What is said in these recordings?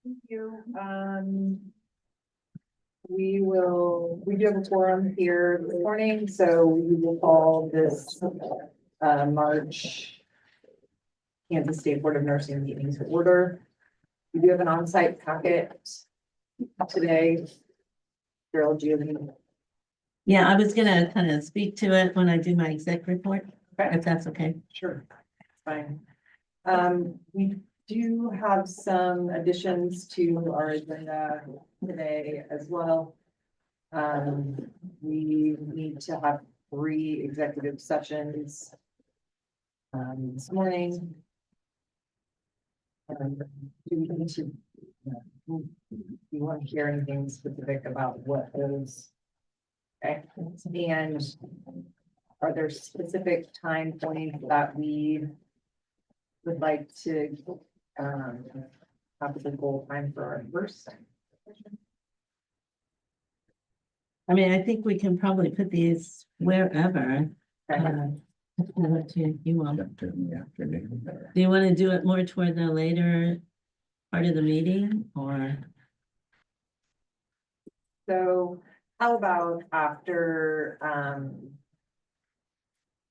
Thank you. We do have a forum here this morning, so we will call this March Kansas State Board of Nursing meeting to order. We do have an on-site packet today. Carol, do you have any? Yeah, I was gonna kind of speak to it when I do my exec report, if that's okay. Sure, fine. We do have some additions to our agenda today as well. We need to have 3 executive sessions this morning. Do we need to, you want to hear anything specific about what those? Okay, and are there specific time points that we would like to have as a goal time for our first session? I mean, I think we can probably put these wherever. Okay. Up to you all. In the afternoon. Do you want to do it more toward the later part of the meeting or? So how about after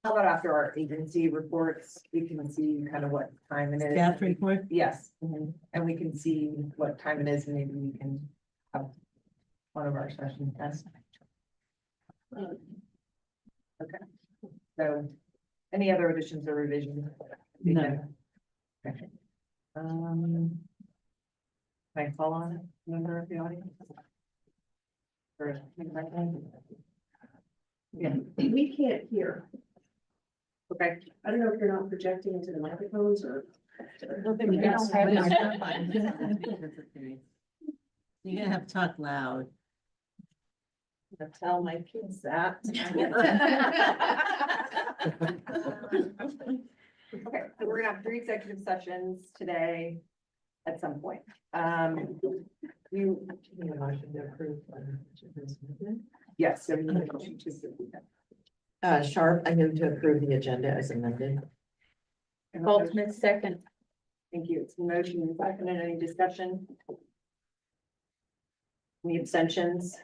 our agency reports, we can see kind of what time it is. Staff report? Yes, and we can see what time it is, and maybe we can have one of our sessions then. Okay, so any other additions or revisions? No. Okay. Can I call on a member of the audience? Or- Yeah, We can't hear. okay. I don't know if you're not projecting into the microphones or. You're gonna have to talk loud. I'll tell my kids that. Okay, so we're gonna have 3 executive sessions today at some point. You need a motion to approve. Yes, so you need a motion to approve that. Sharp, I move to approve the agenda as amended. Goldsmith, second. Thank you. It's a motion and second. Any discussion? Any abstentions?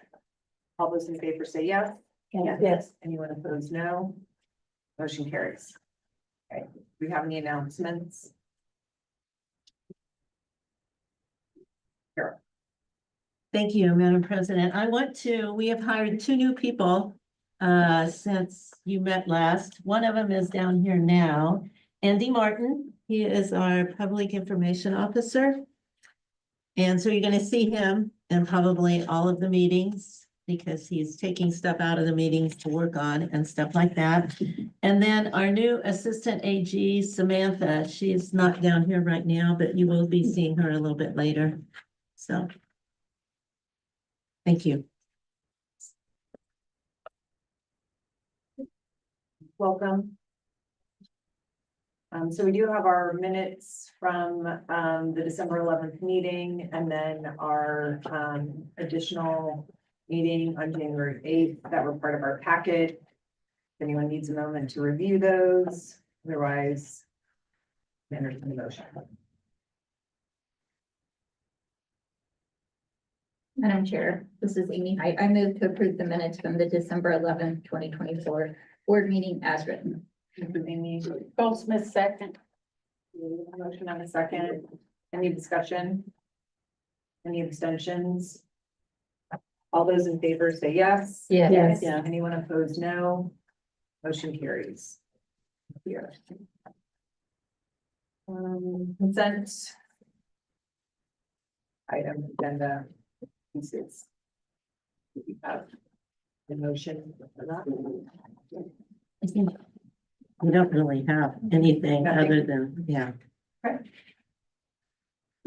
All those in favor say yes. Yes. Anyone opposed, no. Motion carries. Okay, do we have any announcements? Carol. Thank you, Madam President. We have hired 2 new people since you met last. One of them is down here now. Andy Martin, he is our Public Information Officer. And so you're gonna see him in probably all of the meetings because he's taking stuff out of the meetings to work on and stuff like that. And then our new Assistant AG, Samantha, she's not down here right now, but you will be seeing her a little bit later. So. Thank you. Welcome. So we do have our minutes from the December 11th meeting and then our additional meeting on January 8th that were part of our packet. If anyone needs a moment to review those, otherwise, entertain the motion. Madam Chair, this is Amy Height. I move to approve the minutes from the December 11th, 2024 board meeting as written. Amy, Goldsmith, second. motion on a second. Any discussion? Any abstentions? All those in favor say yes. Yes. Yeah. Anyone opposed, no. Motion carries. Here. Consent. Item agenda pieces. We have the motion for that. I think we don't really have anything Nothing. other than, yeah.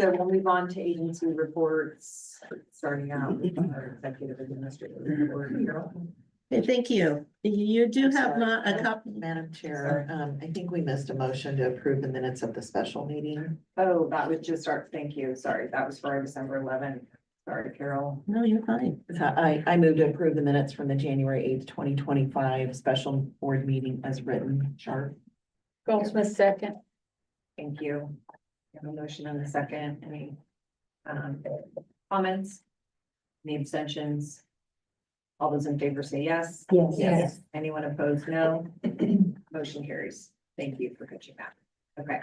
So we'll move on to agency reports, starting out with our executive administrative report. Carol. Okay, thank you. You do have Sorry. not a copy. Madam Chair, I think we missed a motion to approve the minutes of the special meeting. Oh, that was just our, thank you, sorry, that was for our December 11th. Sorry, Carol. No, you're fine. I move to approve the minutes from the January 8th, 2025 special board meeting as written. Sharp. Goldsmith, second. Thank you. We have a motion and a second. Any Comments? Any abstentions? All those in favor say yes. Yes. Yes. Anyone opposed, no. Motion carries. Thank you for catching that. Okay.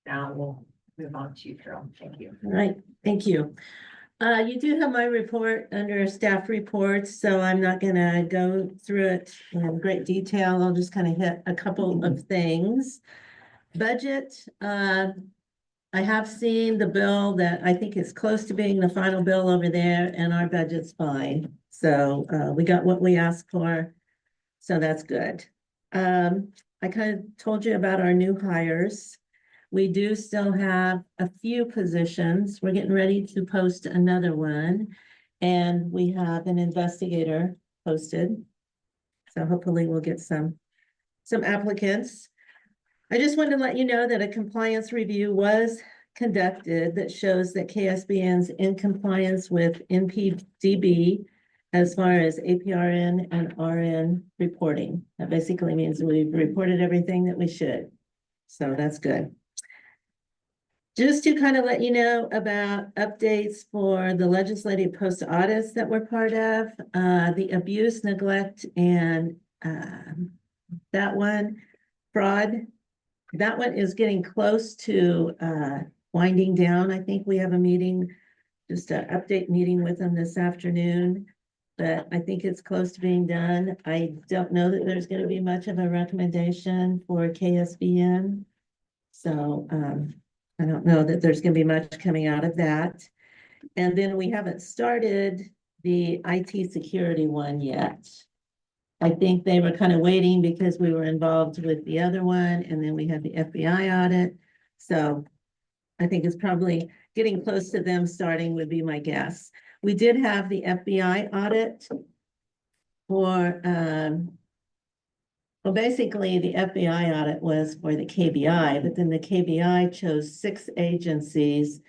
Now we'll move on to you, Carol. Thank you. All right, thank you. You do have my report under staff reports, so I'm not gonna go through it in great detail. I'll just kind of hit a couple of things. Budget, I have seen the bill that I think is close to being the final bill over there, and our budget's fine. So, we got what we asked for, so that's good. I kind of told you about our new hires. We do still have a few positions. We're getting ready to post another one. And we have an investigator posted. So hopefully we'll get some applicants. I just wanted to let you know that a compliance review was conducted that shows that KSBN's in compliance with NPDB as far as APRN and RN reporting. That basically means we've reported everything that we should. So that's good. Just to kind of let you know about updates for the legislative post audits that we're part of, the abuse, neglect, and that one, fraud. That one is getting close to winding down. I think we have a meeting, just an update meeting with them this afternoon. But I think it's close to being done. I don't know that there's going to be much of a recommendation for KSBN. So I don't know that there's going to be much coming out of that. And then we haven't started the IT security one yet. I think they were kind of waiting because we were involved with the other one, and then we had the FBI audit. So I think it's probably getting close to them starting would be my guess. We did have the FBI audit for, well, basically the FBI audit was for the KBI, but then the KBI chose 6 agencies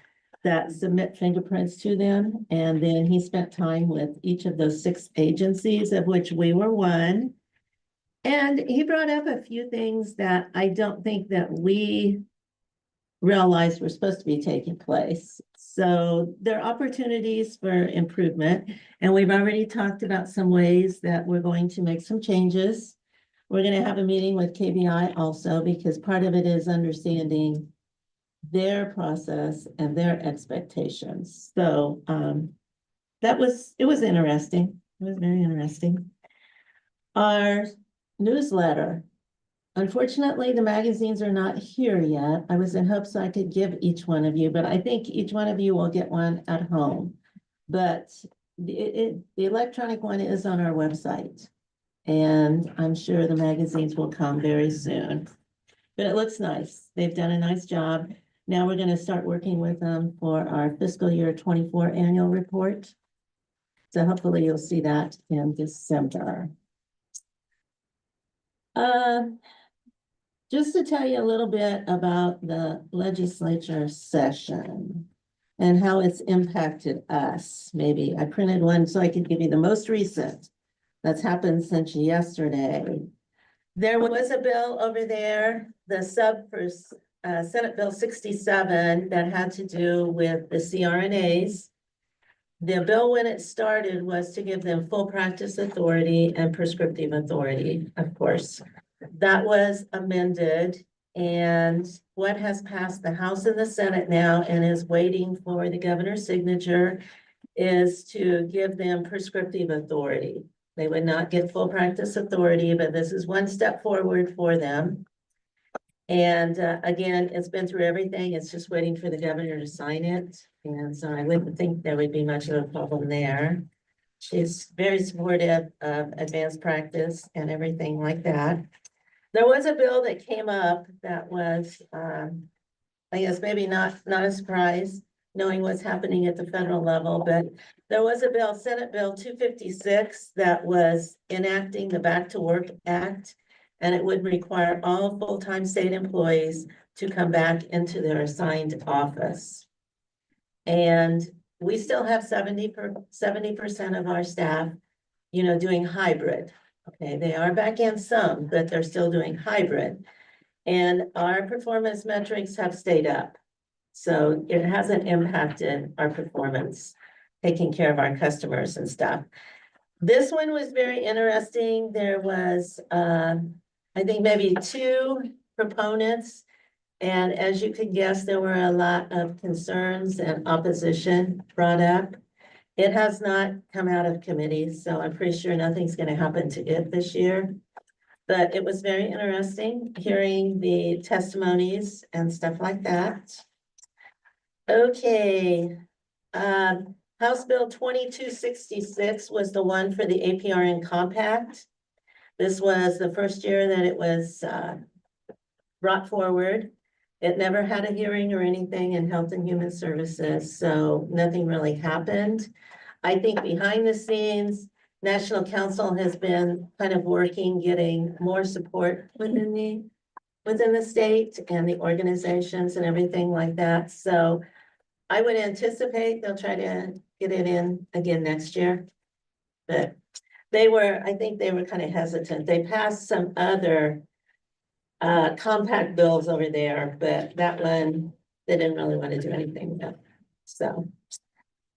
that submit fingerprints to them. And then he spent time with each of those 6 agencies, of which we were one. And he brought up a few things that I don't think that we realized were supposed to be taking place. So there are opportunities for improvement. And we've already talked about some ways that we're going to make some changes. We're going to have a meeting with KBI also, because part of it is understanding their process and their expectations. So it was interesting. It was very interesting. Our newsletter. Unfortunately, the magazines are not here yet. I was in hopes I could give each one of you, but I think each one of you will get one at home. But the electronic one is on our website. And I'm sure the magazines will come very soon. But it looks nice. They've done a nice job. Now we're going to start working with them for our fiscal year 24 annual report. So hopefully you'll see that in December. Just to tell you a little bit about the legislature session and how it's impacted us. Maybe I printed one so I could give you the most recent that's happened since yesterday. There was a bill over there, the sub for Senate Bill 67 that had to do with the CRNAs. The bill, when it started, was to give them full practice authority and prescriptive authority, of course. That was amended, and what has passed the House and the Senate now and is waiting for the governor's signature is to give them prescriptive authority. They would not get full practice authority, but this is one step forward for them. And again, it's been through everything. It's just waiting for the governor to sign it. And so I wouldn't think there would be much of a problem there. She's very supportive of advanced practice and everything like that. There was a bill that came up that was, I guess maybe not a surprise, knowing what's happening at the federal level, but there was a bill, Senate Bill 256, that was enacting the Back to Work Act, and it would require all full-time state employees to come back into their assigned office. And we still have 70% of our staff, doing hybrid. Okay, they are back in some, but they're still doing hybrid. And our performance metrics have stayed up. So it hasn't impacted our performance, taking care of our customers and stuff. This one was very interesting. There was, I think maybe two proponents. And as you could guess, there were a lot of concerns and opposition brought up. It has not come out of committee, so I'm pretty sure nothing's gonna happen to it this year. But it was very interesting hearing the testimonies and stuff like that. Okay, House Bill 2266 was the one for the APRN compact. This was the first year that it was brought forward. It never had a hearing or anything in Health and Human Services, so nothing really happened. I think behind the scenes, National Council has been kind of working, getting more support within the state and the organizations and everything like that. So I would anticipate they'll try to get it in again next year. But I think they were kind of hesitant. They passed some other compact bills over there, but that one, they didn't really want to do anything with. So.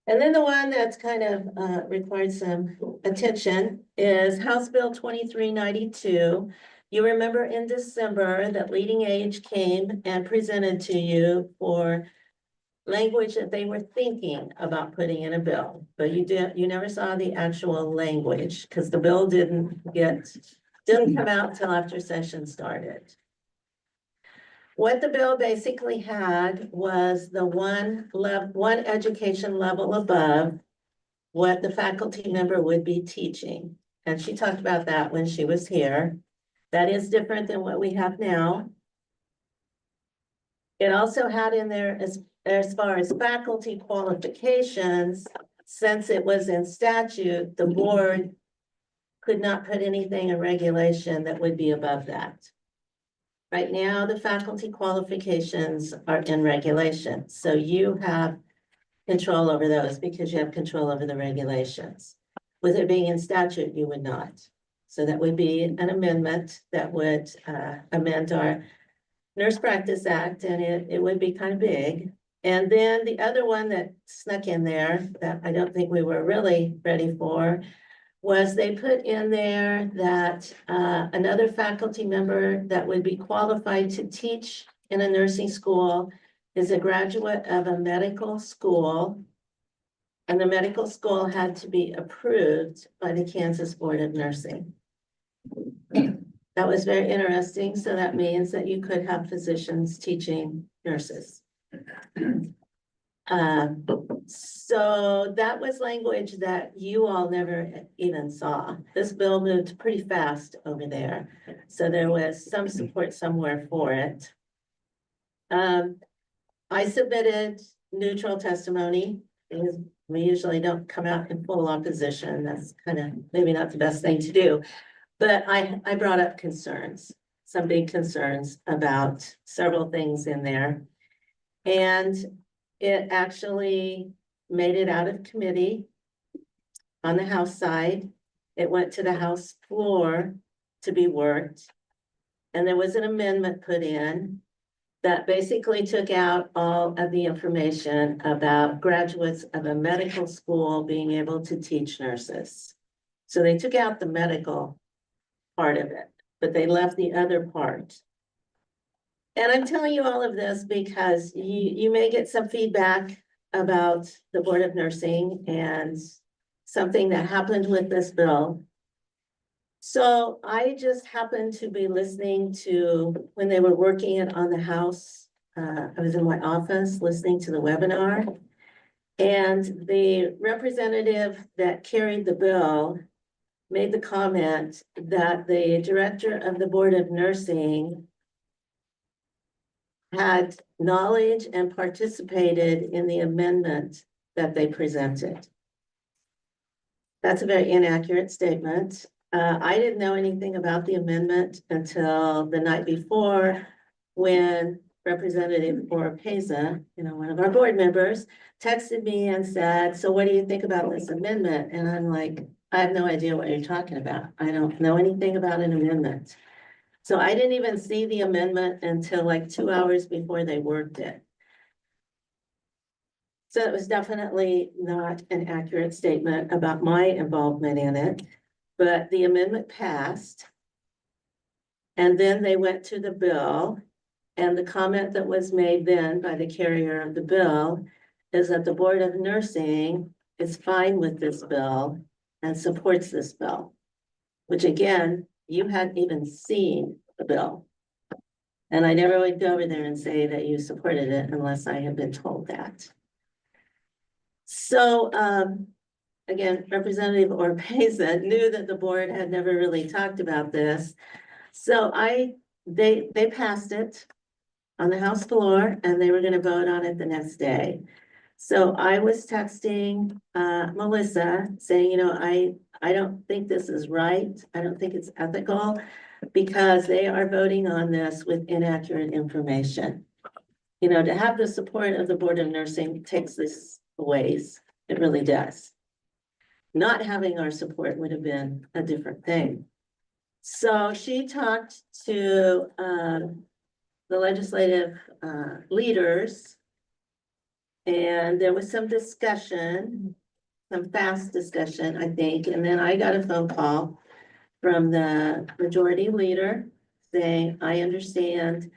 And then the one that's kind of required some attention is House Bill 2392. You remember in December that Leading Age came and presented to you for language that they were thinking about putting in a bill, but you never saw the actual language because the bill didn't come out till after session started. What the bill basically had was the one education level above what the faculty member would be teaching. And she talked about that when she was here. That is different than what we have now. It also had in there as far as faculty qualifications, since it was in statute, the board could not put anything in regulation that would be above that. Right now, the faculty qualifications are in regulation, so you have control over those because you have control over the regulations. With it being in statute, you would not. So that would be an amendment that would amend our Nurse Practice Act, and it would be kind of big. And then the other one that snuck in there that I don't think we were really ready for was they put in there that another faculty member that would be qualified to teach in a nursing school is a graduate of a medical school. And the medical school had to be approved by the Kansas Board of Nursing. That was very interesting. So that means that you could have physicians teaching nurses. So that was language that you all never even saw. This bill moved pretty fast over there. So there was some support somewhere for it. I submitted neutral testimony because we usually don't come out in full opposition. That's kind of maybe not the best thing to do. But I brought up concerns, some big concerns about several things in there. And it actually made it out of committee on the House side. It went to the House floor to be worked. And there was an amendment put in that basically took out all of the information about graduates of a medical school being able to teach nurses. So they took out the medical part of it, but they left the other part. And I'm telling you all of this because you may get some feedback about the Board of Nursing and something that happened with this bill. So I just happened to be listening to when they were working it on the House. I was in my office listening to the webinar. And the representative that carried the bill made the comment that the director of the Board of Nursing had knowledge and participated in the amendment that they presented. That's a very inaccurate statement. I didn't know anything about the amendment until the night before when Representative Oropeza, one of our board members, texted me and said, "So what do you think about this amendment?" And I'm like, I have no idea what you're talking about. I don't know anything about an amendment. So I didn't even see the amendment until like 2 hours before they worked it. So it was definitely not an accurate statement about my involvement in it, but the amendment passed. And then they went to the bill, and the comment that was made then by the carrier of the bill is that the Board of Nursing is fine with this bill and supports this bill. Which again, you hadn't even seen the bill. And I never would go over there and say that you supported it unless I had been told that. So, again, Representative Oropeza knew that the board had never really talked about this. So they passed it on the House floor and they were gonna vote on it the next day. So I was texting, Melissa saying, you know, I don't think this is right. I don't think it's ethical because they are voting on this with inaccurate information. You know, to have the support of the Board of Nursing takes this a ways. It really does. Not having our support would have been a different thing. So she talked to the legislative leaders. And there was some discussion, some fast discussion, I think, and then I got a phone call from the majority leader saying, I understand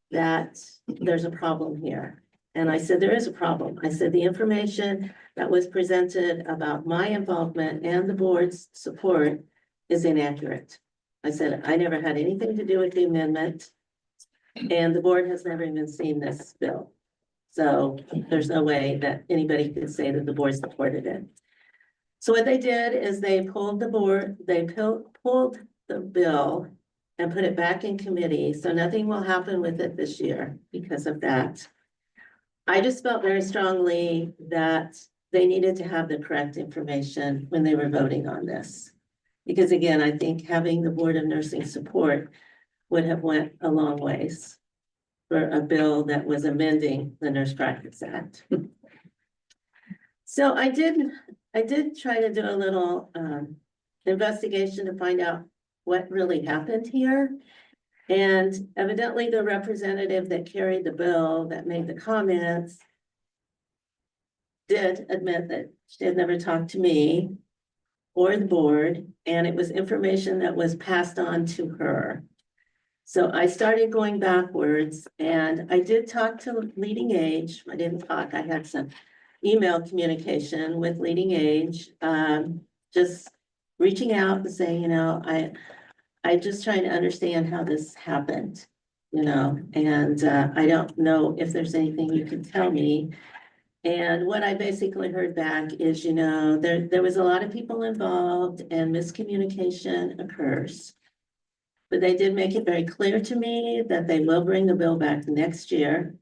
that there's a problem here. And I said, there is a problem. I said, the information that was presented about my involvement and the board's support is inaccurate. I said, I never had anything to do with the amendment. And the board has never even seen this bill. So there's no way that anybody could say that the board supported it. So what they did is they pulled the pulled the bill and put it back in committee. So nothing will happen with it this year because of that. I just felt very strongly that they needed to have the correct information when they were voting on this. Because again, I think having the Board of Nursing support would have went a long ways for a bill that was amending the Nurse Practice Act. So I did try to do a little investigation to find out what really happened here. And evidently the representative that carried the bill that made the comments did admit that she had never talked to me or the board, and it was information that was passed on to her. So I started going backwards and I did talk to Leading Age. I didn't talk, I had some email communication with Leading Age, just reaching out and saying, you know, I just trying to understand how this happened, you know, and I don't know if there's anything you can tell me. And what I basically heard back is, you know, there was a lot of people involved and miscommunication occurs. But they did make it very clear to me that they will bring the bill back next year.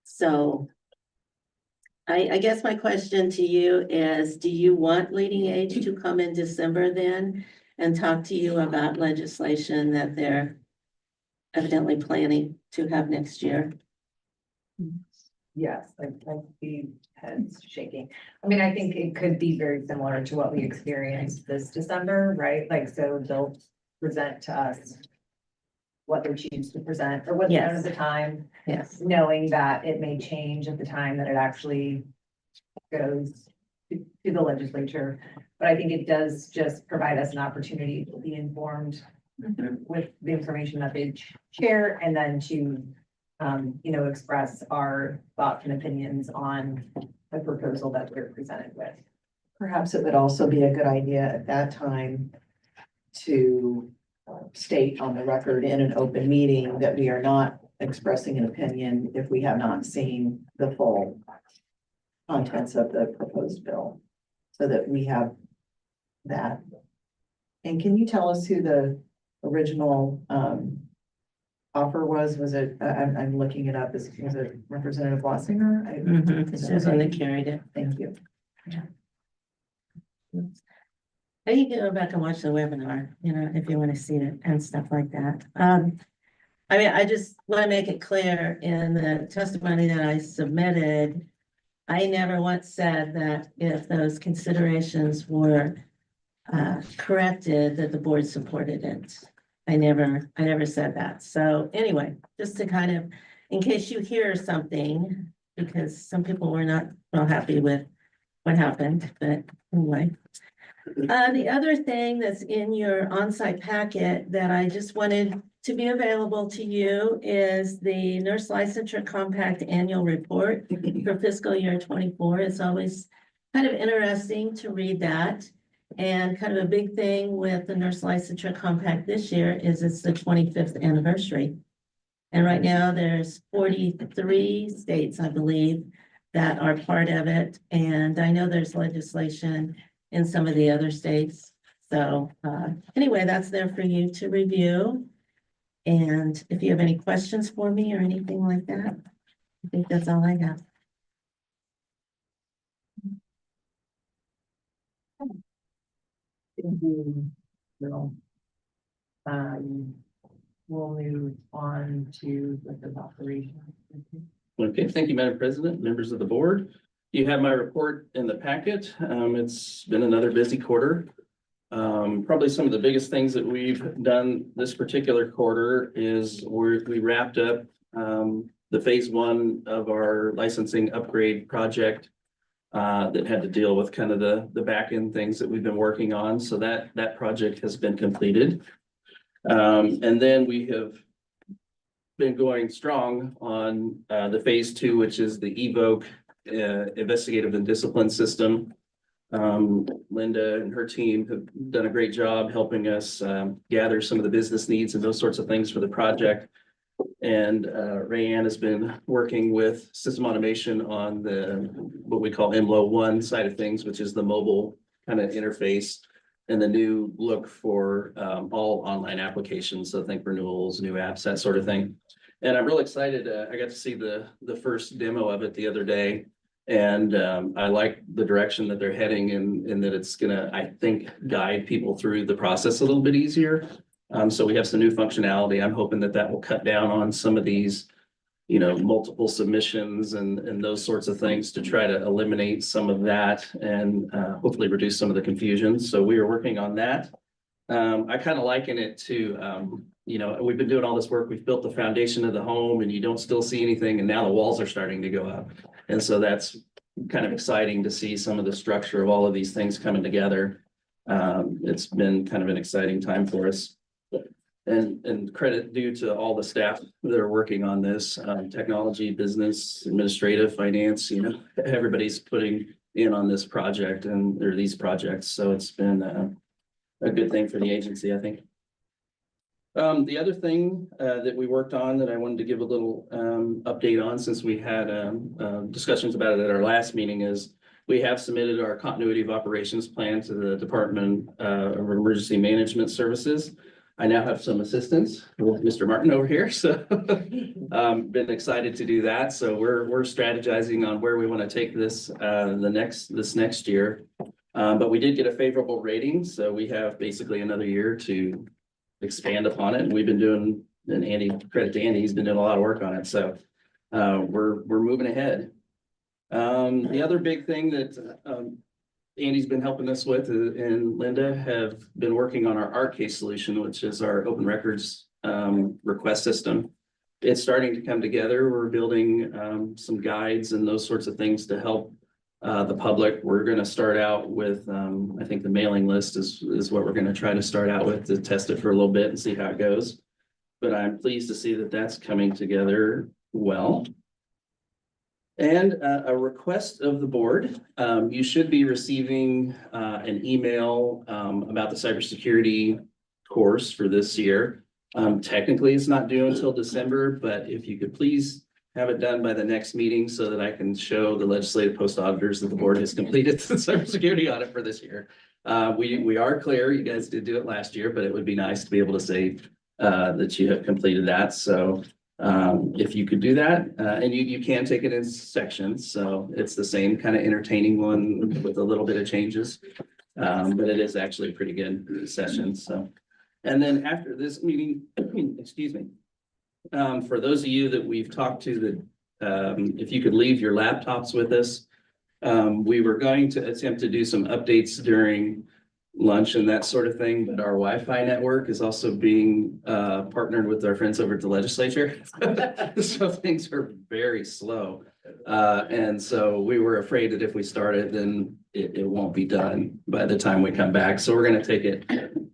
So I guess my question to you is, do you want Leading Age to come in December then and talk to you about legislation that they're evidently planning to have next year? Yes, I see heads shaking. I mean, I think it could be very similar to what we experienced this December, right? Like, so they'll present to us what they choose to present or what's known at the time, Yes. knowing that it may change at the time that it actually goes to the legislature. But I think it does just provide us an opportunity to be informed with the information that they share and then to, you know, express our thoughts and opinions on the proposal that we're presented with. Perhaps it would also be a good idea at that time to state on the record in an open meeting that we are not expressing an opinion if we have not seen the full contents of the proposed bill, so that we have that. And can you tell us who the original offer was? Was it, I'm looking it up, was it Representative Wassinger? Susan that carried it. Thank you. And you can go back and watch the webinar, you know, if you want to see it and stuff like that. I mean, I just want to make it clear in the testimony that I submitted, I never once said that if those considerations were corrected, that the board supported it. I never said that. So anyway, just to kind of, in case you hear something because some people were not real happy with what happened, but anyway. The other thing that's in your on-site packet that I just wanted to be available to you is the Nurse Licensure Compact Annual Report for fiscal year 24. It's always kind of interesting to read that. And kind of a big thing with the Nurse Licensure Compact this year is it's the 25th anniversary. And right now there's 43 states, I believe, that are part of it. And I know there's legislation in some of the other states. So anyway, that's there for you to review. And if you have any questions for me or anything like that, I think that's all I have. Thank you, Bill. We'll move on to the operations. Okay, thank you, Madam President, members of the board. You have my report in the packet. It's been another busy quarter. Probably some of the biggest things that we've done this particular quarter is we wrapped up the phase 1 of our licensing upgrade project that had to deal with kind of the back end things that we've been working on. So that project has been completed. And then we have been going strong on the phase 2, which is the EVOC investigative and discipline system. Linda and her team have done a great job helping us gather some of the business needs and those sorts of things for the project. And Rayanne has been working with system automation on what we call MLO 1 side of things, which is the mobile kind of interface and the new look for all online applications. So think renewals, new apps, that sort of thing. And I'm real excited. I got to see the first demo of it the other day. And I like the direction that they're heading in that it's gonna, I think, guide people through the process a little bit easier. So we have some new functionality. I'm hoping that will cut down on some of these, multiple submissions and those sorts of things to try to eliminate some of that and hopefully reduce some of the confusion. So we are working on that. I kind of liken it to, we've been doing all this work. We've built the foundation of the home and you don't still see anything. And now the walls are starting to go up. And so that's kind of exciting to see some of the structure of all of these things coming together. It's been kind of an exciting time for us. And credit due to all the staff that are working on this, technology, business, administrative, finance, everybody's putting in on this project or these projects. So it's been a good thing for the agency, I think. The other thing that we worked on that I wanted to give a little update on, since we had discussions about it at our last meeting, is we have submitted our continuity of operations plan to the Department of Emergency Management Services. I now have some assistance with Mr. Martin over here, so been excited to do that. So we're strategizing on where we want to take this this next year. But we did get a favorable rating, so we have basically another year to expand upon it. And we've been doing, and Andy, credit to Andy, he's been doing a lot of work on it. So we're moving ahead. The other big thing that Andy's been helping us with and Linda have been working on our ArtCase solution, which is our open records request system. It's starting to come together. We're building some guides and those sorts of things to help the public. We're going to start out with, I think the mailing list is what we're going to try to start out with to test it for a little bit and see how it goes. But I'm pleased to see that that's coming together well. And a request of the board, you should be receiving an email about the cybersecurity course for this year. Technically, it's not due until December, but if you could please have it done by the next meeting so that I can show the legislative post auditors that the board has completed the cybersecurity audit for this year. We are clear, you guys did do it last year, but it would be nice to be able to say that you have completed that. So if you could do that, and you can take it in sections, so it's the same kind of entertaining one with a little bit of changes. But it is actually a pretty good session. So, and then after this meeting, excuse me, for those of you that we've talked to, that if you could leave your laptops with us, we were going to attempt to do some updates during lunch and that sort of thing, but our Wi-Fi network is also being partnered with our friends over at the legislature. So things are very slow. And so we were afraid that if we started, then it won't be done by the time we come back. So we're gonna take it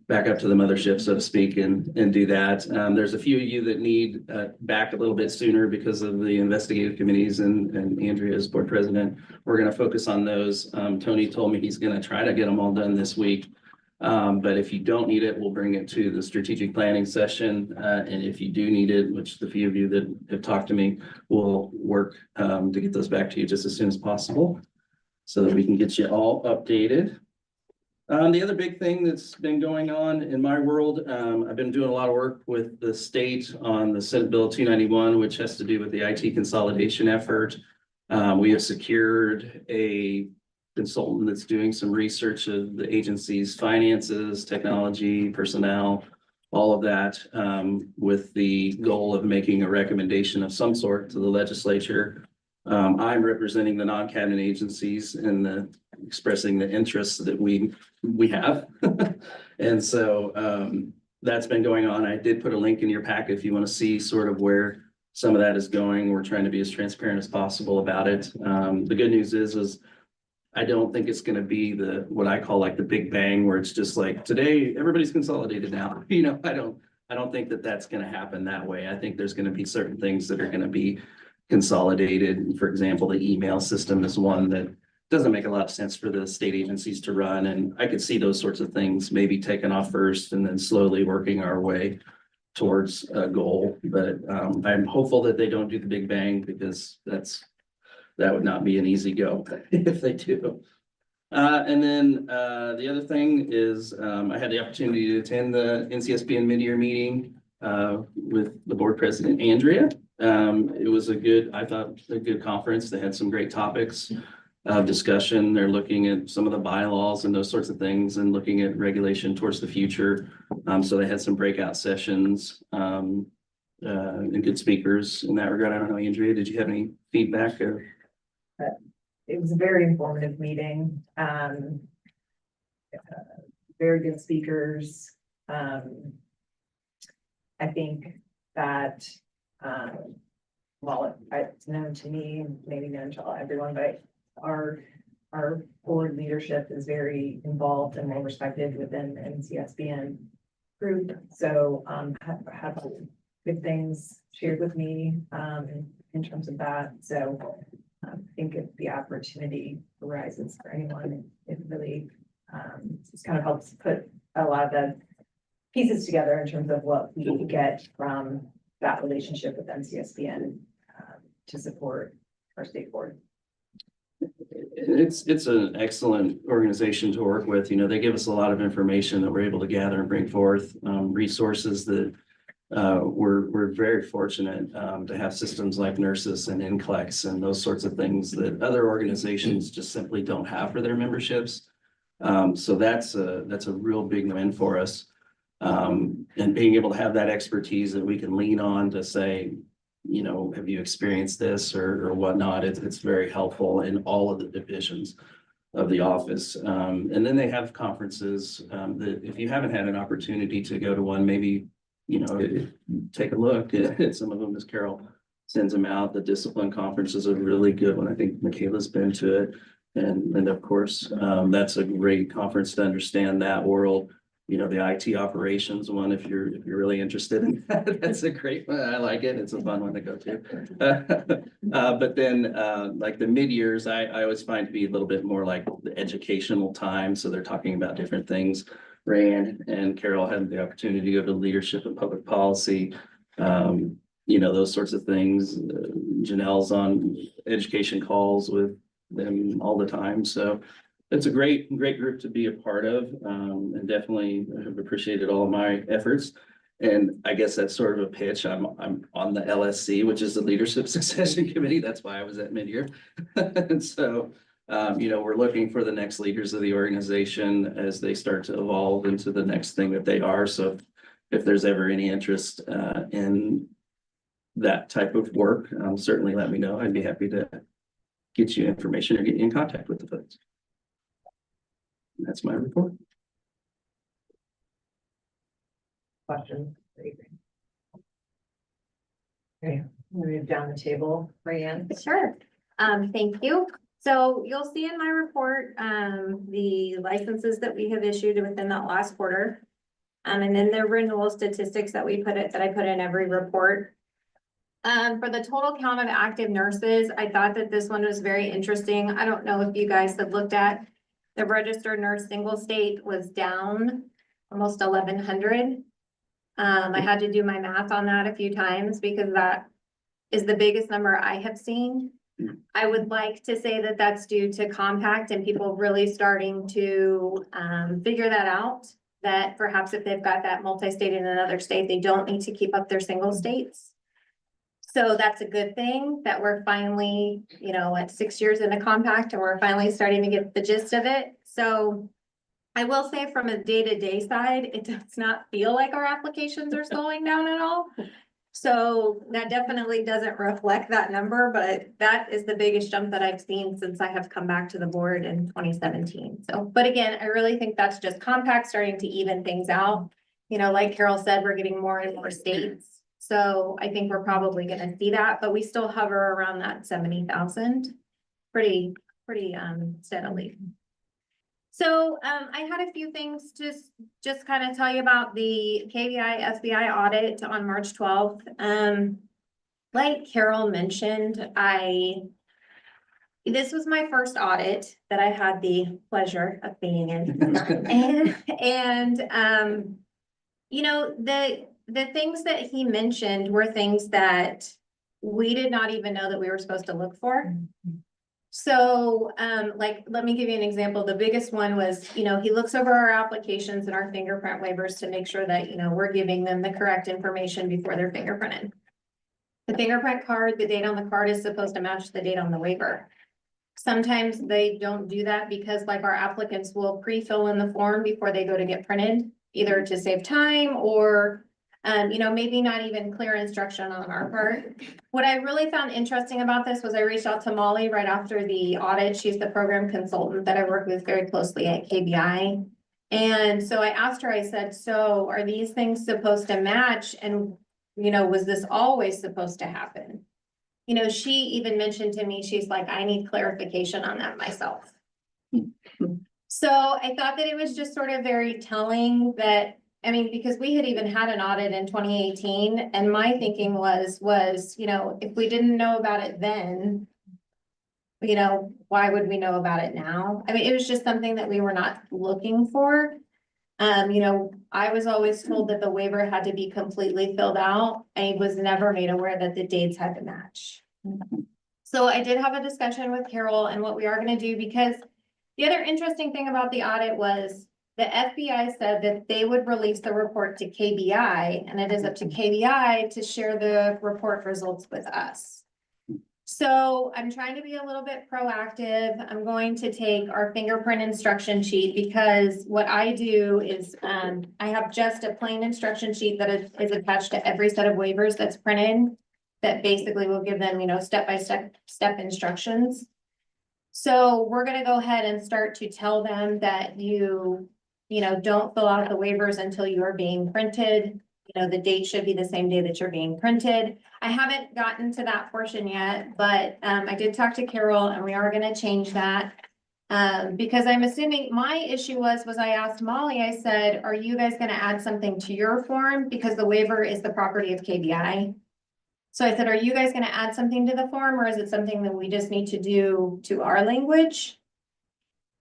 back up to the mothership, so to speak, and do that. There's a few of you that need back a little bit sooner because of the investigative committees and Andrea as board president. We're gonna focus on those. Tony told me he's gonna try to get them all done this week. But if you don't need it, we'll bring it to the strategic planning session. And if you do need it, which the few of you that have talked to me, we'll work to get those back to you just as soon as possible so that we can get you all updated. The other big thing that's been going on in my world, I've been doing a lot of work with the state on the Senate Bill 291, which has to do with the IT consolidation effort. We have secured a consultant that's doing some research of the agency's finances, technology, personnel, all of that, with the goal of making a recommendation of some sort to the legislature. I'm representing the non-cabinet agencies and expressing the interests that we have. And so that's been going on. I did put a link in your packet if you want to see sort of where some of that is going. We're trying to be as transparent as possible about it. The good news is I don't think it's going to be what I call like the big bang where it's just like today everybody's consolidated now. You know, I don't think that that's going to happen that way. I think there's going to be certain things that are going to be consolidated. For example, the email system is one that doesn't make a lot of sense for the state agencies to run. And I could see those sorts of things maybe taken off first and then slowly working our way towards a goal. But I'm hopeful that they don't do the big bang because that would not be an easy go if they do. And then the other thing is I had the opportunity to attend the NCSBN mid-year meeting with the board president, Andrea. It was I thought a good conference. They had some great topics of discussion. They're looking at some of the bylaws and those sorts of things and looking at regulation towards the future. So they had some breakout sessions and good speakers in that regard. I don't know, Andrea, did you have any feedback or? It was a very informative meeting. Very good speakers. I think that, well, it's known to me, maybe known to everyone, but our board leadership is very involved and well respected within the NCSBN group. So, have good things shared with me, in terms of that. So, I think if the opportunity arises for anyone, it really just kind of helps put a lot of the pieces together in terms of what we get from that relationship with NCSBN to support our state board. It's an excellent organization to work with. You know, they give us a lot of information that we're able to gather and bring forth, resources that we're very fortunate to have systems like Nurses and NCLEX and those sorts of things that other organizations just simply don't have for their memberships. So that's a real big win for us. And being able to have that expertise that we can lean on to say, you know, have you experienced this or whatnot? It's very helpful in all of the divisions of the office. And then they have conferences that if you haven't had an opportunity to go to one, maybe you know, take a look at some of them as Carol sends them out. The discipline conference is a really good one. I think Michaela's been to it. And of course, that's a great conference to understand that world. You know, the IT operations one, if you're really interested in that, that's a great one. I like it. It's a fun one to go to. But then like the mid-years, I always find to be a little bit more like the educational time. So they're talking about different things. Rayanne and Carol had the opportunity to go to leadership and public policy, you know, those sorts of things. Janelle's on education calls with them all the time. So it's a great group to be a part of, and definitely have appreciated all of my efforts. And I guess that's sort of a pitch. I'm on the LSC, which is the Leadership Succession Committee. That's why I was at mid-year. And so you know, we're looking for the next leaders of the organization as they start to evolve into the next thing that they are. So if there's ever any interest in that type of work, certainly let me know. I'd be happy to get you information or get you in contact with the folks. That's my report. Questions? Okay, move down the table, Rayanne. Sure. Thank you. So you'll see in my report, the licenses that we have issued within that last quarter. And then the renewal statistics that I put in every report. For the total count of active nurses, I thought that this one was very interesting. I don't know if you guys have looked at the registered nurse single state was down almost 1,100. I had to do my math on that a few times because that is the biggest number I have seen. I would like to say that that's due to compact and people really starting to figure that out. That perhaps if they've got that multi-state in another state, they don't need to keep up their single states. So that's a good thing that we're finally, at 6 years in a compact and we're finally starting to get the gist of it. So I will say from a day-to-day side, it does not feel like our applications are slowing down at all. So that definitely doesn't reflect that number, but that is the biggest jump that I've seen since I have come back to the board in 2017. So, but again, I really think that's just compact starting to even things out. Like Carol said, we're getting more and more states. So I think we're probably gonna see that, but we still hover around that 70,000 pretty steadily. So I had a few things just kind of tell you about the KBI SBI audit on March 12th. Like Carol mentioned, this was my first audit that I had the pleasure of being in. The things that he mentioned were things that we did not even know that we were supposed to look for. So, let me give you an example. The biggest one was, he looks over our applications and our fingerprint waivers to make sure that, we're giving them the correct information before they're fingerprinted. The fingerprint card, the date on the card is supposed to match the date on the waiver. Sometimes they don't do that because our applicants will pre-fill in the form before they go to get printed, either to save time or maybe not even clear instruction on our part. What I really found interesting about this was I reached out to Molly right after the audit. She's the program consultant that I work with very closely at KBI. And so I asked her, I said, so are these things supposed to match? And, was this always supposed to happen? She even mentioned to me, she's like, I need clarification on that myself. So I thought that it was just sort of very telling that, because we had even had an audit in 2018 and my thinking was, if we didn't know about it then, why would we know about it now? It was just something that we were not looking for. I was always told that the waiver had to be completely filled out. I was never made aware that the dates had to match. So I did have a discussion with Carol and what we are going to do, because the other interesting thing about the audit was the FBI said that they would release the report to KBI, and it is up to KBI to share the report results with us. So I'm trying to be a little bit proactive. I'm going to take our fingerprint instruction sheet, because what I do is I have just a plain instruction sheet that is attached to every set of waivers that's printed that basically will give them, step instructions. So we're going to go ahead and start to tell them that don't fill out the waivers until you are being printed. The date should be the same day that you're being printed. I haven't gotten to that portion yet, but I did talk to Carol and we are going to change that. Because I'm assuming my issue was I asked Molly, I said, are you guys going to add something to your form? Because the waiver is the property of KBI. So I said, are you guys going to add something to the form, or is it something that we just need to do to our language?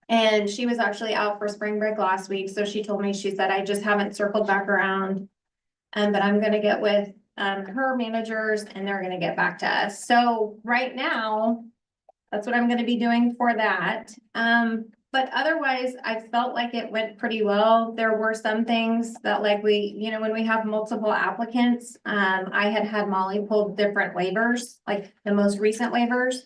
And she was actually out for spring break last week. So she told me, she said, I just haven't circled back around. But I'm going to get with her managers and they're going to get back to us. So right now, that's what I'm going to be doing for that. But otherwise, I felt like it went pretty well. There were some things that when we have multiple applicants, I had Molly pull different waivers, like the most recent waivers.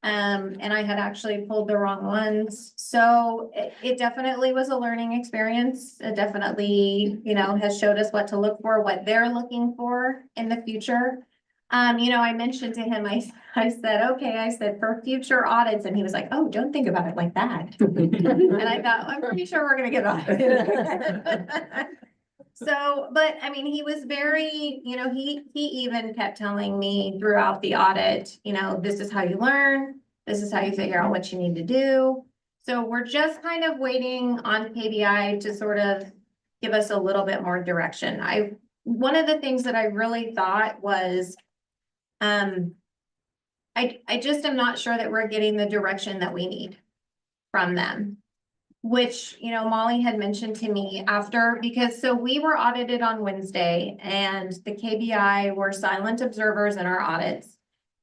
And I had actually pulled the wrong ones. So it definitely was a learning experience. It definitely, has showed us what to look for, what they're looking for in the future. I mentioned to him, I said, okay, I said for future audits, and he was like, oh, don't think about it like that. And I thought, I'm pretty sure we're going to get audited. So, but I mean, he was very, he even kept telling me throughout the audit, this is how you learn. This is how you figure out what you need to do. So we're just kind of waiting on KBI to sort of give us a little bit more direction. One of the things that I really thought was, I just am not sure that we're getting the direction that we need from them. Which, Molly had mentioned to me after, because so we were audited on Wednesday and the KBI were silent observers in our audits.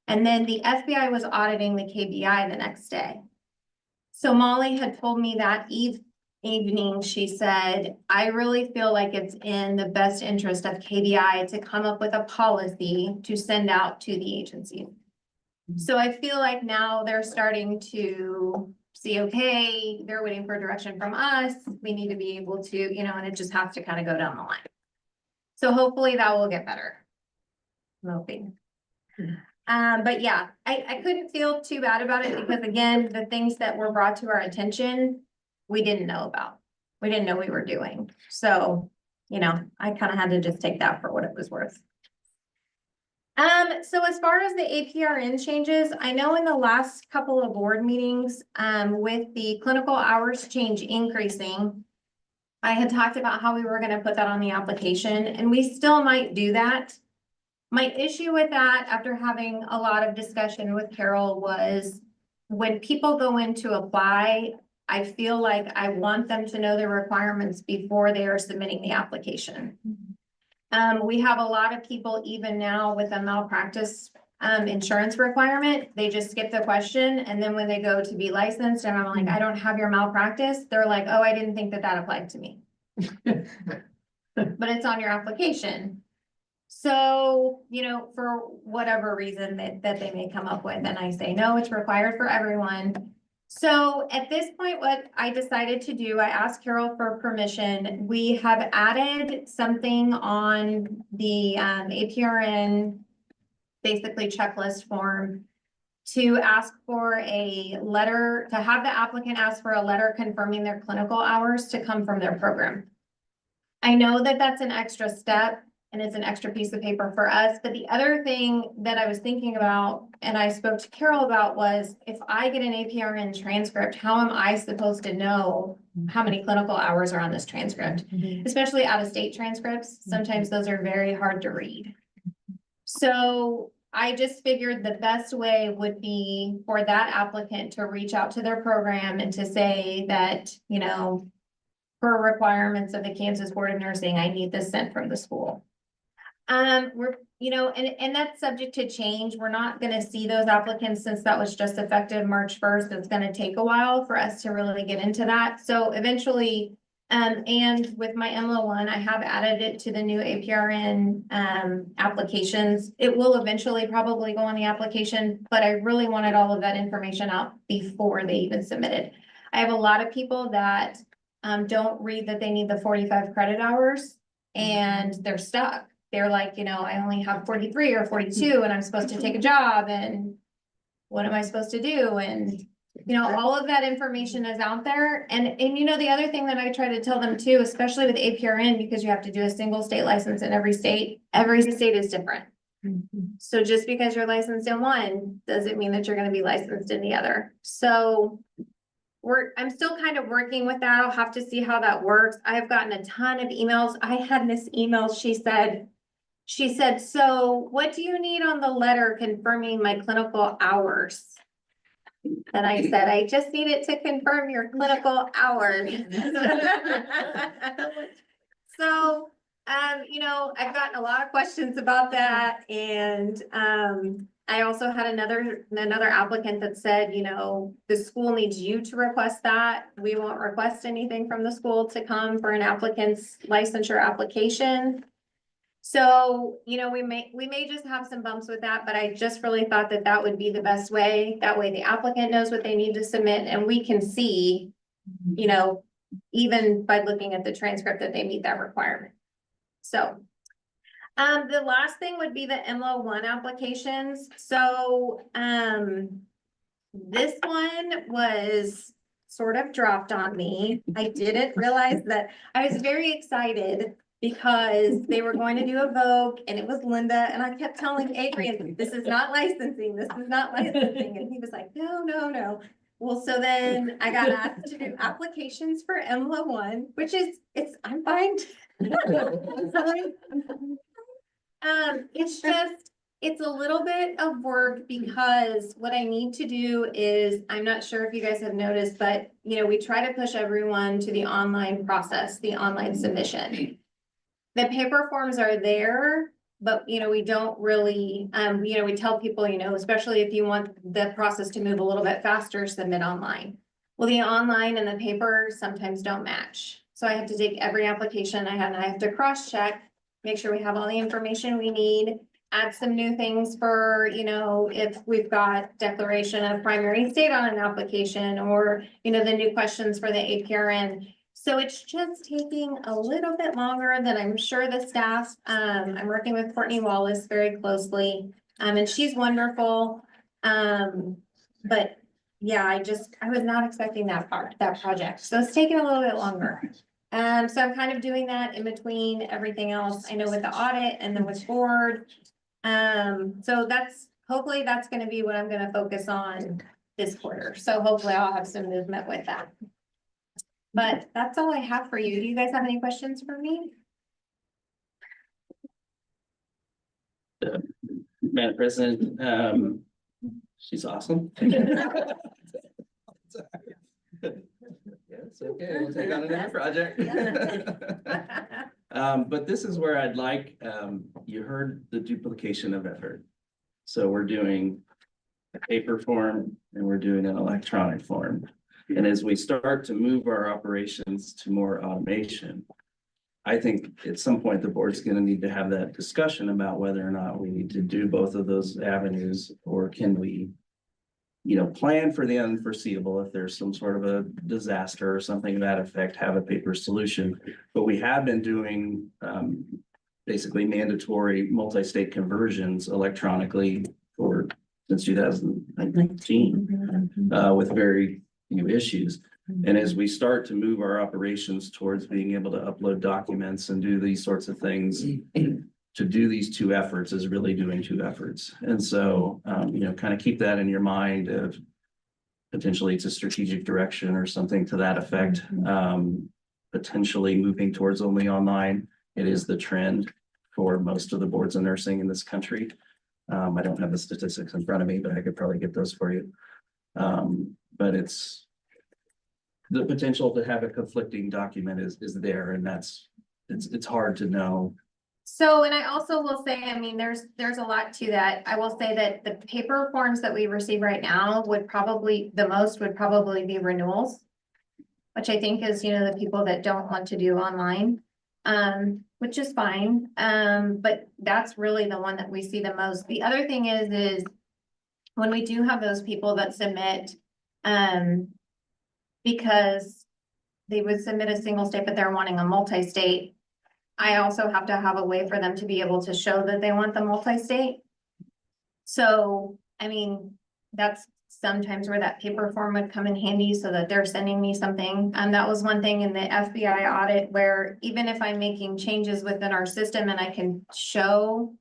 And then the FBI was auditing the KBI the next day. So Molly had told me that evening, she said, I really feel like it's in the best interest of KBI to come up with a policy to send out to the agency. So I feel like now they're starting to see, okay, they're waiting for direction from us. We need to be able to, and it just has to kind of go down the line. So hopefully that will get better. I'm hoping. But yeah, I couldn't feel too bad about it because again, the things that were brought to our attention, we didn't know about. We didn't know we were doing. So, I kind of had to just take that for what it was worth. So as far as the APRN changes, I know in the last couple of board meetings, with the clinical hours change increasing, I had talked about how we were gonna put that on the application, and we still might do that. My issue with that, after having a lot of discussion with Carol, was when people go in to apply, I feel like I want them to know the requirements before they are submitting the application. We have a lot of people even now with a malpractice insurance requirement, they just skip the question. And then when they go to be licensed and I'm like, I don't have your malpractice, they're like, oh, I didn't think that applied to me. But it's on your application. So, for whatever reason that they may come up with, and I say, no, it's required for everyone. So at this point, what I decided to do, I asked Carol for permission. We have added something on the APRN, basically checklist form, to ask for a letter, to have the applicant ask for a letter confirming their clinical hours to come from their program. I know that that's an extra step and it's an extra piece of paper for us, but the other thing that I was thinking about, and I spoke to Carol about, was if I get an APRN transcript, how am I supposed to know how many clinical hours are on this transcript? Especially out-of-state transcripts, sometimes those are very hard to read. So I just figured the best way would be for that applicant to reach out to their program and to say that, for requirements of the Kansas Board of Nursing, I need this sent from the school. We're, and that's subject to change. We're not gonna see those applicants since that was just effective March 1st. It's gonna take a while for us to really get into that. So eventually, and with my MLO 1, I have added it to the new APRN applications. It will eventually probably go on the application, but I really wanted all of that information out before they even submitted. I have a lot of people that don't read that they need the 45 credit hours and they're stuck. They're like, I only have 43 or 42 and I'm supposed to take a job and what am I supposed to do? And, all of that information is out there. And the other thing that I try to tell them too, especially with APRN, because you have to do a single state license in every state is different. So just because you're licensed in one, doesn't mean that you're going to be licensed in the other. So I'm still kind of working with that. I'll have to see how that works. I have gotten a ton of emails. I had this email, she said, so what do you need on the letter confirming my clinical hours? And I said, I just need it to confirm your clinical hours. So, I've gotten a lot of questions about that. And, I also had another applicant that said, the school needs you to request that. We won't request anything from the school to come for an applicant's licensure application. So, we may just have some bumps with that, but I just really thought that that would be the best way. That way the applicant knows what they need to submit and we can see, even by looking at the transcript that they meet that requirement. So, the last thing would be the MLO 1 applications. So, this one was sort of dropped on me. I didn't realize that I was very excited because they were going to do a Vogue and it was Linda, and I kept telling Adrian, this is not licensing, this is not licensing, and he was like, no, no, no. Well, so then I got asked to do applications for EMLA one, which is, I'm fine. I'm fine. It's just, it's a little bit of work because what I need to do is, I'm not sure if you guys have noticed, but we try to push everyone to the online process, the online submission. The paper forms are there, but we don't really, we tell people, especially if you want the process to move a little bit faster, submit online. Well, the online and the paper sometimes don't match. So I have to take every application I have to cross-check, make sure we have all the information we need, add some new things for, if we've got declaration of primary state on an application or, the new questions for the APRN. So it's just taking a little bit longer than I'm sure the staff, I'm working with Courtney Wallace very closely, and she's wonderful. But yeah, I was not expecting that project. So it's taking a little bit longer. So I'm kind of doing that in between everything else. I know with the audit and then with board. So hopefully that's gonna be what I'm gonna focus on this quarter. So hopefully I'll have some movement with that. But that's all I have for you. Do you guys have any questions for me? Madam President, she's awesome. It's okay, we'll take on another project. But this is where I'd like, you heard the duplication of effort. So we're doing a paper form and we're doing an electronic form. And as we start to move our operations to more automation, I think at some point the board's gonna need to have that discussion about whether or not we need to do both of those avenues, or can we, plan for the unforeseeable if there's some sort of a disaster or something of that effect, have a paper solution. But we have been doing basically mandatory multi-state conversions electronically since 2019 with very few issues. And as we start to move our operations towards being able to upload documents and do these sorts of things, to do these two efforts is really doing two efforts. And so, kind of keep that in your mind of potentially it's a strategic direction or something to that effect. Potentially moving towards only online. It is the trend for most of the boards of nursing in this country. I don't have the statistics in front of me, but I could probably get those for you. But it's the potential to have a conflicting document is there, and it's hard to know. So, and I also will say, there's a lot to that. I will say that the paper forms that we receive right now would probably be renewals, which I think is, the people that don't want to do online, which is fine. But that's really the one that we see the most. The other thing is when we do have those people that submit, because they would submit a single state, but they're wanting a multi-state. I also have to have a way for them to be able to show that they want the multi-state. So, that's sometimes where that paper form would come in handy so that they're sending me something. And that was one thing in the FBI audit where even if I'm making changes within our system and I can show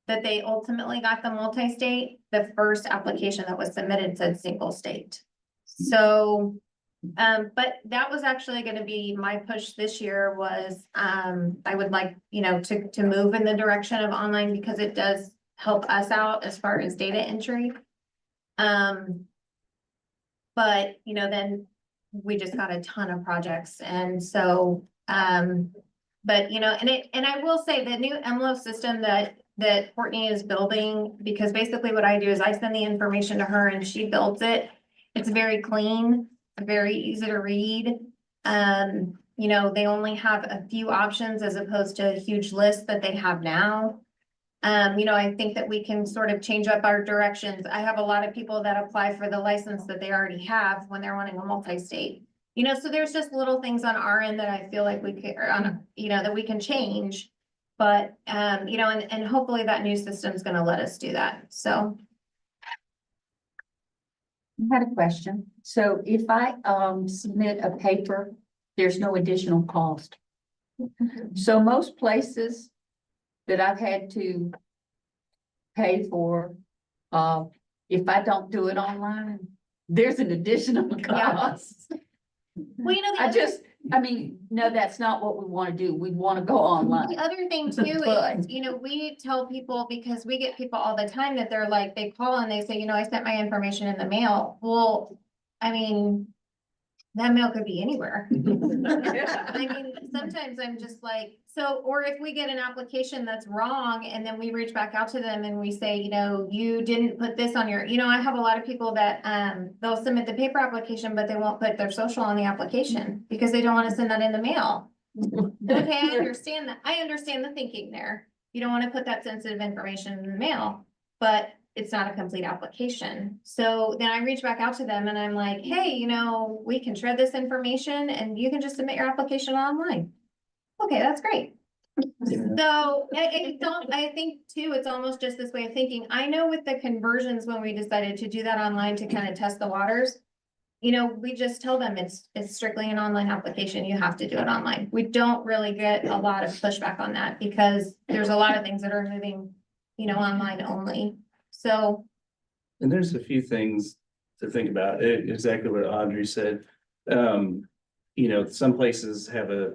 that they ultimately got the multi-state, the first application that was submitted said single state. So, but that was actually going to be my push this year was, I would like, to move in the direction of online because it does help us out as far as data entry. But, then we just got a ton of projects. And so, but, and I will say the new EMLO system that Courtney is building, because basically what I do is I send the information to her and she builds it. It's very clean, very easy to read. They only have a few options as opposed to a huge list that they have now. I think that we can sort of change up our directions. I have a lot of people that apply for the license that they already have when they're wanting a multi-state. So there's just little things on our end that I feel like we can, that we can change. But, and hopefully that new system is going to let us do that. So. I had a question. So if I submit a paper, there's no additional cost. So most places that I've had to pay for, if I don't do it online, there's an additional cost. Well, you know, No, that's not what we want to do. We want to go online. the other thing too But- is, you know, we tell people, because we get people all the time that they're like, they call and they say, you know, I sent my information in the mail. Well, I mean, that mail could be anywhere. I mean, sometimes I'm just like, so, or if we get an application that's wrong and then we reach back out to them and we say, you know, you didn't put this on your, you know, I have a lot of people that, they'll submit the paper application, but they won't put their social on the application because they don't want to send that in the mail. Okay, I understand that. I understand the thinking there. You don't want to put that sensitive information in the mail, but it's not a complete application. So then I reach back out to them and I'm like, hey, you know, we can shred this information and you can just submit your application online. Okay, that's great. So I think too, it's almost just this way of thinking. I know with the conversions, when we decided to do that online to kind of test the waters, you know, we just tell them it's strictly an online application. You have to do it online. We don't really get a lot of pushback on that because there's a lot of things that are moving, you know, online only. So, And there's a few things to think about, exactly what Audrey said. You know, some places have a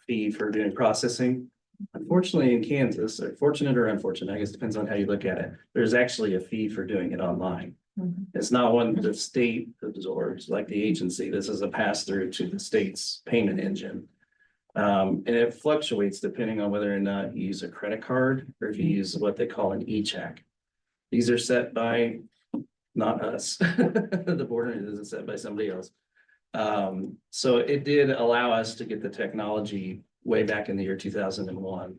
fee for doing processing. Unfortunately, in Kansas, or fortunate or unfortunate, I guess depends on how you look at it, there's actually a fee for doing it online. It's not one the state absorbs, like the agency. This is a pass-through to the state's payment engine. And it fluctuates depending on whether or not you use a credit card or if you use what they call an e-check. These are set by, not us, the board is set by somebody else. So it did allow us to get the technology way back in the year 2001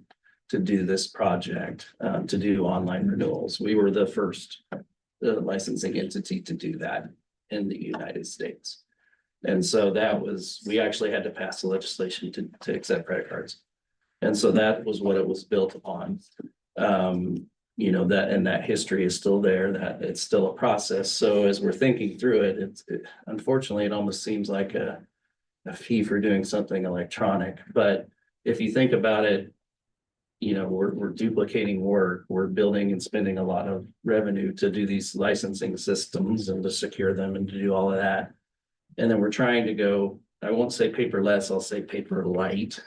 to do this project, to do online renewals. We were the first licensing entity to do that in the United States. And so that was, we actually had to pass the legislation to accept credit cards. And so that was what it was built upon. You know, that history is still there, that it's still a process. So as we're thinking through it, unfortunately, it almost seems like a fee for doing something electronic. But if you think about it, you know, we're duplicating work, we're building and spending a lot of revenue to do these licensing systems and to secure them and to do all of that. And then we're trying to go, I won't say paperless, I'll say paper light.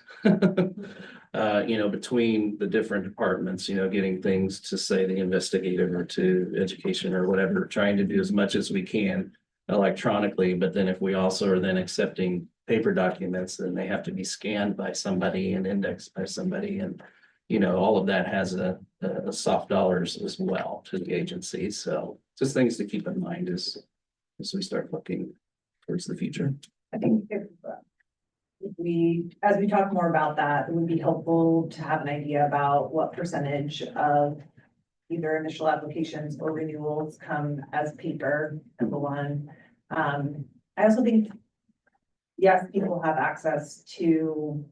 You know, between the different departments, you know, getting things to say the investigative or to education or whatever, trying to do as much as we can electronically. But then if we also are then accepting paper documents, then they have to be scanned by somebody and indexed by somebody. And, you know, all of that has a soft dollars as well to the agency. So just things to keep in mind as we start looking towards the future. I think if as we talk more about that, it would be helpful to have an idea about what percentage of either initial applications or renewals come as paper, number one. I also think, yes, people have access to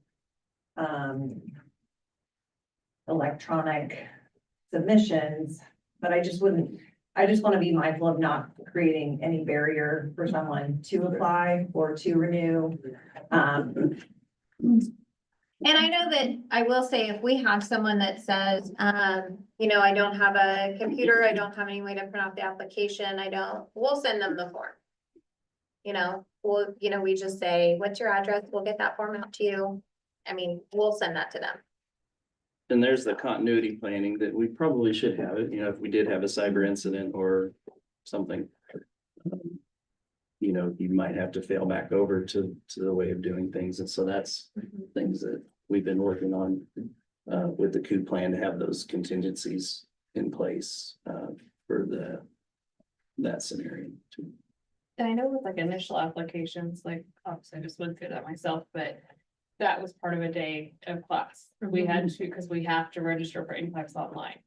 electronic submissions, but I just want to be mindful of not creating any barrier for someone to apply or to renew. and I know that I will say, if we have someone that says, you know, I don't have a computer, I don't have any way to print out the application, we'll send them the form. You know, we just say, what's your address? We'll get that form out to you. I mean, we'll send that to them. And there's the continuity planning that we probably should have it, you know, if we did have a cyber incident or something. You know, you might have to fail back over to the way of doing things. And so that's things that we've been working on with the coup plan to have those contingencies in place for that scenario too. And I know with like initial applications, like obviously I just went through that myself, but that was part of a day of class. We had to, because we have to register for NCLEX online.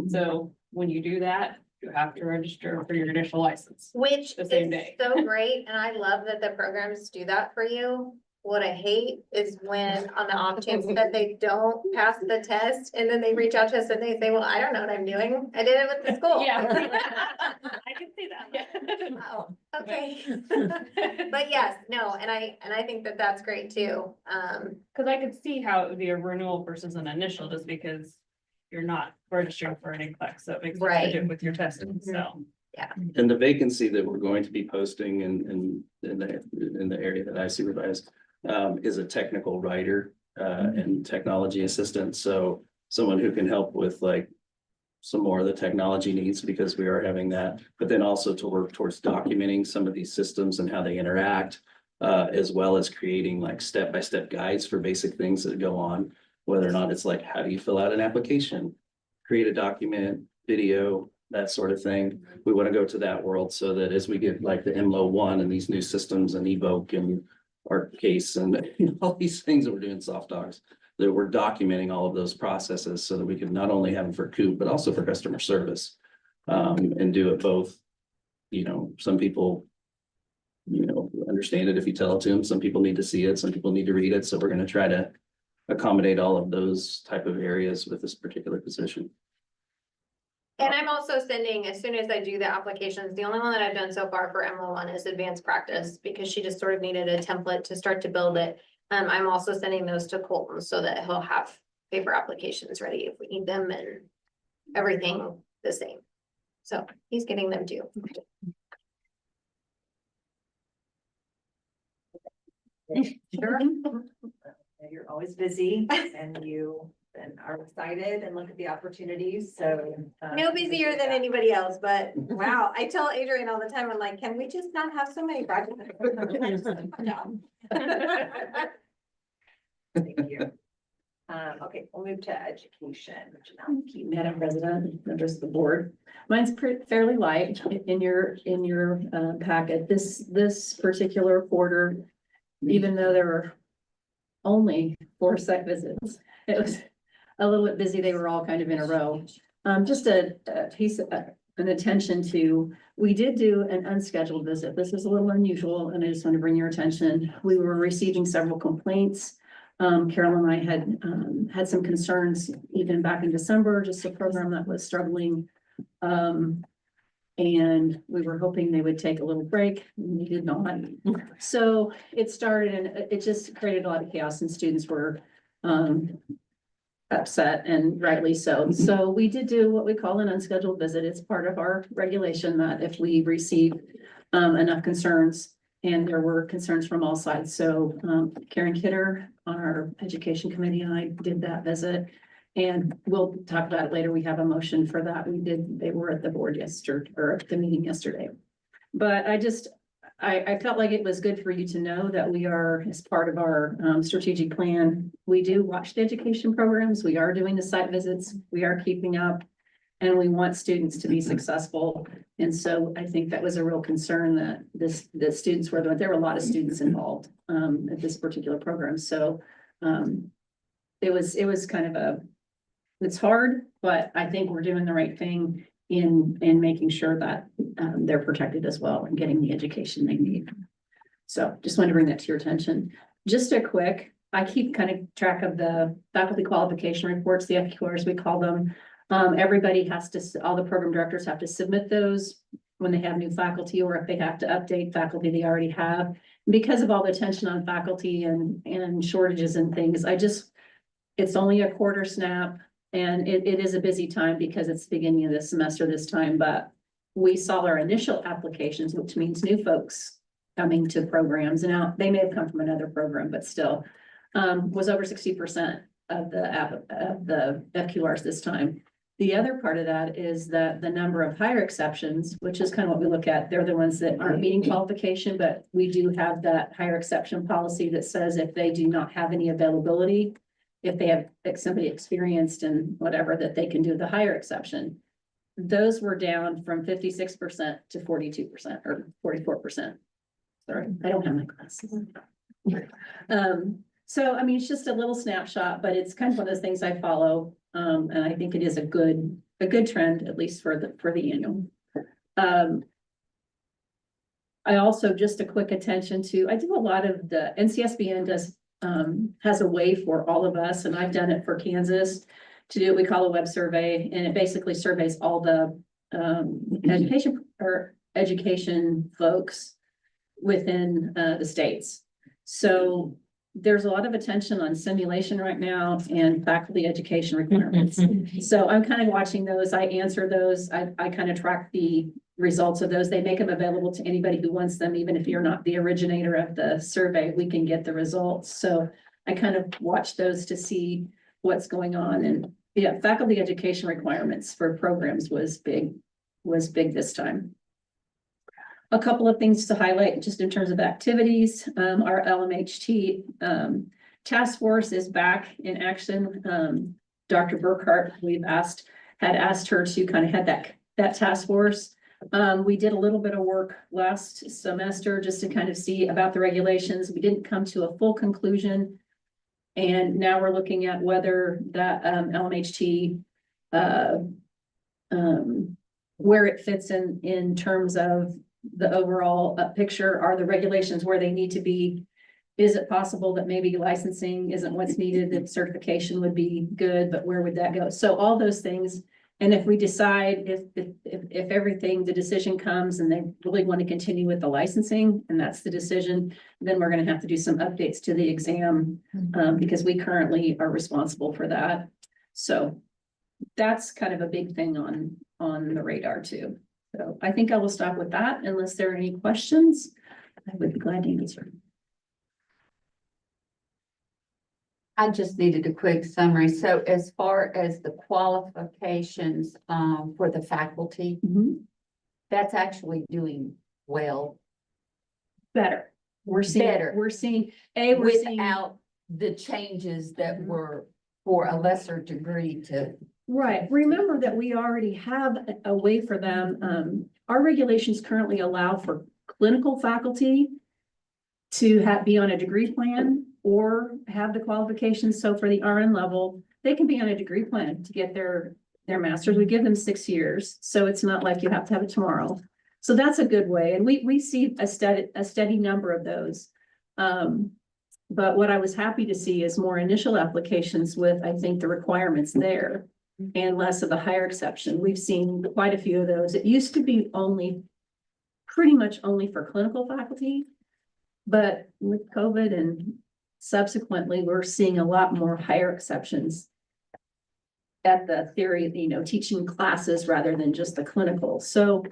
So when you do that, you have to register for your initial license. Which The same is day. so great, and I love that the programs do that for you. what I hate is when on the off chance that they don't pass the test and then they reach out to us and they say, well, I don't know what I'm doing. I did it with the school. Yeah. I can see that. Oh, okay. But yes, no, and I think that that's great too. Cause I could see how it would be a renewal versus an initial, just because you're not registering for an NCLEX, so it makes sense Right. to do it with your testing, so. And the vacancy that we're going to be posting in the area that I supervise is a technical writer and technology assistant. So someone who can help with like some more of the technology needs, because we are having that, but then also to work towards documenting some of these systems and how they interact, as well as creating like step-by-step guides for basic things that go on, whether or not it's like, how do you fill out an application, create a document, video, that sort of thing. We want to go to that world so that as we get like the MLO 1 and these new systems and Evoke and ArcCase and all these things that we're doing soft docs, that we're documenting all of those processes so that we can not only have them for COOP, but also for customer service. And do it both. You know, some people, you know, understand it if you tell it to them. Some people need to see it. Some people need to read it. So we're going to try to accommodate all of those type of areas with this particular position. And I'm also sending, as soon as I do the applications, the only one that I've done so far for ML1 is advanced practice, because she just sort of needed a template to start to build it. I'm also sending those to Colton so that he'll have paper applications ready if we need them and everything the same. So he's getting them too. Sure. You're always busy and you are excited and look at the opportunities, so. No busier than anybody else, but wow, I tell Adrian all the time, I'm like, can we just not have so many projects? Thank you. Okay, we'll move to education. Madam President, members of the board. Mine's fairly light in your packet. This particular quarter, even though there were only 4 site visits, it was a little bit busy. They were all kind of in a row. Just a piece of an attention to, we did do an unscheduled visit. This is a little unusual, and I just want to bring your attention. We were receiving several complaints. Carol and I had some concerns even back in December, just a program that was struggling. And we were hoping they would take a little break, and they did not. So it started and it just created a lot of chaos, and students were upset, and rightly so. So we did do what we call an unscheduled visit. It's part of our regulation that if we receive enough concerns, and there were concerns from all sides. So Karen Kidder on our education committee and I did that visit. And we'll talk about it later. We have a motion for that. They were at the board yesterday, or at the meeting yesterday. But I felt like it was good for you to know that we are, as part of our strategic plan, we do watch the education programs. We are doing the site visits. We are keeping up. And we want students to be successful. And so I think that was a real concern that students were, there were a lot of students involved at this particular program. So it was kind of it's hard, but I think we're doing the right thing in making sure that they're protected as well and getting the education they need. So just wanted to bring that to your attention. Just a quick, I keep kind of track of the faculty qualification reports, the FQRs we call them. Everybody has to, all the program directors have to submit those when they have new faculty, or if they have to update faculty they already have. Because of all the tension on faculty and shortages and things, it's only a quarter snap, and it is a busy time because it's the beginning of the semester this time, but we saw our initial applications, which means new folks coming to programs. And now they may have come from another program, but still was over 60% of the FQRs this time. The other part of that is that the number of higher exceptions, which is kind of what we look at, they're the ones that aren't meeting qualification, but we do have that higher exception policy that says if they do not have any availability, if they have somebody experienced and whatever, that they can do the higher exception. Those were down from 56% to 42% or 44%. Sorry, I don't have my glasses. So, I mean, it's just a little snapshot, but it's kind of one of those things I follow. And I think it is a good trend, at least for the annual. I also, just a quick attention to, I do a lot of the NCSBN does, has a way for all of us, and I've done it for Kansas to do what we call a web survey, and it basically surveys all the education folks within the states. So there's a lot of attention on simulation right now and faculty education requirements. So I'm kind of watching those. I answer those. I kind of track the results of those. They make them available to anybody who wants them. Even if you're not the originator of the survey, we can get the results. So I kind of watch those to see what's going on. And yeah, faculty education requirements for programs was big this time. A couple of things to highlight just in terms of activities. Our LMHT task force is back in action. Dr. Burkhart, had asked her to kind of head that task force. We did a little bit of work last semester just to kind of see about the regulations. We didn't come to a full conclusion. And now we're looking at whether that LMHT, where it fits in terms of the overall picture. Are the regulations where they need to be? Is it possible that maybe licensing isn't what's needed, that certification would be good, but where would that go? So all those things. And if we decide, if everything, the decision comes and they really want to continue with the licensing, and that's the decision, then we're going to have to do some updates to the exam, because we currently are responsible for that. So that's kind of a big thing on the radar too. So I think I will stop with that unless there are any questions. I would be glad to answer. I just needed a quick summary. So as far as the qualifications for the faculty, that's actually doing well. Better. We're seeing, Better. we're seeing, without the changes that were for a lesser degree to. right. Remember that we already have a way for them. Our regulations currently allow for clinical faculty to be on a degree plan or have the qualifications. So for the RN level, they can be on a degree plan to get their master's. We give them 6 years. So it's not like you have to have it tomorrow. So that's a good way. And we see a steady number of those. But what I was happy to see is more initial applications with, I think, the requirements there and less of the higher exception. We've seen quite a few of those. It used to be pretty much only for clinical faculty. But with COVID and subsequently, we're seeing a lot more higher exceptions at the theory, teaching classes rather than just the clinical. So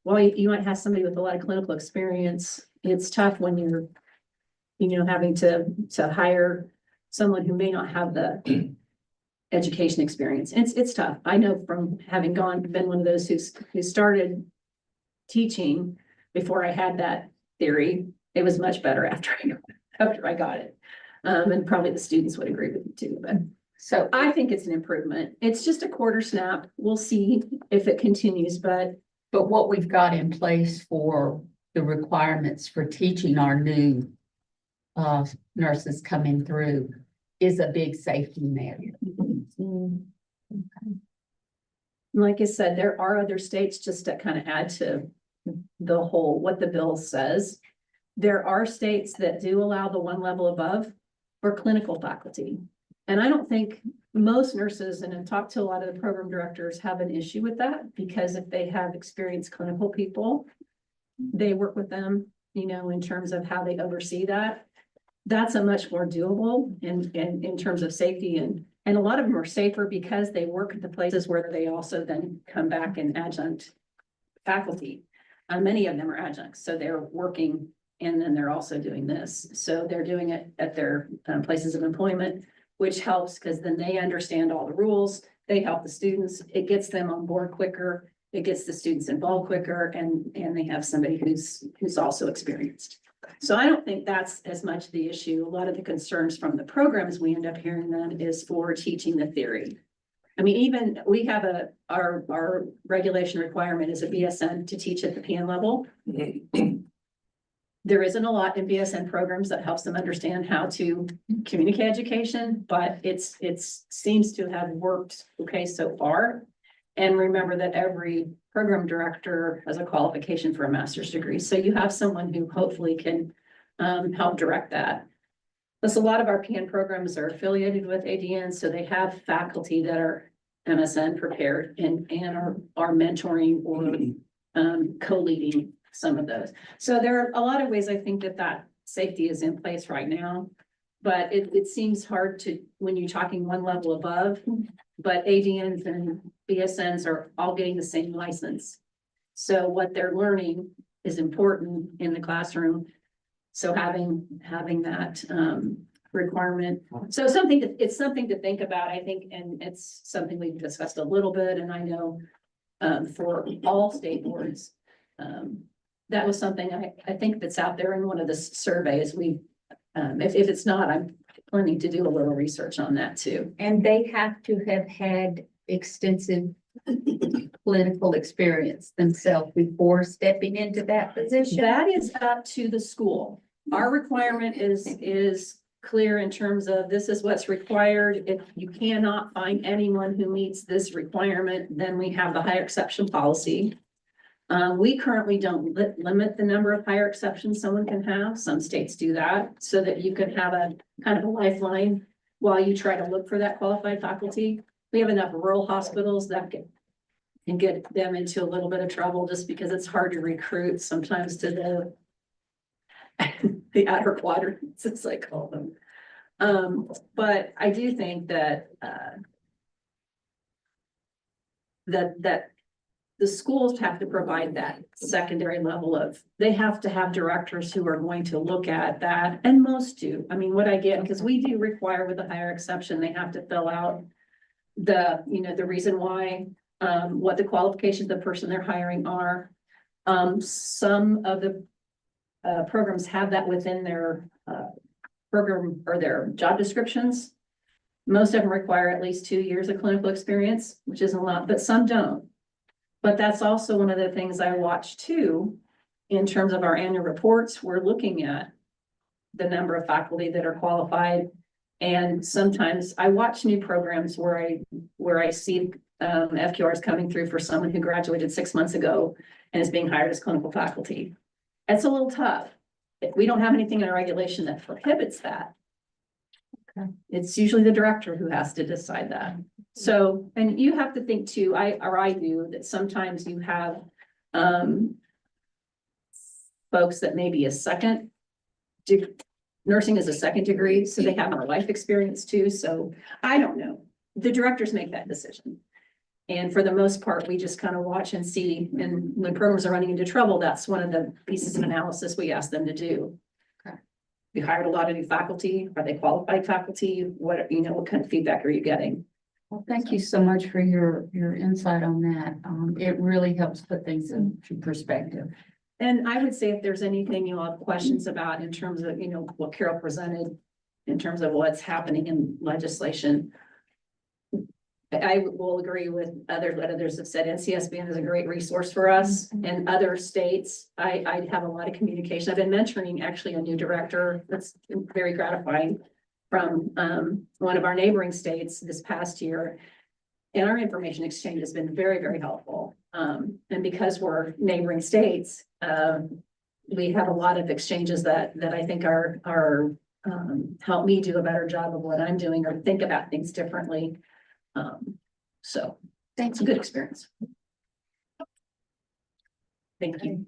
while you might have somebody with a lot of clinical experience, it's tough when you're, having to hire someone who may not have the education experience. It's tough. I know from having been one of those who started teaching before I had that theory. It was much better after I got it. And probably the students would agree with me too, but so I think it's an improvement. It's just a quarter snap. We'll see if it continues, but what we've got in place for the requirements for teaching our new nurses coming through is a big safety net. like I said, there are other states, just to kind of add to the whole, what the bill says. There are states that do allow the one level above for clinical faculty. And I don't think most nurses, and I've talked to a lot of the program directors, have an issue with that, because if they have experienced clinical people, they work with them, in terms of how they oversee that. That's a much more doable in terms of safety, and a lot of them are safer because they work at the places where they also then come back and adjunct faculty. Many of them are adjuncts, so they're working and then they're also doing this. So they're doing it at their places of employment, which helps because then they understand all the rules. They help the students. It gets them on board quicker. It gets the students involved quicker, and they have somebody who's also experienced. So I don't think that's as much the issue. A lot of the concerns from the programs we end up hearing then is for teaching the theory. I mean, even we have our regulation requirement is a BSN to teach at the PN level. There isn't a lot in BSN programs that helps them understand how to communicate education, but it seems to have worked okay so far. And remember that every program director has a qualification for a master's degree. So you have someone who hopefully can help direct that. Plus, a lot of our PN programs are affiliated with ADN, so they have faculty that are MSN prepared and are mentoring or co-leading some of those. So there are a lot of ways I think that safety is in place right now. But it seems hard to, when you're talking one level above, but ADNs and BSNs are all getting the same license. So what they're learning is important in the classroom. So having that requirement, so it's something to think about, I think, and it's something we've discussed a little bit, and I know for all state boards, that was something I think that's out there in one of the surveys. If it's not, I'm planning to do a little research on that too. And they have to have had extensive political experience themselves before stepping into that position. That is up to the school. Our requirement is clear in terms of this is what's required. If you cannot find anyone who meets this requirement, then we have the higher exception policy. We currently don't limit the number of higher exceptions someone can have. Some states do that so that you can have a kind of a lifeline while you try to look for that qualified faculty. We have enough rural hospitals that can get them into a little bit of trouble just because it's hard to recruit sometimes to the outer quadrants, as I call them. But I do think that the schools have to provide that secondary level of, they have to have directors who are going to look at that, and most do. I mean, what I get, because we do require with a higher exception, they have to fill out the reason why, what the qualifications of the person they're hiring are. Some of the programs have that within their program or their job descriptions. Most of them require at least 2 years of clinical experience, which isn't a lot, but some don't. But that's also one of the things I watch too, in terms of our annual reports. We're looking at the number of faculty that are qualified. And sometimes I watch new programs where I see FQRs coming through for someone who graduated 6 months ago and is being hired as clinical faculty. It's a little tough. We don't have anything in our regulation that prohibits that. Okay. It's usually the director who has to decide that. So, and you have to think too, I do, that sometimes you have folks that maybe nursing is a second degree, so they have more life experience too. So I don't know. The directors make that decision. And for the most part, we just kind of watch and see. And when programs are running into trouble, that's one of the pieces of analysis we ask them to do. Okay. You hired a lot of new faculty. Are they qualified faculty? What kind of feedback are you getting? Well, thank you so much for your insight on that. It really helps put things into perspective. And I would say if there's anything you have questions about in terms of, what Carol presented in terms of what's happening in legislation, I will agree with what others have said. NCSBN is a great resource for us. And other states, I have a lot of communication. I've been mentoring actually a new director. That's very gratifying from one of our neighboring states this past year. And our information exchange has been very, very helpful. And because we're neighboring states, we have a lot of exchanges that I think are help me do a better job of what I'm doing or think about things differently. So it's a good experience. Thank you.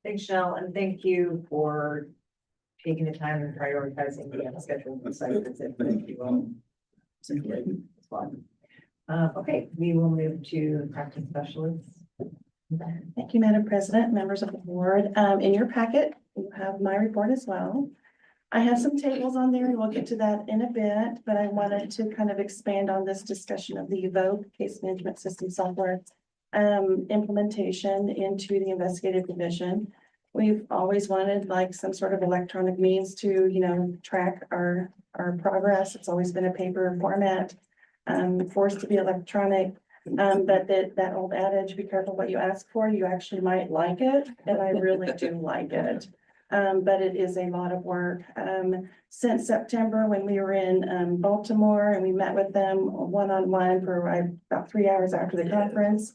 Thanks, Shell, and thank you for taking the time and prioritizing the unscheduled site visit. Thank you all. It's important as well. Okay, we will move to practice specialists. Thank you, Madam President, members of the board. In your packet, you have my report as well. I have some tables on there and we'll get to that in a bit, but I wanted to kind of expand on this discussion of the Evoke case management system software implementation into the investigative division. We've always wanted like some sort of electronic means to, track our progress. It's always been a paper format, forced to be electronic. But that old adage, be careful what you ask for, you actually might like it. And I really do like it. but it is a lot of work. Since September, when we were in, Baltimore and we met with them one-on-one for about 3 hours after the conference.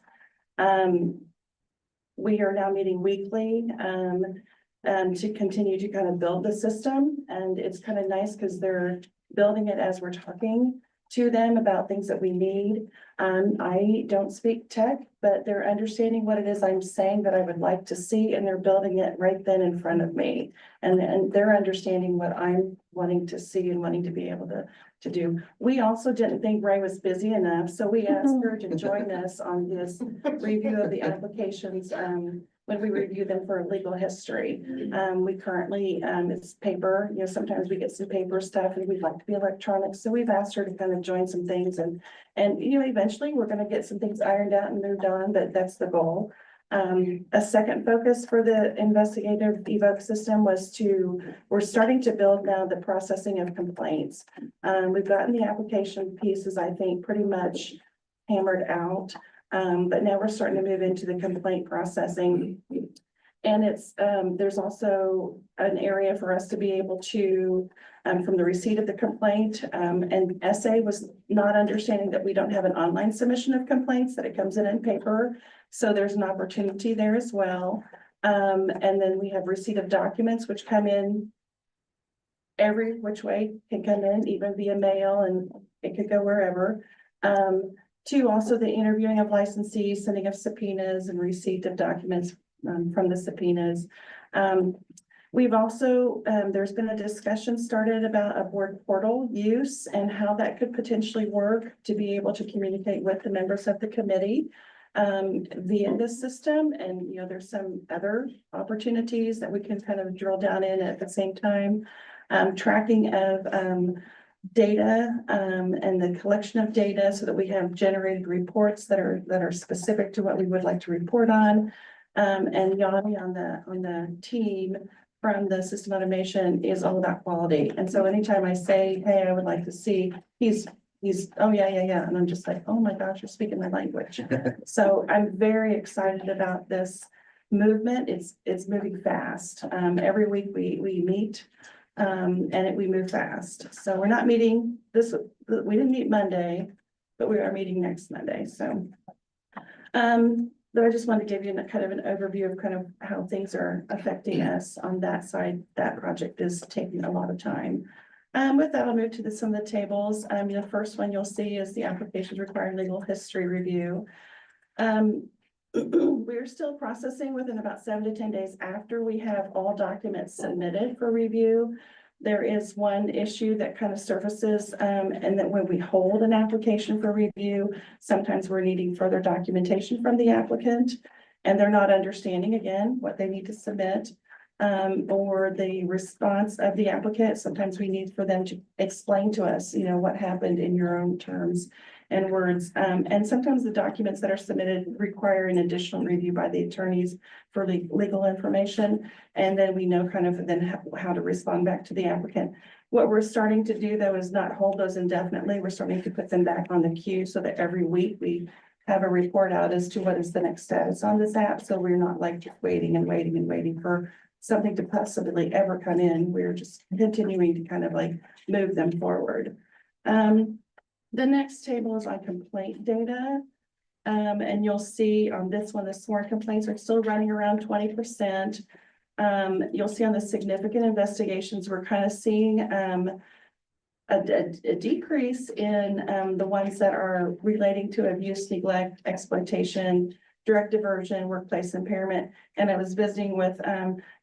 We are now meeting weekly, to continue to kind of build the system. And it's kind of nice because they're building it as we're talking to them about things that we need. I don't speak tech, but they're understanding what it is I'm saying that I would like to see, and they're building it right then in front of me. And they're understanding what I'm wanting to see and wanting to be able to do. We also didn't think Ray was busy enough, so we asked her to join us on this review of the applications, when we review them for legal history. We currently, it's paper, sometimes we get some paper stuff and we'd like to be electronic. So we've asked her to kind of join some things and eventually we're gonna get some things ironed out and moved on, but that's the goal. A second focus for the investigative evoke system was we're starting to build now the processing of complaints. We've gotten the application pieces, I think, pretty much hammered out. But now we're starting to move into the complaint processing. And there's also an area for us to be able to, from the receipt of the complaint, and SA was not understanding that we don't have an online submission of complaints, that it comes in paper. So there's an opportunity there as well. And then we have receipt of documents, which come in every which way, can come in, even via mail, and it could go wherever. Two, also the interviewing of licensees, sending of subpoenas and receipt of documents from the subpoenas. We've also, there's been a discussion started about a board portal use and how that could potentially work to be able to communicate with the members of the committee via this system. And, there's some other opportunities that we can kind of drill down in at the same time. Tracking of data and the collection of data so that we have generated reports that are specific to what we would like to report on. And Yanni on the team from the system automation is all about quality. And so anytime I say, hey, I would like to see, he's, oh yeah. And I'm just like, oh my gosh, you're speaking my language. So I'm very excited about this movement. It's moving fast. Every week we meet. And we move fast. So we're not meeting we didn't meet Monday, but we are meeting next Monday. So, but I just want to give you kind of an overview of kind of how things are affecting us on that side. That project is taking a lot of time. With that, I'll move to some of the tables. The first one you'll see is the applications requiring legal history review. We're still processing within about 7 to 10 days after we have all documents submitted for review. There is one issue that kind of surfaces, and that when we hold an application for review, sometimes we're needing further documentation from the applicant, and they're not understanding, again, what they need to submit, or the response of the applicant. Sometimes we need for them to explain to us, what happened in your own terms and words. And sometimes the documents that are submitted require an additional review by the attorneys for legal information. And then we know kind of then how to respond back to the applicant. What we're starting to do though is not hold those indefinitely. We're starting to put them back on the queue so that every week we have a report out as to what is the next status on this app. So we're not like just waiting for something to possibly ever come in. We're just continuing to kind of like move them forward. The next table is on complaint data. And you'll see on this one, the sworn complaints are still running around 20%. You'll see on the significant investigations, we're kind of seeing a decrease in the ones that are relating to abuse, neglect, exploitation, direct diversion, workplace impairment. And I was visiting with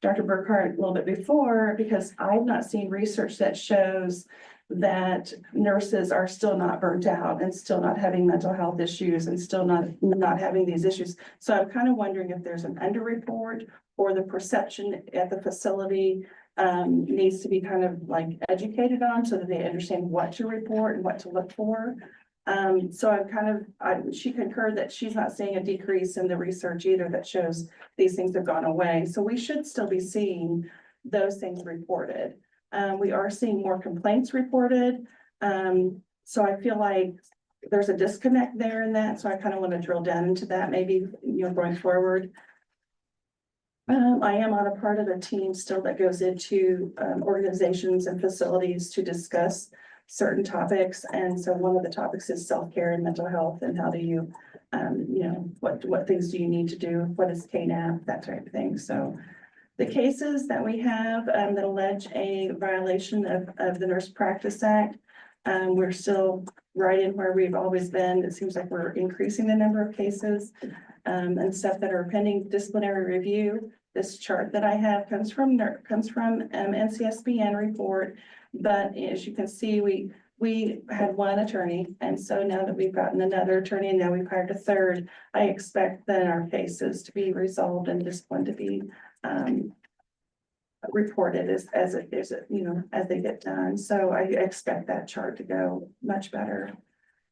Dr. Burkhart a little bit before because I've not seen research that shows that nurses are still not burnt out and still not having mental health issues and still not having these issues. So I'm kind of wondering if there's an underreport or the perception at the facility needs to be kind of like educated on so that they understand what to report and what to look for. So she concurred that she's not seeing a decrease in the research either that shows these things have gone away. So we should still be seeing those things reported. We are seeing more complaints reported. So I feel like there's a disconnect there in that. So I kind of want to drill down into that maybe, going forward. I am on a part of a team still that goes into organizations and facilities to discuss certain topics. And so one of the topics is self-care and mental health, and how do you, what things do you need to do? What is KNAP, that type of thing. So the cases that we have that allege a violation of the Nurse Practice Act, we're still right in where we've always been. It seems like we're increasing the number of cases and stuff that are pending disciplinary review. This chart that I have comes from NCSBN report, but as you can see, we had one attorney, and so now that we've gotten another attorney and now we've hired a third, I expect then our cases to be resolved and discipline to be reported as they get done. So I expect that chart to go much better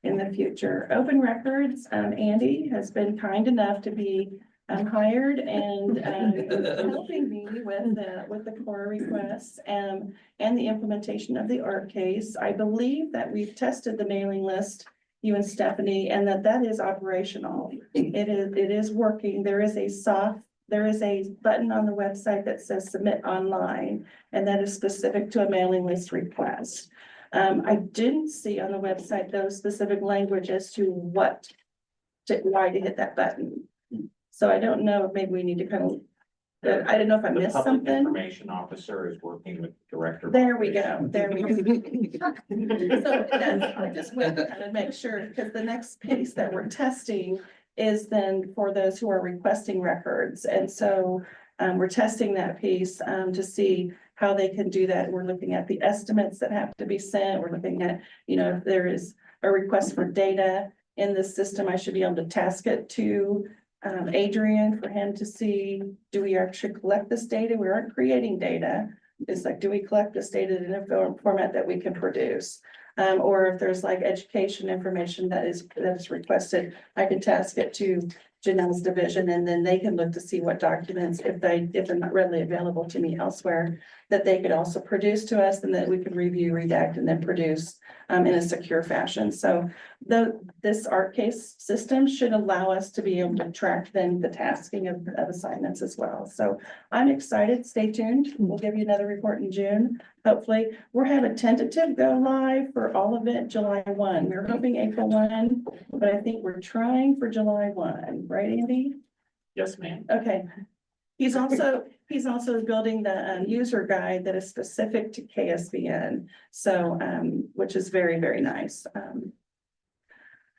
in the future. Open records, Andy has been kind enough to be hired and helping me with the core requests and the implementation of the ARC case. I believe that we've tested the mailing list, you and Stephanie, and that is operational. It is working. There is a button on the website that says submit online, and that is specific to a mailing list request. I didn't see on the website those specific language as to why to hit that button. So I don't know if maybe we need to kind of, I don't know if I missed The public something. information officer is working with the director. of There we go, operations. there we go. So I just went to make sure, because the next piece that we're testing is then for those who are requesting records. And so we're testing that piece to see how they can do that. We're looking at the estimates that have to be sent. We're looking at, if there is a request for data in the system, I should be able to task it to Adrian for him to see, do we actually collect this data? We aren't creating data. It's like, do we collect this data in a format that we can produce? Or if there's like education information that is requested, I can task it to Janelle's division, and then they can look to see what documents, if they're not readily available to me elsewhere, that they could also produce to us, and that we could review, redact, and then produce in a secure fashion. So this ARC case system should allow us to be able to track then the tasking of assignments as well. So I'm excited. Stay tuned. We'll give you another report in June. Hopefully, we're having tentative go live for all of it July 1. We're hoping April 1, but I think we're trying for July 1, right, Andy? Yes, ma'am. Okay. He's also building the user guide that is specific to KSBN. So, which is very, very nice.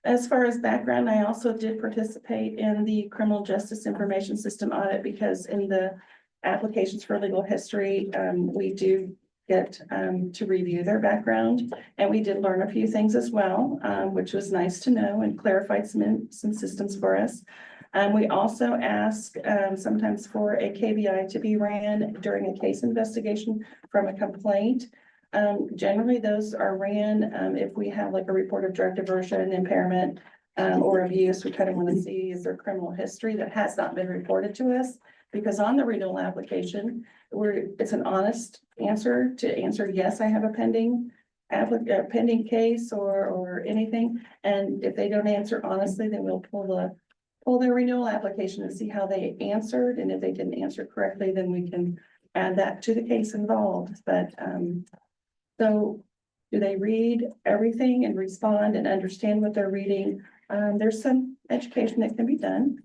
As far as background, I also did participate in the criminal justice information system audit, because in the applications for legal history, we do get to review their background, and we did learn a few things as well, which was nice to know and clarified some systems for us. We also ask sometimes for a KBI to be ran during a case investigation from a complaint. Generally, those are ran if we have like a report of drug diversion, impairment, or abuse. We kind of want to see, is there criminal history that has not been reported to us? Because on the renewal application, it's an honest answer to answer, yes, I have a pending case or anything. And if they don't answer honestly, then we'll pull their renewal application and see how they answered. And if they didn't answer correctly, then we can add that to the case involved. But so do they read everything and respond and understand what they're reading? There's some education that can be done.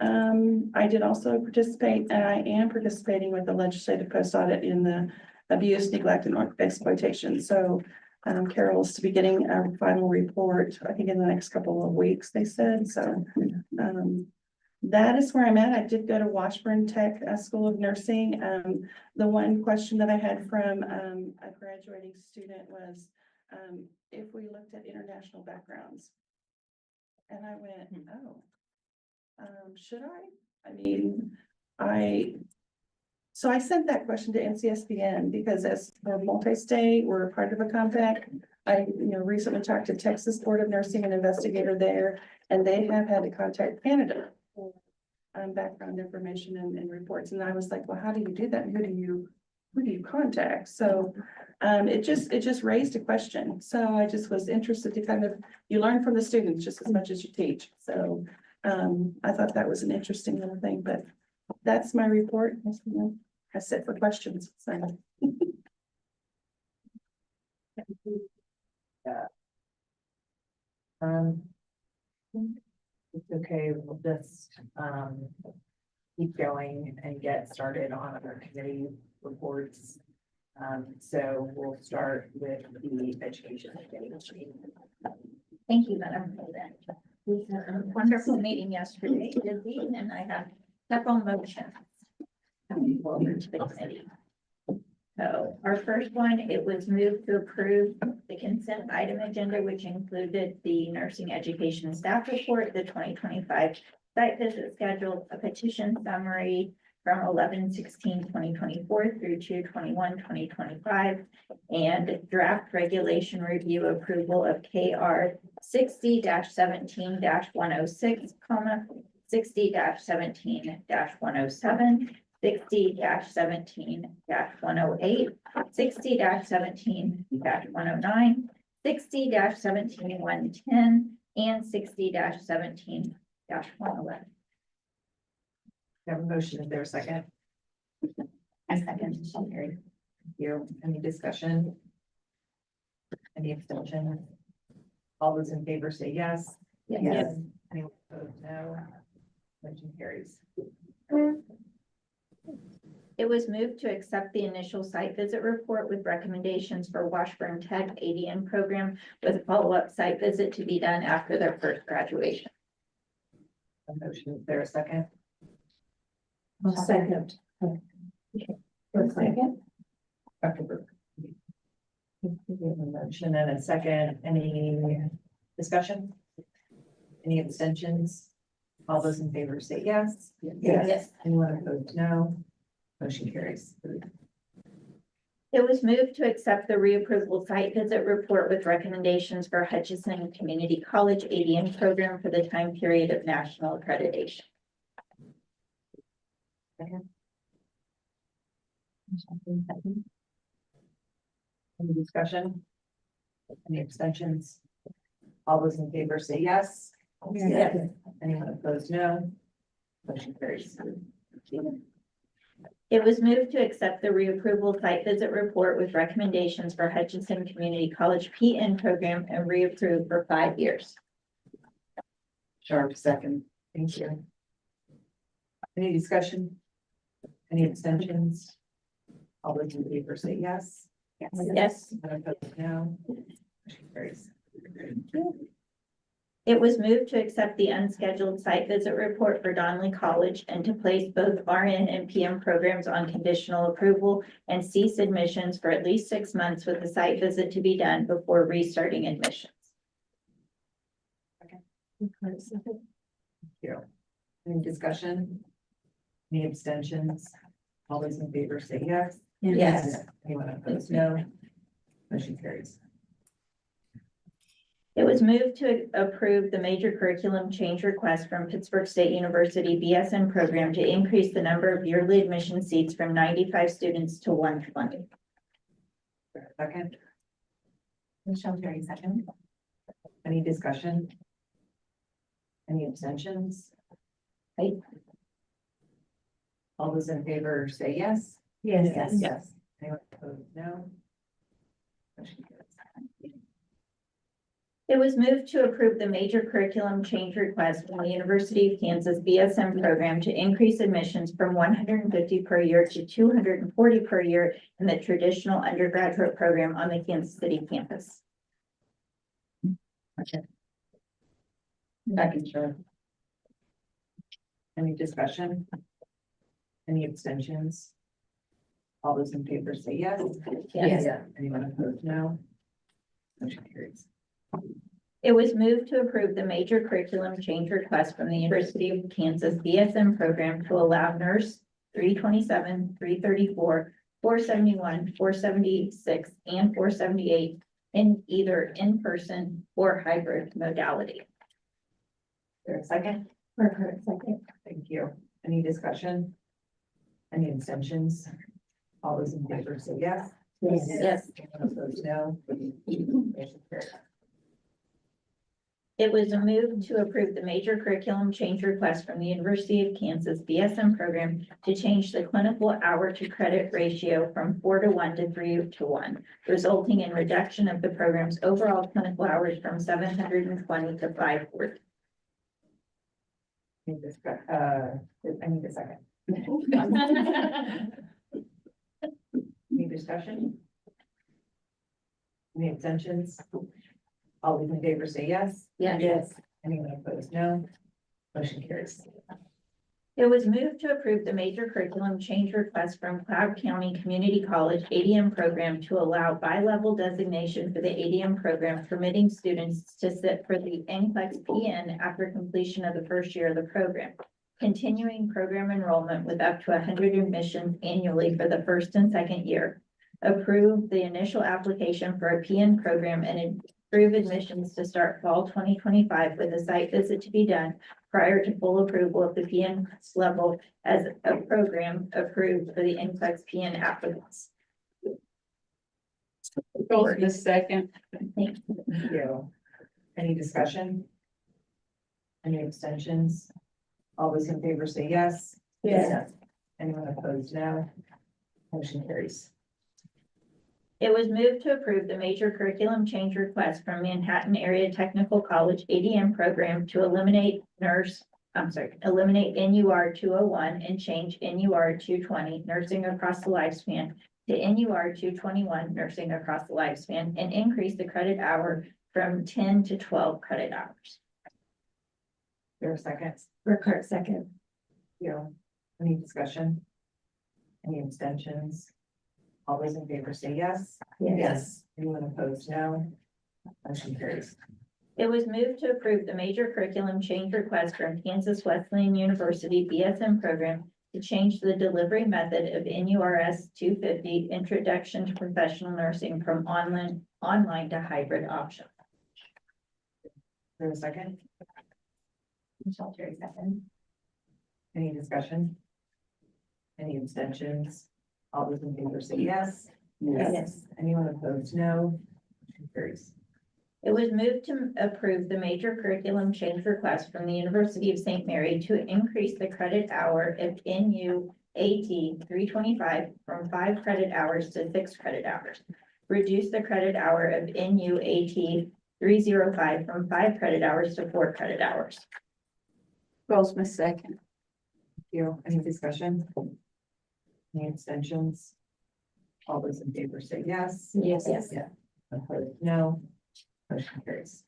I did also participate, and I am participating with the legislative post audit in the abuse, neglect, and exploitation. So Carol's to be getting a final report, I think in the next couple of weeks, they said. So that is where I'm at. I did go to Washburn Tech School of Nursing. The one question that I had from a graduating student was if we looked at international backgrounds. And I went, oh, should I? I mean, so I sent that question to NCSBN, because as we're multi-state, we're part of a compact. I, recently talked to Texas Board of Nursing, an investigator there, and they have had to contact Canada for background information and reports. And I was like, well, how do you do that? Who do you contact? So it just raised a question. So I just was interested to you learn from the students just as much as you teach. So I thought that was an interesting little thing, but That's my report. I sit for questions, so. Um. It's okay, we'll just, keep going and get started on our committee reports. So we'll start with the education committee. Thank you, Madam President. We had a wonderful meeting yesterday, busy, and I have several motions coming forward to the committee. So our first one, it was moved to approve the consent item agenda, which included the nursing education staff report, the 2025 site visit schedule, a petition summary from 11/16/2024 through 2/21/2025, and draft regulation review approval of KR 60-17-106, 60-17-107, 60-17-108, 60-17-109, 60-17-110, and 60-17-111. Have a motion, is there a second? I second. Thank you. Any discussion? Any abstention? All those in favor say yes. Yes. Anyone opposed, no. Motion carries. It was moved to accept the initial site visit report with recommendations for Washburn Tech ADN program with a follow-up site visit to be done after their first graduation. A motion, is there a second? Second. Second. Dr. Burke. We have a motion and a second. Any discussion? Any abstentions? All those in favor say yes. Yes. Anyone opposed, no. Motion carries. It was moved to accept the reapproval site visit report with recommendations for Hutchinson Community College ADN program for the time period of national accreditation. Any discussion? Any abstentions? All those in favor say yes. Yes. Anyone opposed, no. Motion carries. It was moved to accept the reapproval site visit report with recommendations for Hutchinson Community College PN program and reapprove for 5 years. Sharp, second. Thank you. Any discussion? Any abstentions? All those in favor say yes. Yes. Anyone opposed, no. Motion carries. It was moved to accept the unscheduled site visit report for Donley College and to place both RN and PM programs on conditional approval and cease admissions for at least 6 months with the site visit to be done before restarting admissions. Thank you. Any discussion? Any abstentions? All those in favor say yes. Yes. Anyone opposed, no. Motion carries. It was moved to approve the major curriculum change request from Pittsburgh State University BSN program to increase the number of yearly admission seats from 95 students to 120. Second, Michelle Terry, second. any discussion? Any abstentions? Aye. All those in favor say yes. Yes. Yes. Anyone opposed, no. Motion carries. It was moved to approve the major curriculum change request from the University of Kansas BSN program to increase admissions from 150 per year to 240 per year in the traditional undergraduate program on the Kansas City campus. Second, sure. Any discussion? Any abstentions? All those in favor say yes. Yes. Anyone opposed, no. Motion carries. It was moved to approve the major curriculum change request from the University of Kansas BSN program to allow nurse 327, 334, 471, 476, and 478 in either in-person or hybrid modality. Is there a second? Second. Thank you. Any discussion? Any abstentions? All those in favor say yes. Yes. Anyone opposed, no. Motion carries. It was a move to approve the major curriculum change request from the University of Kansas BSN program to change the clinical hour to credit ratio from 4:1 to 3:1, resulting in reduction of the program's overall clinical hours from 720 to 540. I need a second. Any discussion? Any abstentions? All those in favor say yes. Yes. Anyone opposed, no. Motion carries. It was moved to approve the major curriculum change request from Cloud County Community College ADM program to allow bi-level designation for the ADM program, permitting students to sit for the NCLEX PN after completion of the first year of the program. Continuing program enrollment with up to 100 admissions annually for the first and second year. Approve the initial application for a PN program and approve admissions to start fall 2025 with a site visit to be done prior to full approval of the PN level as a program approved for the NCLEX PN applicants. Goldsmith second. Thank you. Thank you. Any discussion? Any abstentions? All those in favor say yes. Yes. Anyone opposed, no. Motion carries. It was moved to approve the major curriculum change request from Manhattan Area Technical College ADM program to eliminate NUR 201 and change NUR 220 nursing across the lifespan to NUR 221 nursing across the lifespan and increase the credit hour from 10 to 12 credit hours. There a second? Burkhart, second. You. Any discussion? Any abstentions? All those in favor say yes. Yes. Anyone opposed, no. Motion carries. It was moved to approve the major curriculum change request from Kansas Wesleyan University BSN program to change the delivery method of NURS 250 Introduction to Professional Nursing from online to hybrid option. There a second? Michelle Terry, second. Any discussion? Any abstentions? All those in favor say yes. Yes. Anyone opposed, no. Motion carries. It was moved to approve the major curriculum change request from the University of St. Mary to increase the credit hour of NU AT 325 from 5 credit hours to 6 credit hours. Reduce the credit hour of NU AT 305 from 5 credit hours to 4 credit hours. Goldsmith second. Thank you. Any discussion? Any abstentions? All those in favor say yes. Yes. Opposed, no. Motion carries.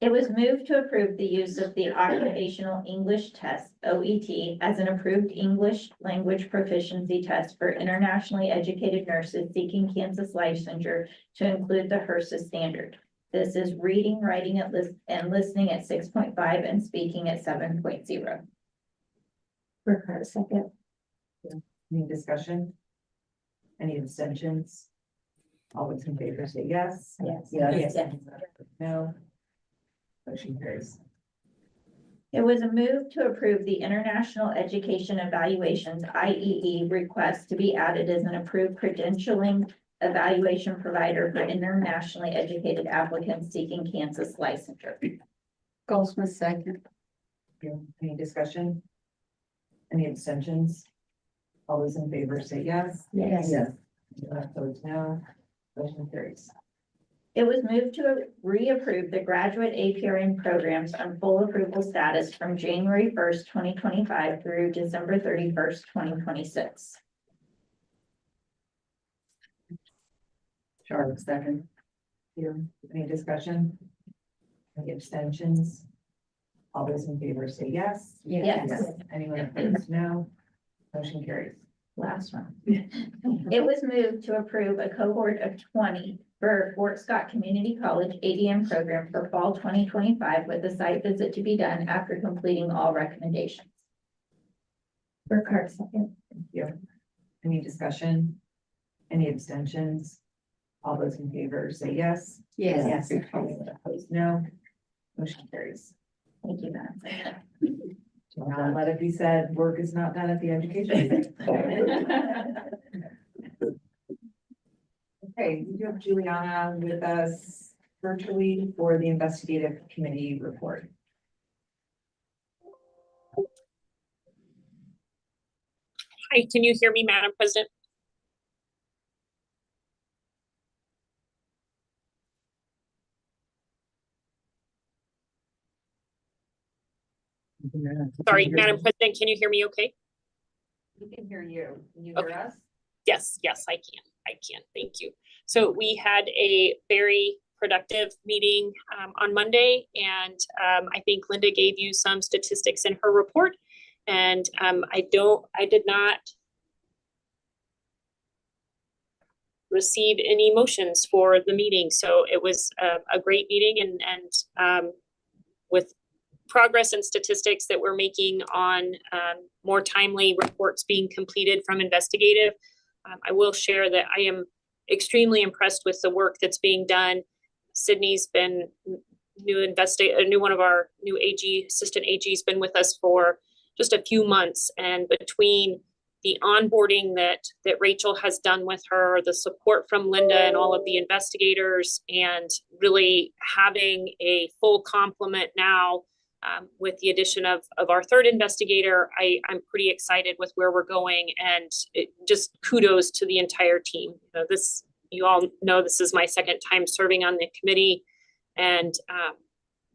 It was moved to approve the use of the Occupational English Test, OET, as an approved English language proficiency test for internationally educated nurses seeking Kansas licensure to include the HRSA standard. This is reading, writing and listening at 6.5 and speaking at 7.0. Burkhart, second. Any discussion? Any abstentions? All those in favor say yes. Yes. No. Motion carries. It was a move to approve the International Education Evaluations, IEE, request to be added as an approved credentialing evaluation provider for internationally educated applicants seeking Kansas licensure. Goldsmith second. Any discussion? Any abstentions? All those in favor say yes. Yes. Anyone opposed, no. Motion carries. It was moved to reapprove the graduate APRN programs on full approval status from January 1st, 2025 through December 31st, 2026. Charlotte, second. You, any discussion? Any abstentions? All those in favor say yes. Yes. Anyone opposed, no. Motion carries. Last one. It was moved to approve a cohort of 20 for Fort Scott Community College ADM program for fall 2025 with a site visit to be done after completing all recommendations. Burkhart, second. Thank you. Any discussion? Any abstentions? All those in favor say yes. Yes. Anyone opposed, no. Motion carries. Thank you, Madam. Now, let it be said, work is not done at the education. Okay, we do have Juliana with us. virtually for the investigative committee report. Hi, can you hear me, Madam President? Sorry, Madam President, can you hear me okay? We can hear you. Can you hear Okay. us? Yes, I can. Thank you. So we had a very productive meeting on Monday, and I think Linda gave you some statistics in her report. And I did not receive any motions for the meeting. So it was a great meeting, and with progress and statistics that we're making on more timely reports being completed from investigative. I will share that I am extremely impressed with the work that's being done. Sydney's been one of our new assistant AG's been with us for just a few months, and between the onboarding that Rachel has done with her, the support from Linda and all of the investigators, and really having a full complement now with the addition of our third investigator, I'm pretty excited with where we're going, and just kudos to the entire team. You all know this is my second time serving on the committee, and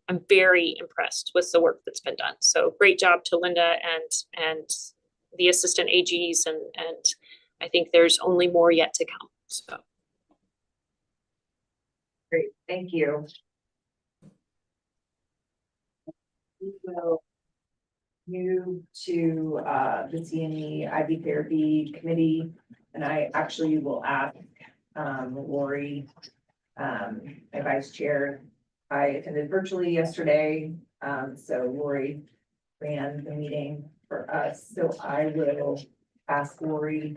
I'm very impressed with the work that's been done. So great job to Linda and the assistant AGs, and I think there's only more yet to come. So Great, thank you. We will move to the CNE IV therapy committee, and I actually will ask Lori, my vice chair. I attended virtually yesterday, so Lori ran the meeting for us, so I will ask Lori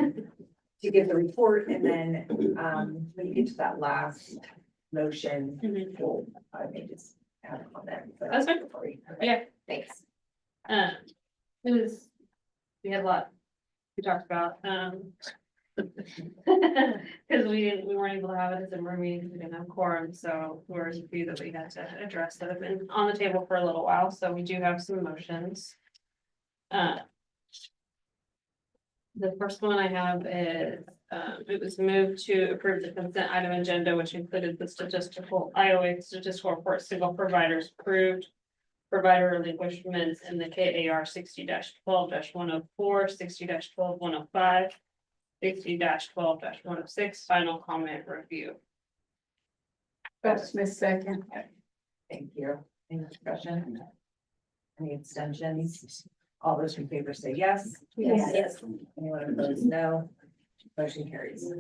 to give the report, and then when you get to that last motion, we'll may just have a comment. That's fine. Lori. Yeah. Thanks. We had a lot we talked about, because we weren't able to have it as a room meeting, we didn't have quorum, so there was a few that we had to address that have been on the table for a little while, so we do have some motions. The first one I have is, it was moved to approve the consent item agenda, which included the Iowa statistical report, single providers approved, provider relinquishments in the KAR 60-12-104, 60-12-105, 60-12-106, final comment review. Goldsmith second. Thank you. Any discussion? Any abstentions? All those in favor say yes. Yes. Anyone opposed, no. Motion carries.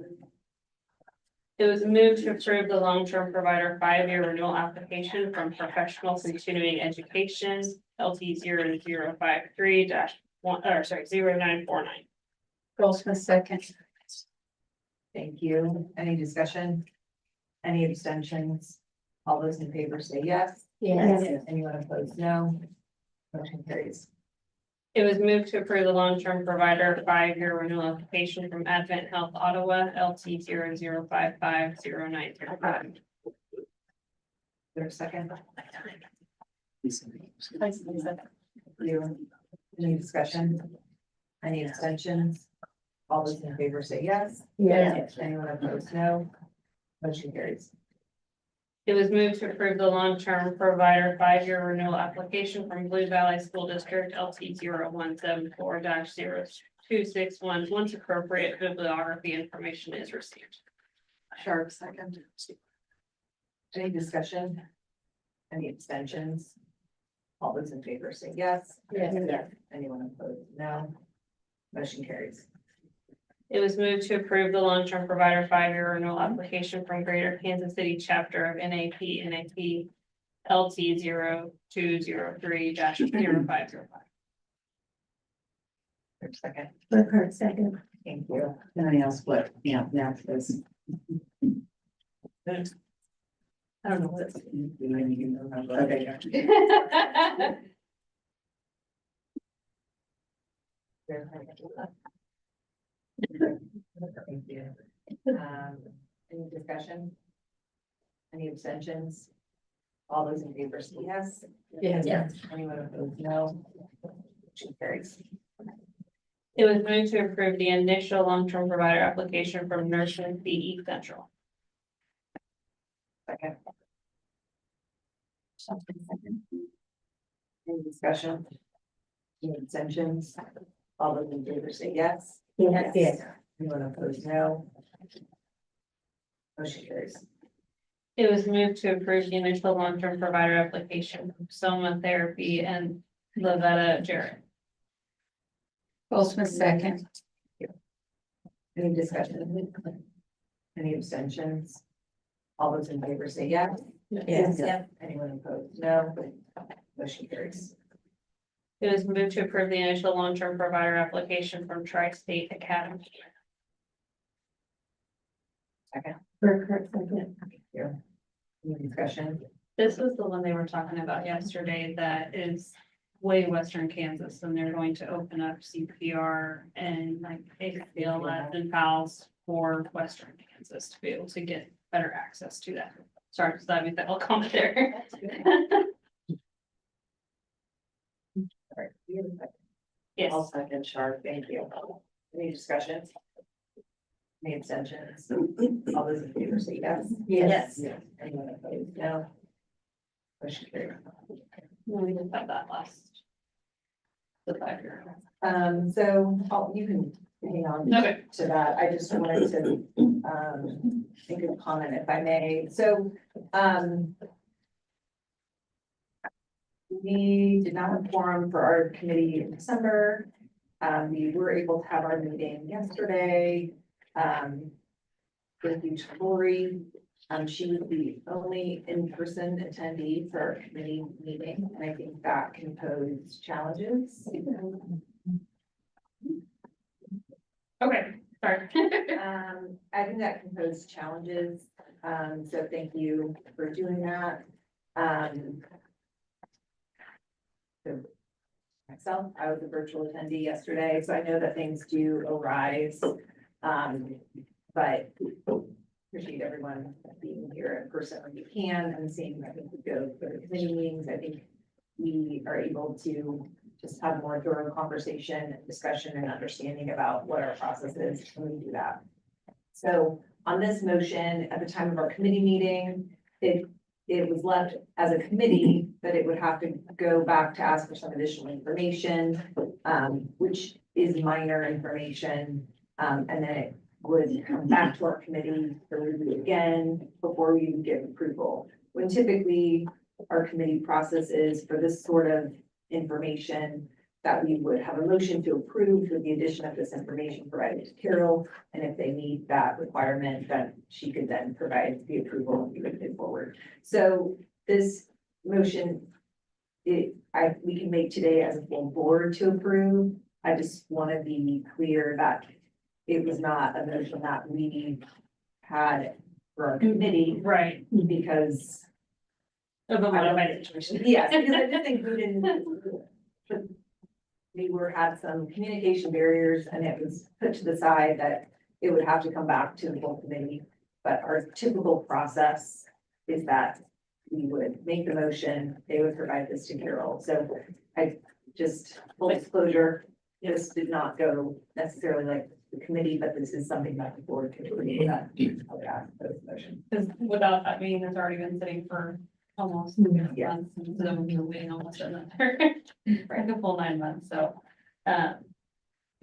It was moved to approve the long-term provider 5-year renewal application from Professional Continuing Education, LT 0053-0949. Goldsmith second. Thank you. Any discussion? Any abstentions? All those in favor say yes. Yes. Anyone opposed, no. Motion carries. It was moved to approve the long-term provider 5-year renewal application from Advent Health Ottawa, LT 00550935. There's a second. You. Any discussion? Any abstentions? All those in favor say yes. Yes. Anyone opposed, no. Motion carries. It was moved to approve the long-term provider 5-year renewal application from Blue Valley School District, LT 0174-0261. Once appropriate bibliography information is received. Sharp, second. Any discussion? Any abstentions? All those in favor say yes. Yes. Anyone opposed, no. Motion carries. It was moved to approve the long-term provider 5-year renewal application from Greater Kansas City Chapter of NAP LT 0203-0505. There's a second. Burkhart second. Thank you. Can I ask what, next is? I don't know what it's. Thank you. Any discussion? Any abstentions? All those in favor say yes. Yes. Anyone opposed, no. Motion carries. It was moved to approve the initial long-term provider application from Nursing BE Central. Second. Any discussion? Any abstentions? All those in favor say yes. Yes. Anyone opposed, no. Motion carries. It was moved to approve the initial long-term provider application from Soma Therapy and Lavetta Jarrett. Goldsmith second. Any discussion? Any abstentions? All those in favor say yes. Yes. Anyone opposed, no. Motion carries. It was moved to approve the initial long-term provider application from Tri-State Academy. Second. Thank you. Any discussion? This was the one they were talking about yesterday that is way western Kansas, and they're going to open up CPR and like ACLS and PALS for western Kansas to be able to get better access to that. Sorry, because I made that little comment there. All right, we have a second. Yes. I'll second, Sharp, thank you. Any discussion? Any abstentions? All those in favor say yes. Yes. Anyone opposed, no. Motion carried. We just have that last. The 5 year. So, you can hang on Okay. to that. I just wanted to, make a comment if I may. So, we did not have quorum for our committee in December. We were able to have our meeting yesterday. Thank you to Lori. She was the only in-person attendee for our committee meeting, and I think that can pose challenges. Okay, sorry. I think that can pose challenges, so thank you for doing that. So myself, I was a virtual attendee yesterday, so I know that things do arise. But appreciate everyone being here in person when you can and seeing, I think we go for the committee meetings. I think we are able to just have more thorough conversation, discussion and understanding about what our process is when we do that. So on this motion, at the time of our committee meeting, it was left as a committee that it would have to go back to ask for some additional information, which is minor information. And then it would come back to our committee for review again before we would give approval. When typically our committee process is for this sort of information that we would have a motion to approve with the addition of this information provided to Carol. And if they meet that requirement, then she could then provide the approval and we would move forward. So this motion, we can make today as a full board to approve. I just want to be clear that it was not a motion that we had for our committee Right. because. Of a modified situation. Yes, because I just think we didn't. We had some communication barriers and it was put to the side that it would have to come back to the full committee. But our typical process is that we would make the motion, they would provide this to Carol. So I just, full disclosure, this did not go necessarily like the committee, but this is something that the board could agree that I would ask for this motion. Because without that meeting, it's already been sitting for almost Yeah. months, and so then we're waiting almost another, like a full 9 months, so.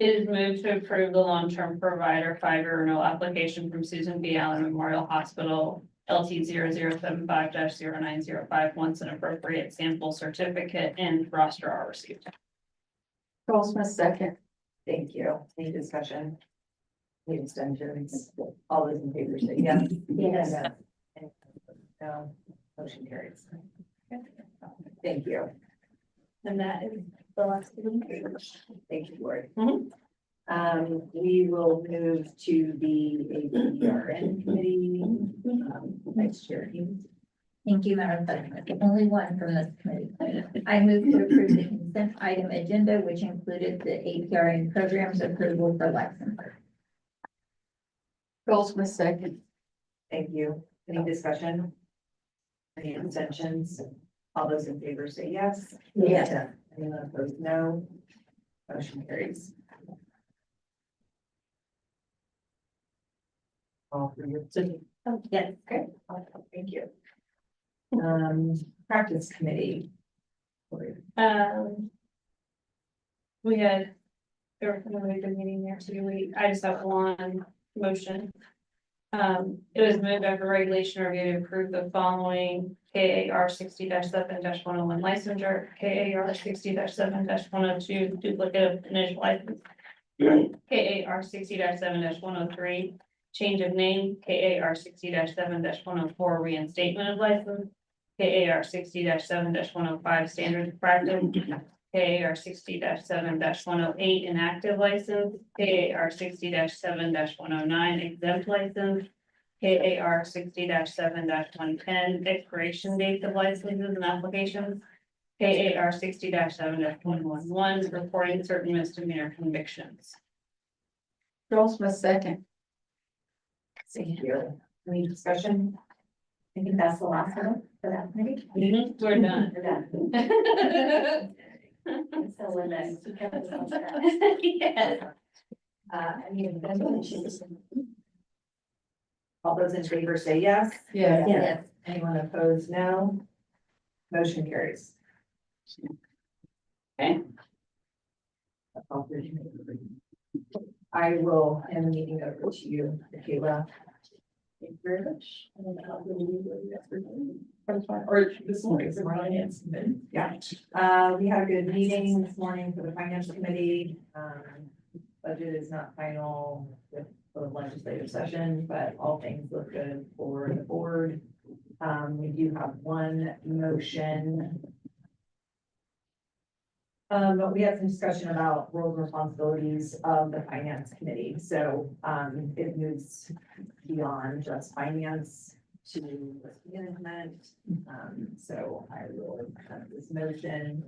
It is moved to approve the long-term provider 5-year renewal application from Susan B. Allen Memorial Hospital, LT 0075-0905, once an appropriate sample certificate and roster are received. Goldsmith second. Thank you. Any discussion? Any extensions? All those in favor say yes. Yes. No, motion carries. Thank you. And that is the last one. Thank you, Lori. Mhm. We will move to the APRN committee. Vice Chair Hughes. Thank you, Madam President. Only one from this committee. I move to approve the consent item agenda, which included the APRN programs approval for Luxembourg. Goldsmith second. Thank you. Any discussion? Any abstentions? All those in favor say yes. Yes. Anyone opposed, no. Motion carries. All for your. Yes. Okay, thank you. Practice committee. We had, there was a really good meeting there too. I just have one motion. It was moved after regulation review to approve the following KAR 60-7-101 licensure, KAR 60-7-102 duplicate initial license, KAR 60-7-103 change of name, KAR 60-7-104 reinstatement of license, KAR 60-7-105 standards of practice, KAR 60-7-108 inactive license, KAR 60-7-109 exempt license, KAR 60-7-110 expiration dates of licenses and applications, KAR 60-7-111 reporting certain misdemeanor convictions. Joel Smith second. Thank you. Any discussion? I think that's the last one for that committee. We're done. We're done. So when that's. Yes. Any abstentions? All those in favor say yes. Yeah. Yes. Anyone opposed, no. Motion carries. Okay. I will hand the meeting over to you, Kayla. Thank you very much. Or this morning, the finance committee. Yeah, we had a good meeting this morning for the finance committee. Budget is not final with the legislative session, but all things look good for the board. We do have one motion. But we had some discussion about roles and responsibilities of the finance committee, so, it moves beyond just finance to risk management. So I will have this motion.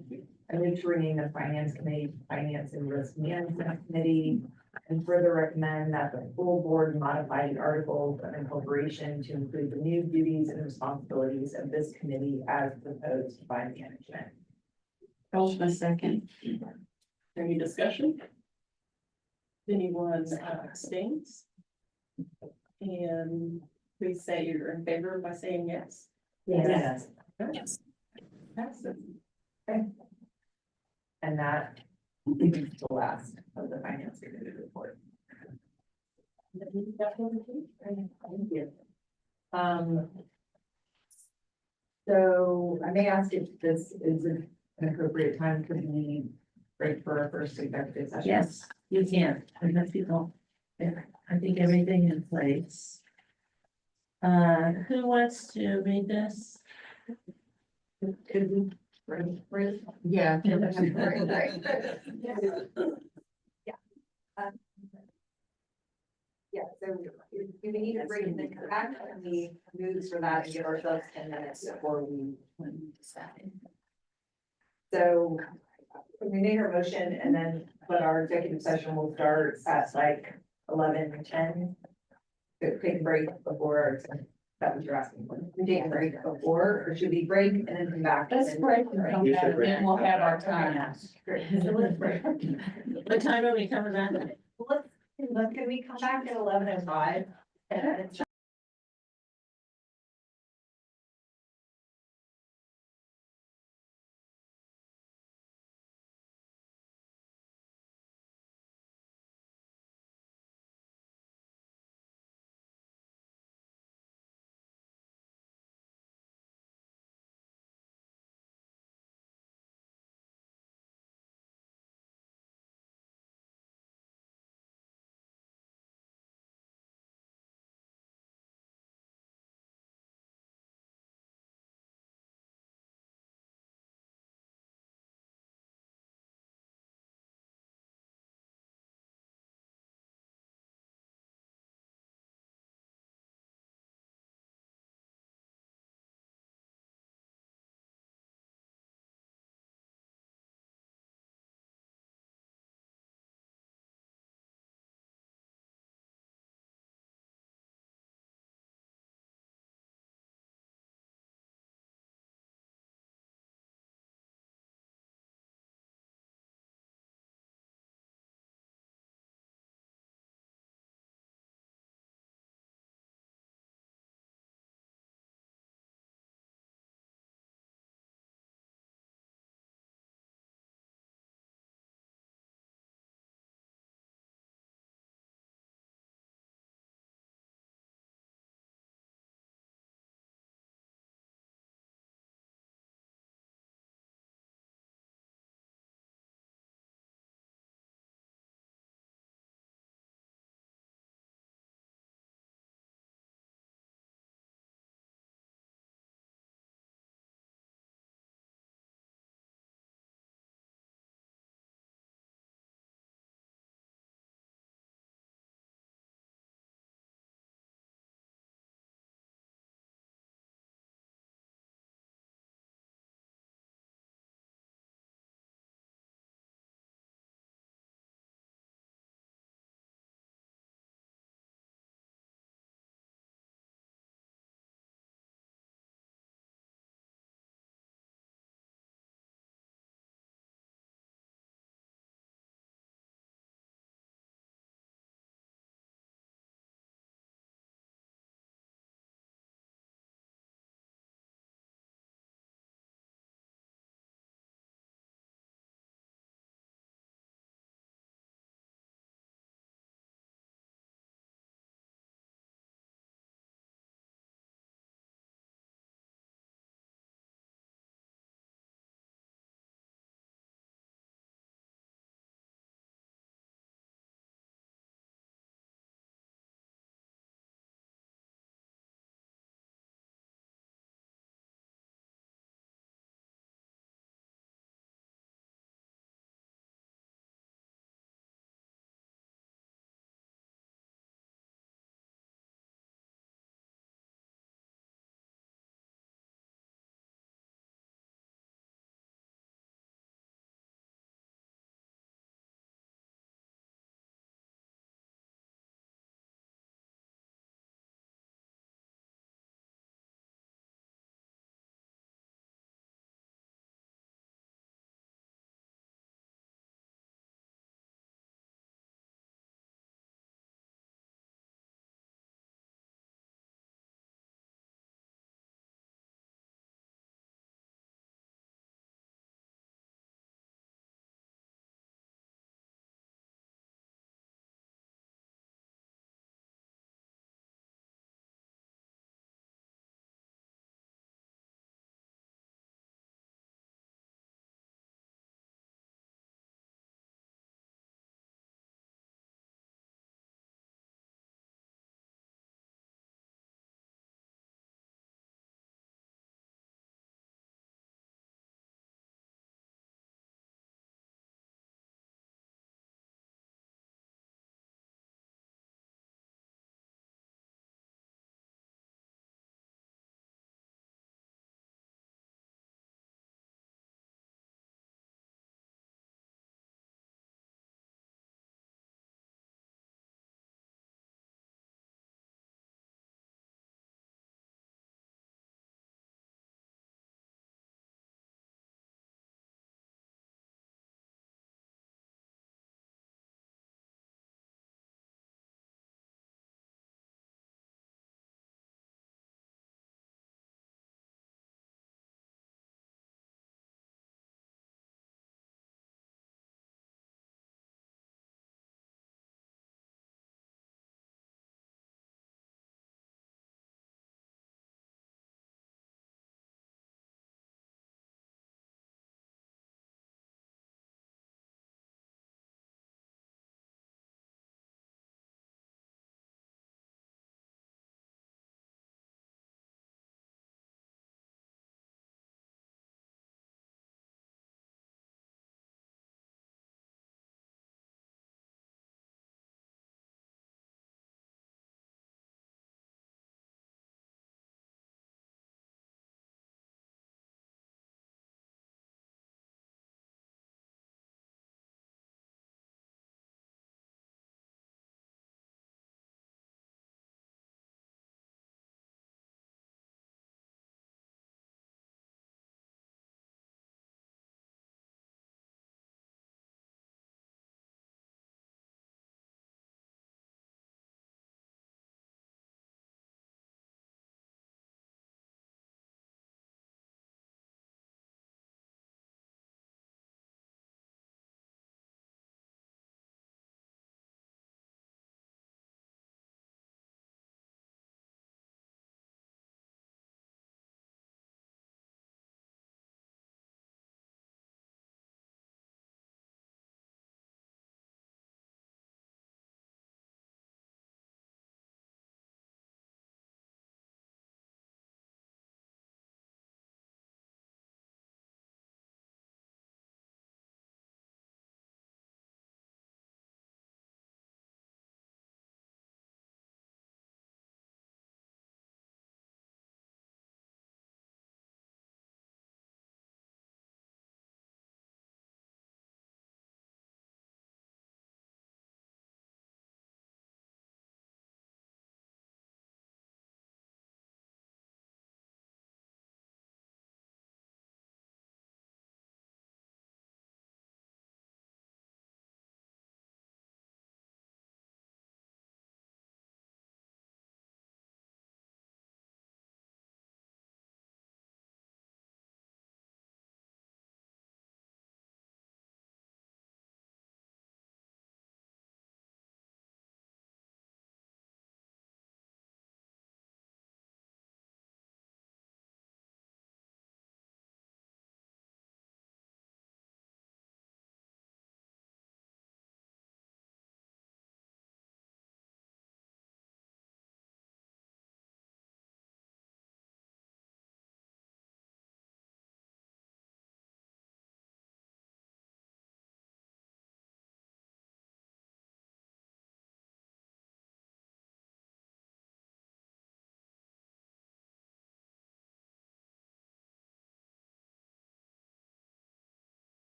I move to rename the finance committee, finance and risk management committee. And further recommend that the full board modify the articles of incorporation to include the new duties and responsibilities of this committee as proposed by management. Joel Smith second. Any discussion? Anyone abstains? And please say you're in favor by saying yes. Yes. Yes. Passes. And that is the last of the finance committee report. Thank you. So I may ask if this is an appropriate time for me break for our first executive session. Yes, you can. I have people there. I think everything in place. Who wants to read this? Could we? Yeah. Yeah, so we need to bring in the back and we move for that and give ourselves 10 minutes before we decide. So we made our motion and then, but our executive session will start at like 11:10. Take a break before, that was your asking for. We take a break before, or should we break and then come back? Let's break and come You back, should break. then we'll have our time. Great. So let's break. What time are we coming back? Can we come back at 11:05? And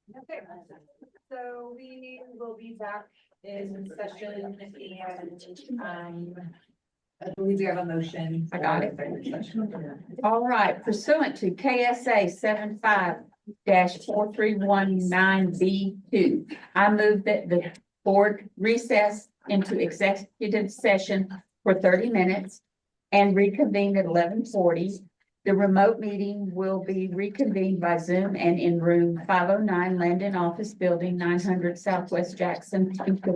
Okay, so we will be back in session and, I believe we have a motion. I got it. for executive session. All right, pursuant to KSA 75-4319B2, I move that the board recess into executive session for 30 minutes and reconvene at 11:40. The remote meeting will be reconvened by Zoom and in room 509 Landon Office Building, 900 Southwest Jackson, Topeka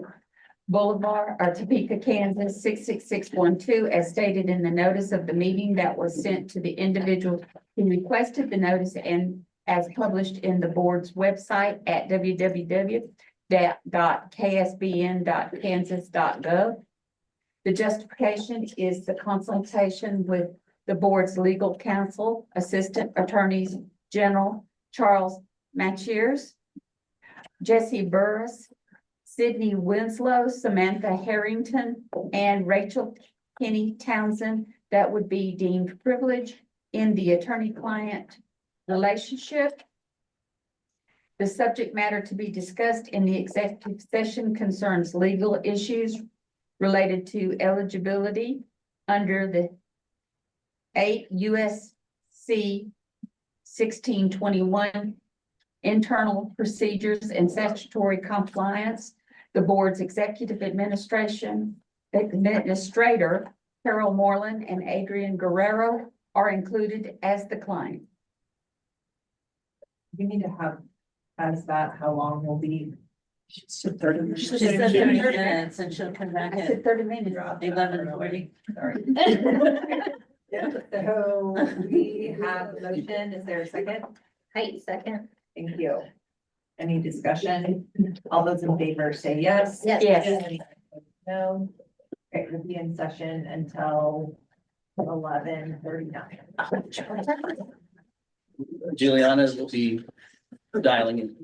Boulevard, or Topeka, Kansas, 66612, as stated in the notice of the meeting that was sent to the individual who requested the notice and as published in the board's website at www.ksbn.kansas.gov. The justification is the consultation with the board's legal counsel, Assistant Attorneys General Charles Machiers, Jesse Burris, Sydney Winslow, Samantha Harrington, and Rachel Kenny Townsend, that would be deemed privileged in the attorney-client relationship. The subject matter to be discussed in the executive session concerns legal issues related to eligibility under the 8 USC 1621 internal procedures and statutory compliance. The board's executive administrator, Carol Moreland and Adrian Guerrero, are included as the client. We need to have, as that, how long will be? She said 30 minutes and she'll come back I at said 30 minutes. 11:40. Sorry. So we have a motion, is there a second? Height second. Thank you. Any discussion? All those in favor say yes. Yes. Yes. Any opposed, no. Okay, we'll be in session until 11:39. Juliana will be dialing in.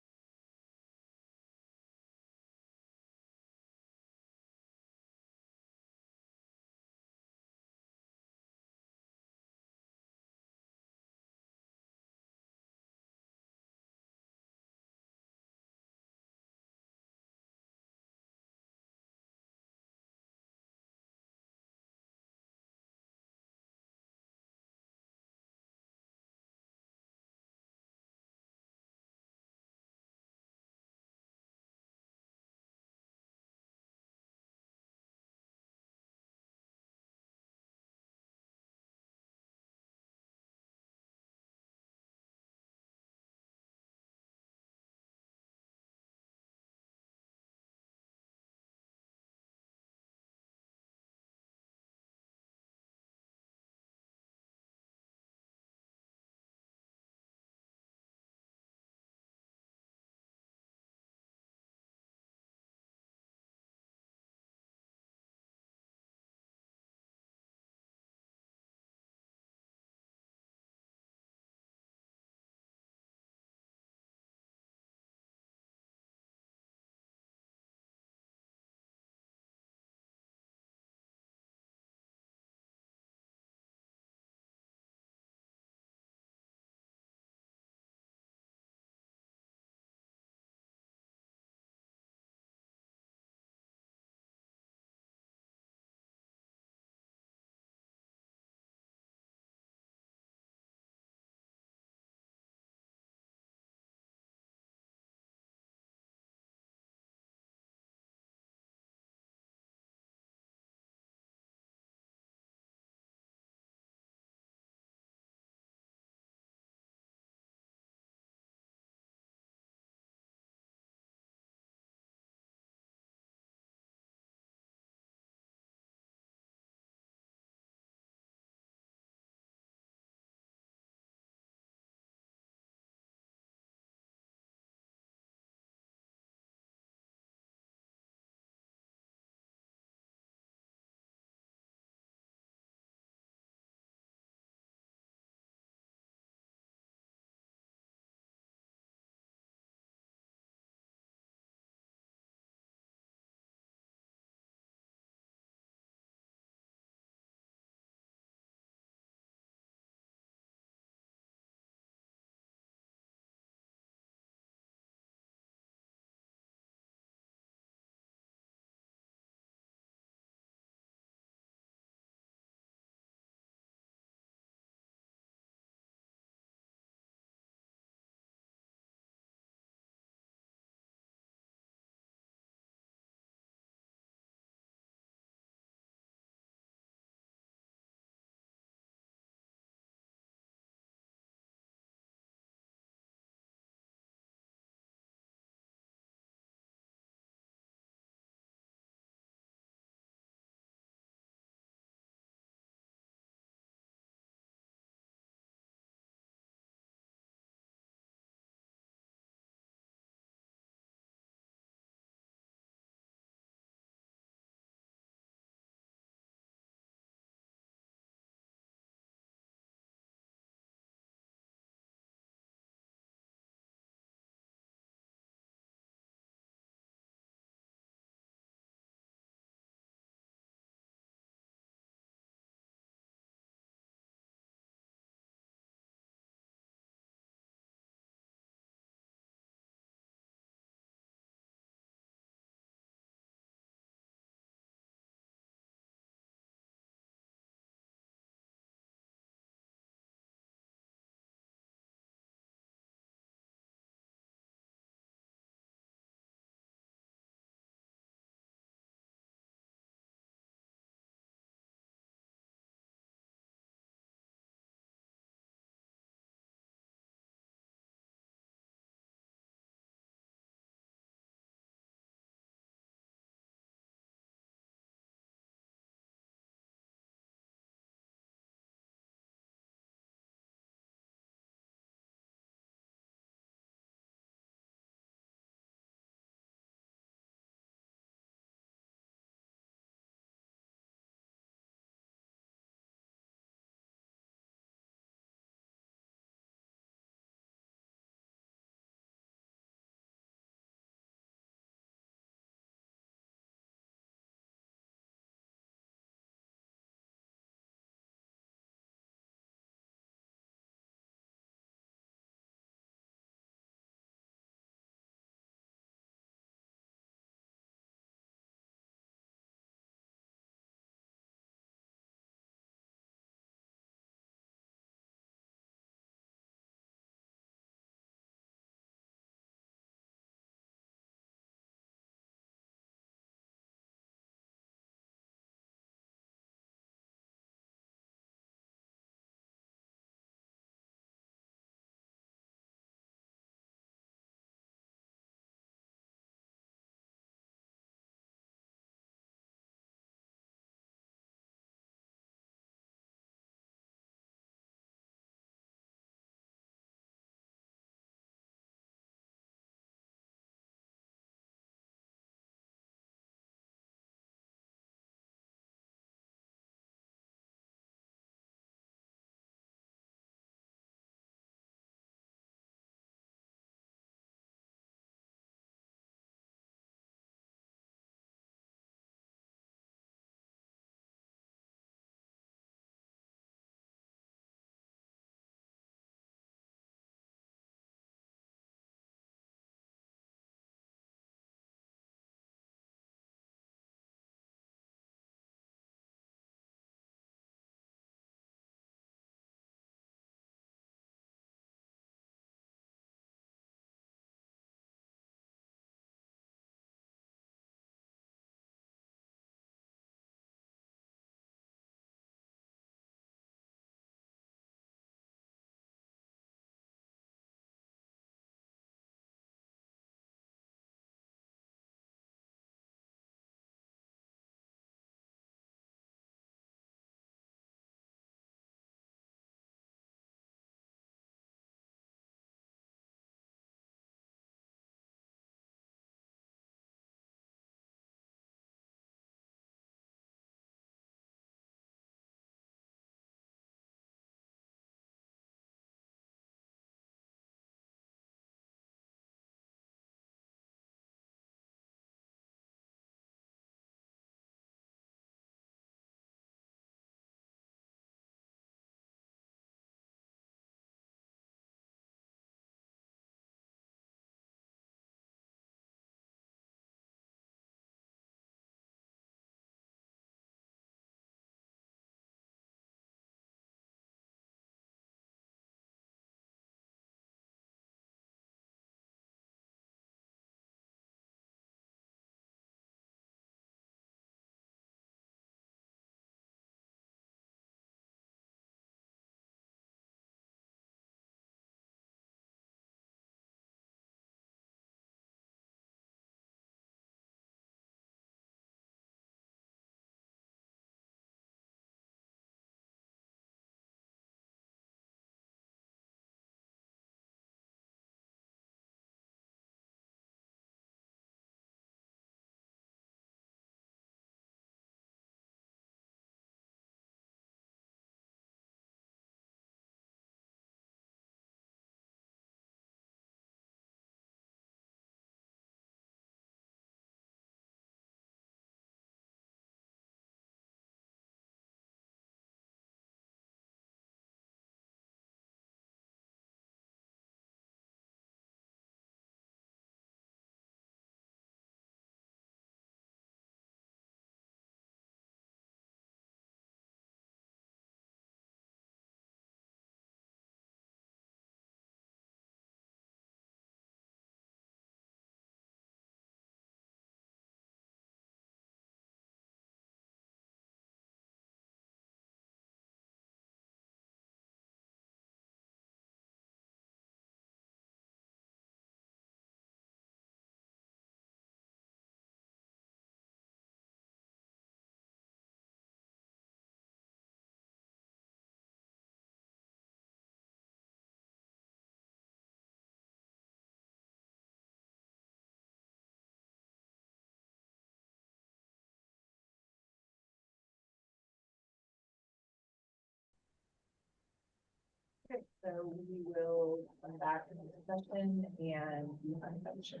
So we will come back to the session and you have a motion.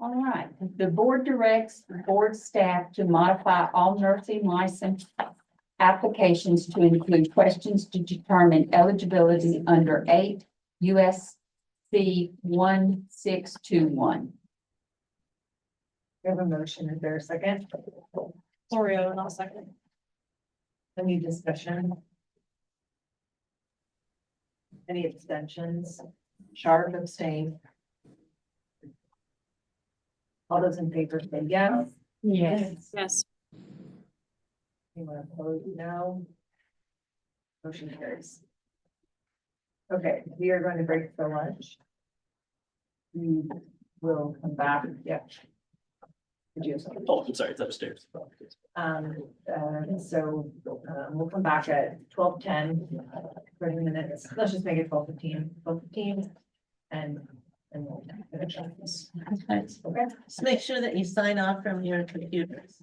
All right, the board directs the board staff to modify all nursing license applications to include questions to determine eligibility under 8 USC 1621. We have a motion. Is there a second? Oreo and I'll second. Any discussion? Any abstentions? Sharp abstain. All those in favor say yes. Yes. Yes. Anyone opposed? No. Motion carries. Okay, we are going to break for lunch. We will come back. Yeah. Did you have something? Oh, I'm sorry, it's upstairs. We'll come back at 12:10, 30 minutes. Let's just make it 12:15, 12:15. And we'll finish up this. Okay. Okay. Just make sure that you sign off from your computers.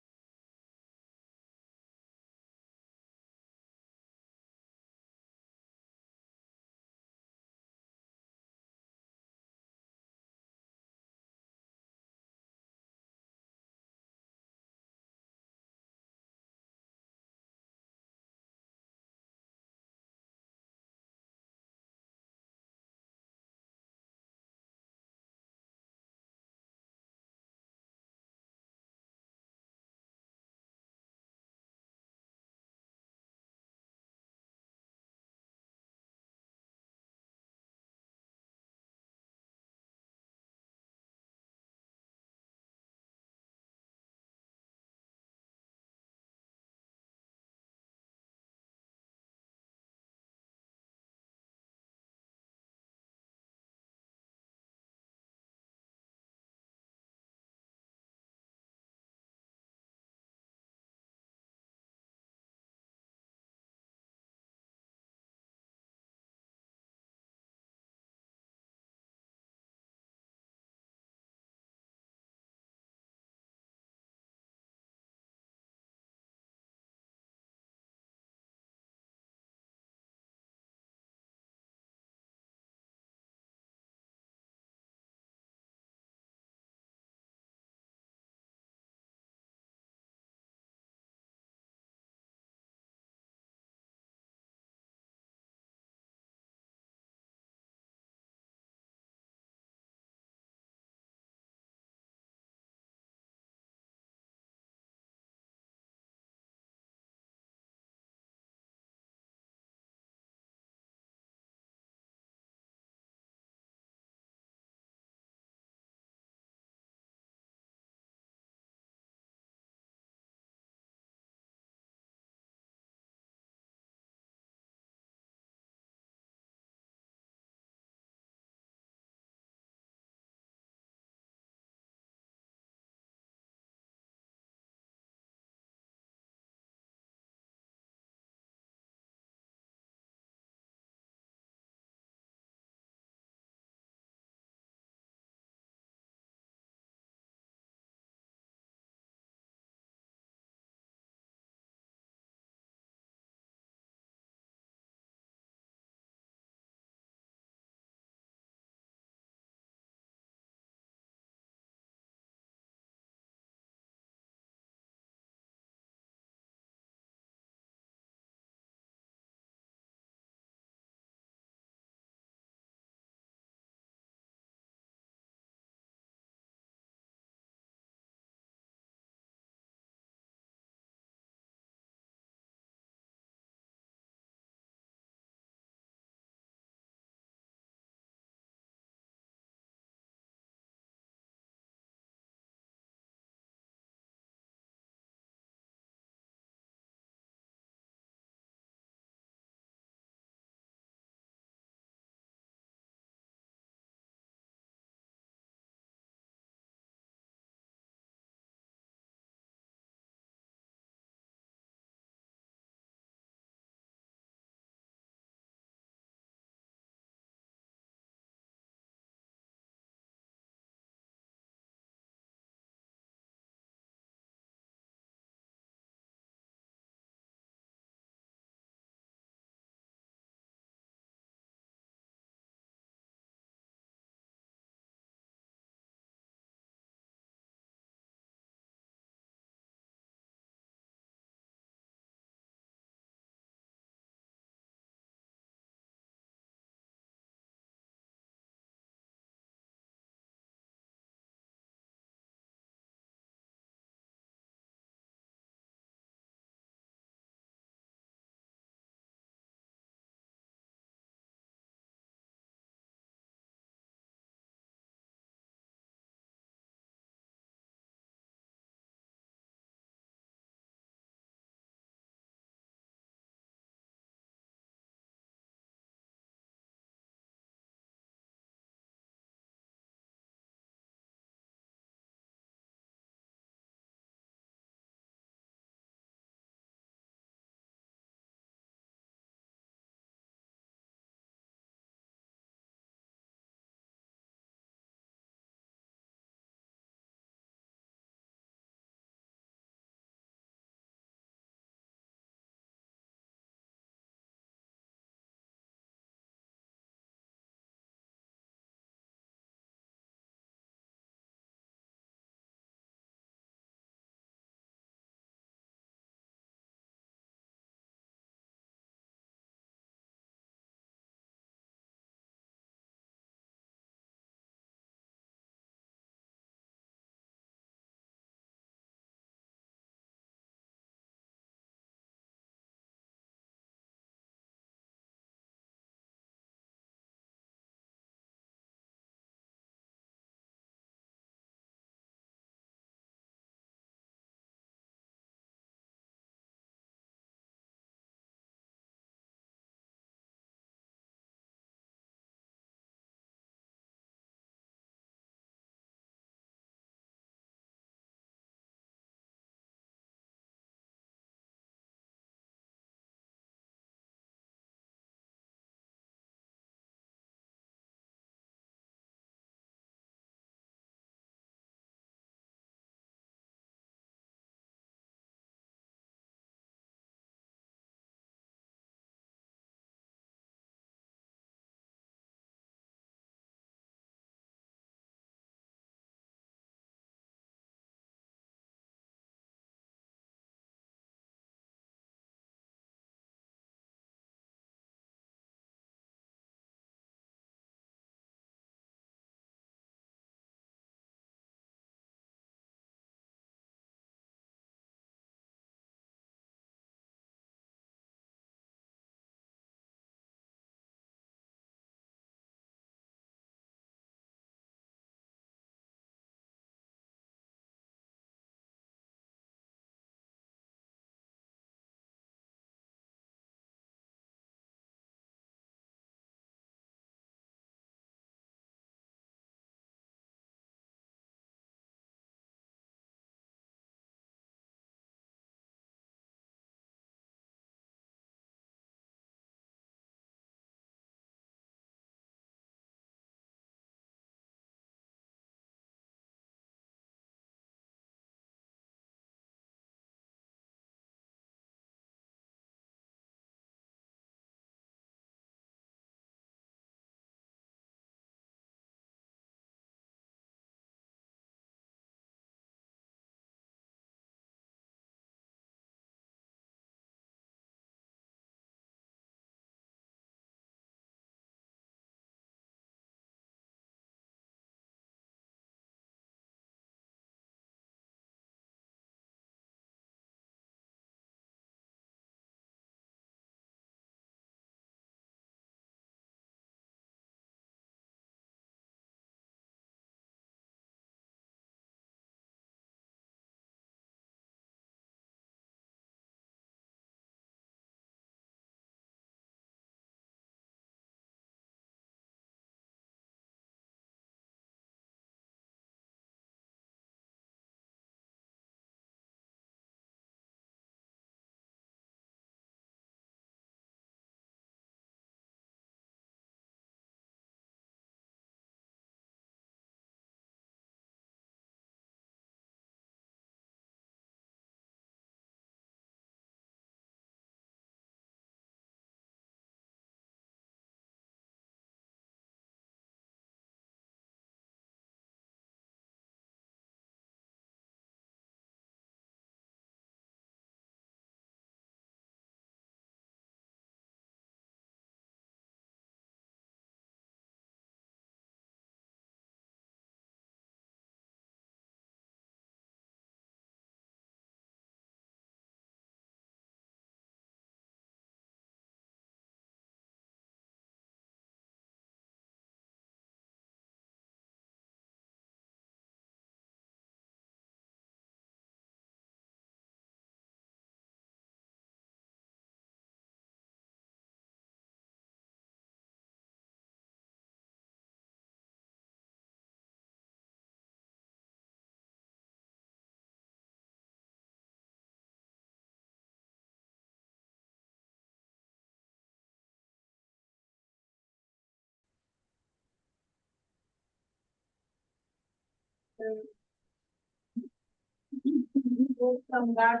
We'll come back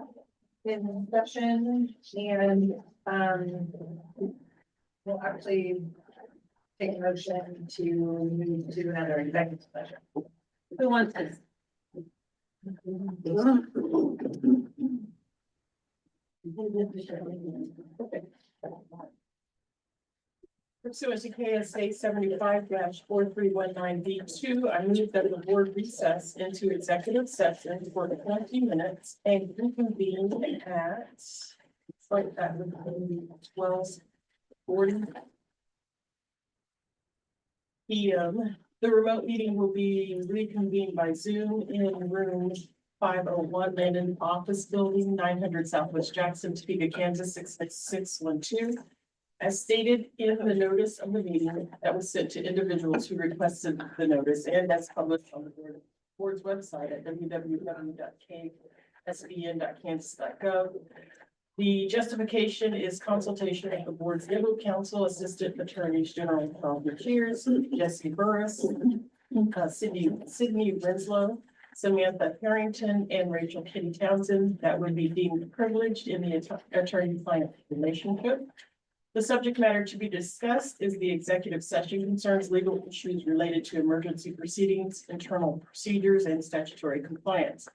in session and, we'll actually take a motion to move to another executive session. Who wants this? Pursuant to KSA 75-4319 I move that the board recess into executive session for 20 minutes and reconvene at, it's like that would be 12:40 p.m. The remote meeting will be reconvened by Zoom in room 501 Landon Office Building, 900 Southwest Jackson, Topeka, Kansas, 66612. As stated in the notice of the meeting that was sent to individuals who requested the notice and that's published on the board's website at www.ksbn.kansas.gov. The justification is consultation with the board's legal counsel, assistant attorneys general Carl Cheers, Jesse Burris, Sydney Winslow, Samantha Harrington, and Rachel Kitty Townsend that would be deemed privileged in the attorney-client relationship. The subject matter to be discussed is the executive session concerns legal issues related to emergency proceedings, internal procedures, and statutory compliance.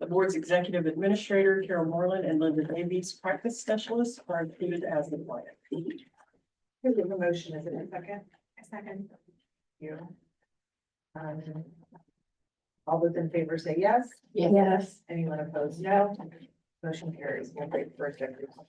The board's executive administrator, Carol Moreland, and Linda Davies, practice specialists are included as the client. Here's the motion, is it a second? A second. You. All those in favor say yes. Yes. Anyone opposed, no. Motion carries. We'll break for executive session.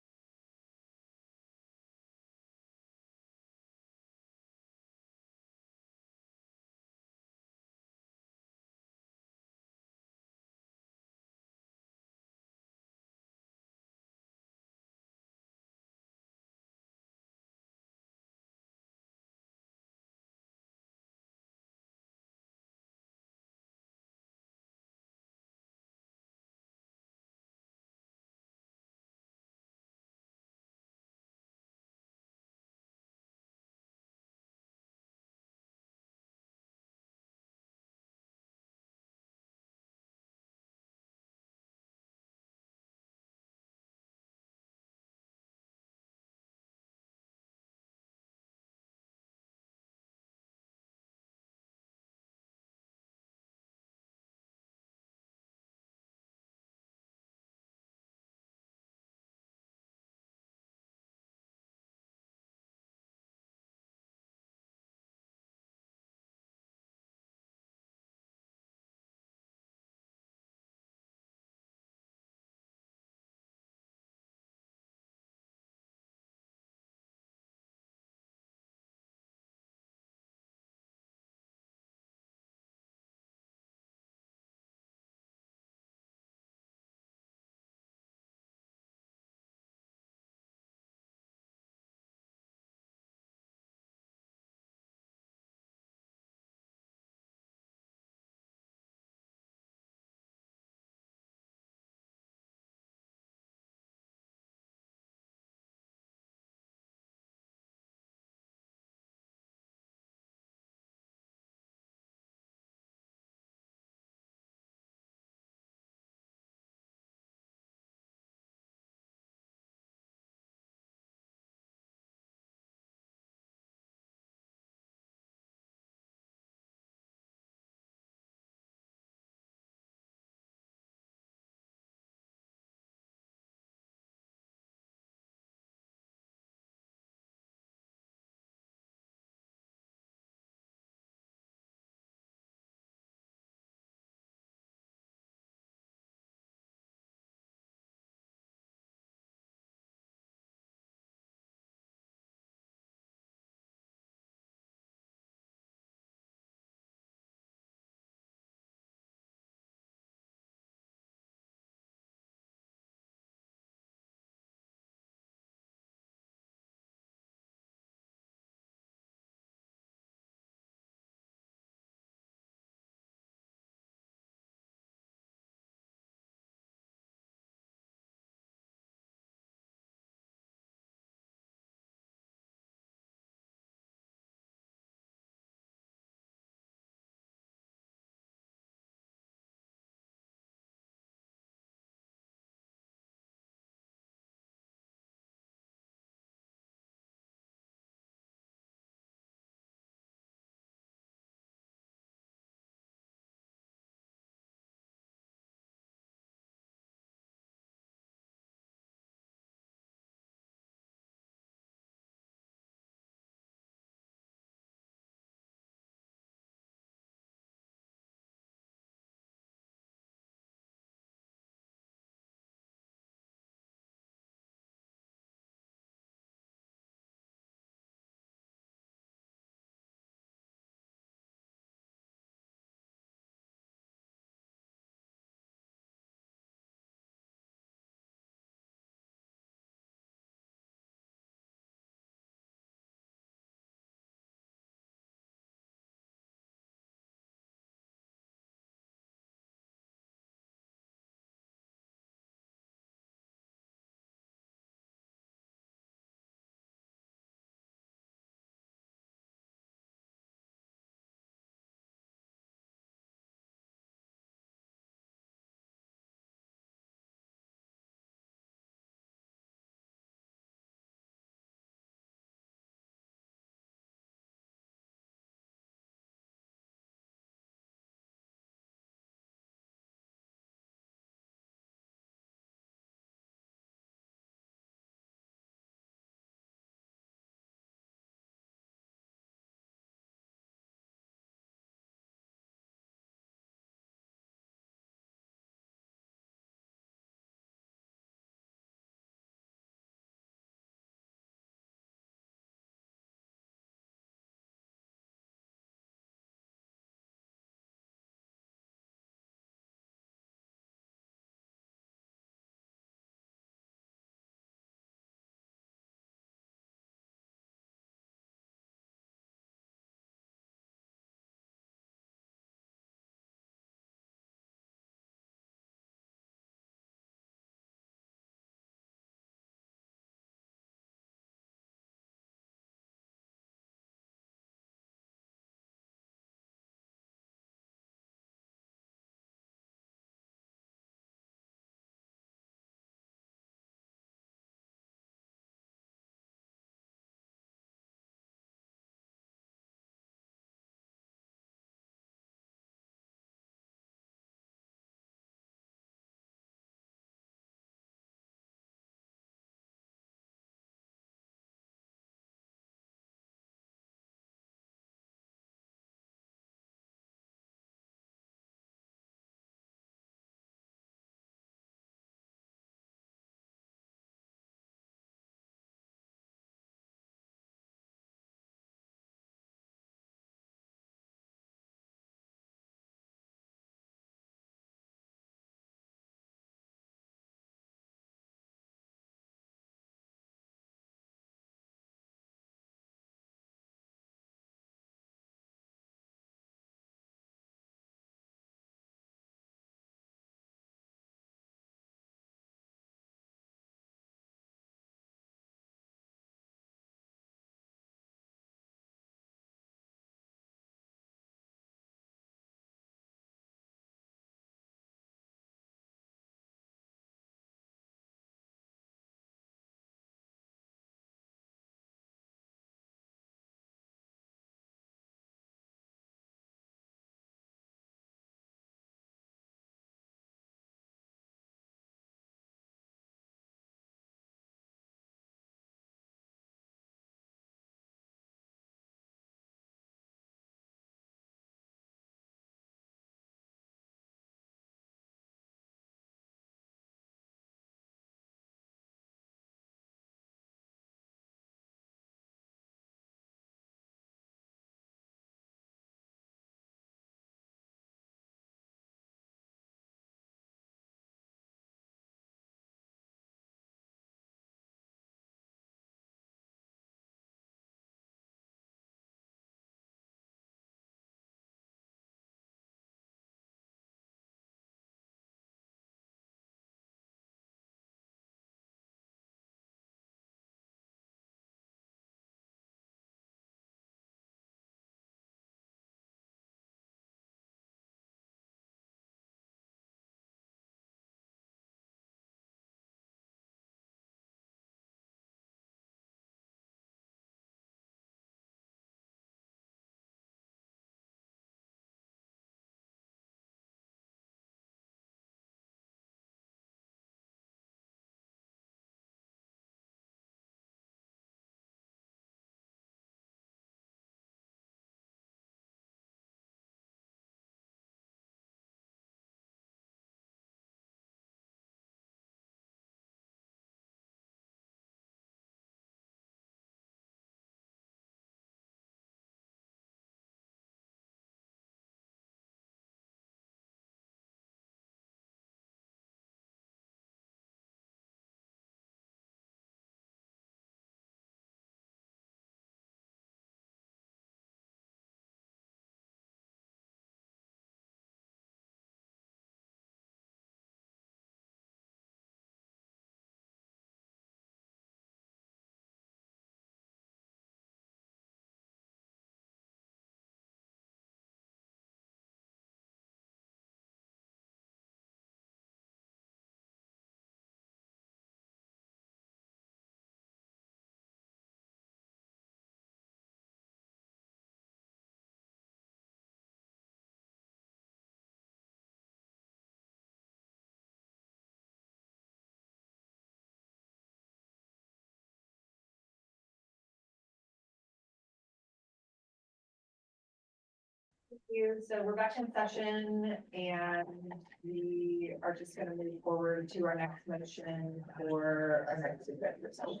Thank you. So we're back in session and we are just gonna move forward to our next motion for our next executive session.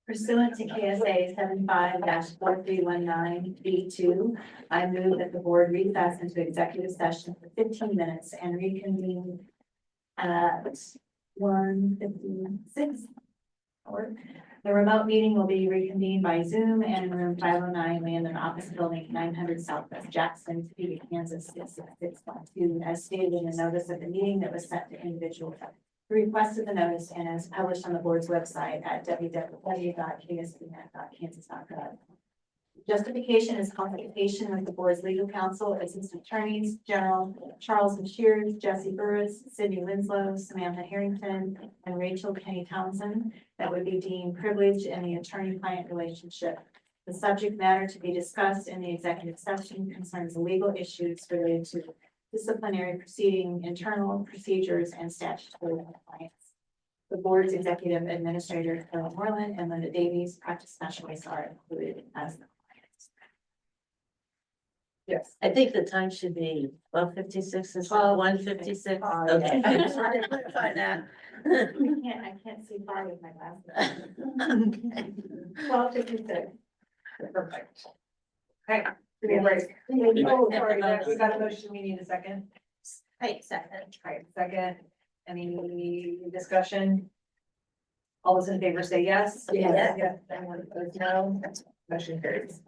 Pursuant to KSA 75-4319B2, I move that the board recess into executive session for 15 minutes and reconvene at 1:56. Or the remote meeting will be reconvened by Zoom and in room 509, Landon Office Building, 900 Southwest Jackson, Topeka, Kansas 66612, as stated in the notice of the meeting that was sent to individuals who requested the notice and is published on the board's website at www.ksbnet.kansas.gov. Justification is consultation with the board's legal counsel, assistant attorneys general Charles Shears, Jesse Burris, Sydney Winslow, Samantha Harrington, and Rachel Kenny Townsend that would be deemed privileged in the attorney-client relationship. The subject matter to be discussed in the executive session concerns legal issues related to disciplinary proceeding, internal procedures, and statutory compliance. The board's executive administrator, Carol Moreland, and Linda Davies, practice specialists are included as the clients. Yes. I think the time should be 12:56 and 1:56. Oh, Okay. yeah. I just wanted to clarify that. I can't see far with my glasses. Okay. 12:56. Perfect. Okay, give me a break. Oh, sorry, that's got a motion. We need a second. Right, second. Right, second. Any discussion? All those in favor say yes. Yes. Yes, anyone opposed, no. Motion carries.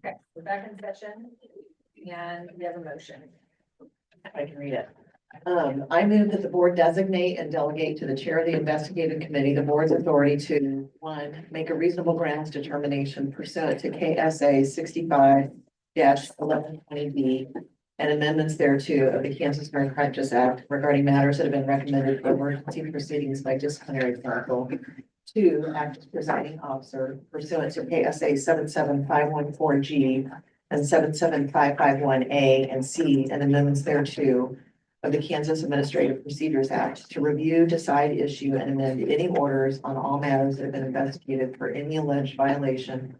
Okay, we're back in session and we have a motion. I can read it. I move that the board designate and delegate to the chair of the investigative committee the board's authority to, one, make a reasonable grounds determination pursuant to KSA 65-1120B and amendments thereto of the Kansas Marine Practice Act regarding matters that have been recommended for emergency proceedings by disciplinary counsel. Two, act as presiding officer pursuant to KSA 77514G and 77551A and C and amendments thereto of the Kansas Administrative Procedures Act to review, decide, issue, and amend any orders on all matters that have been investigated for any alleged violation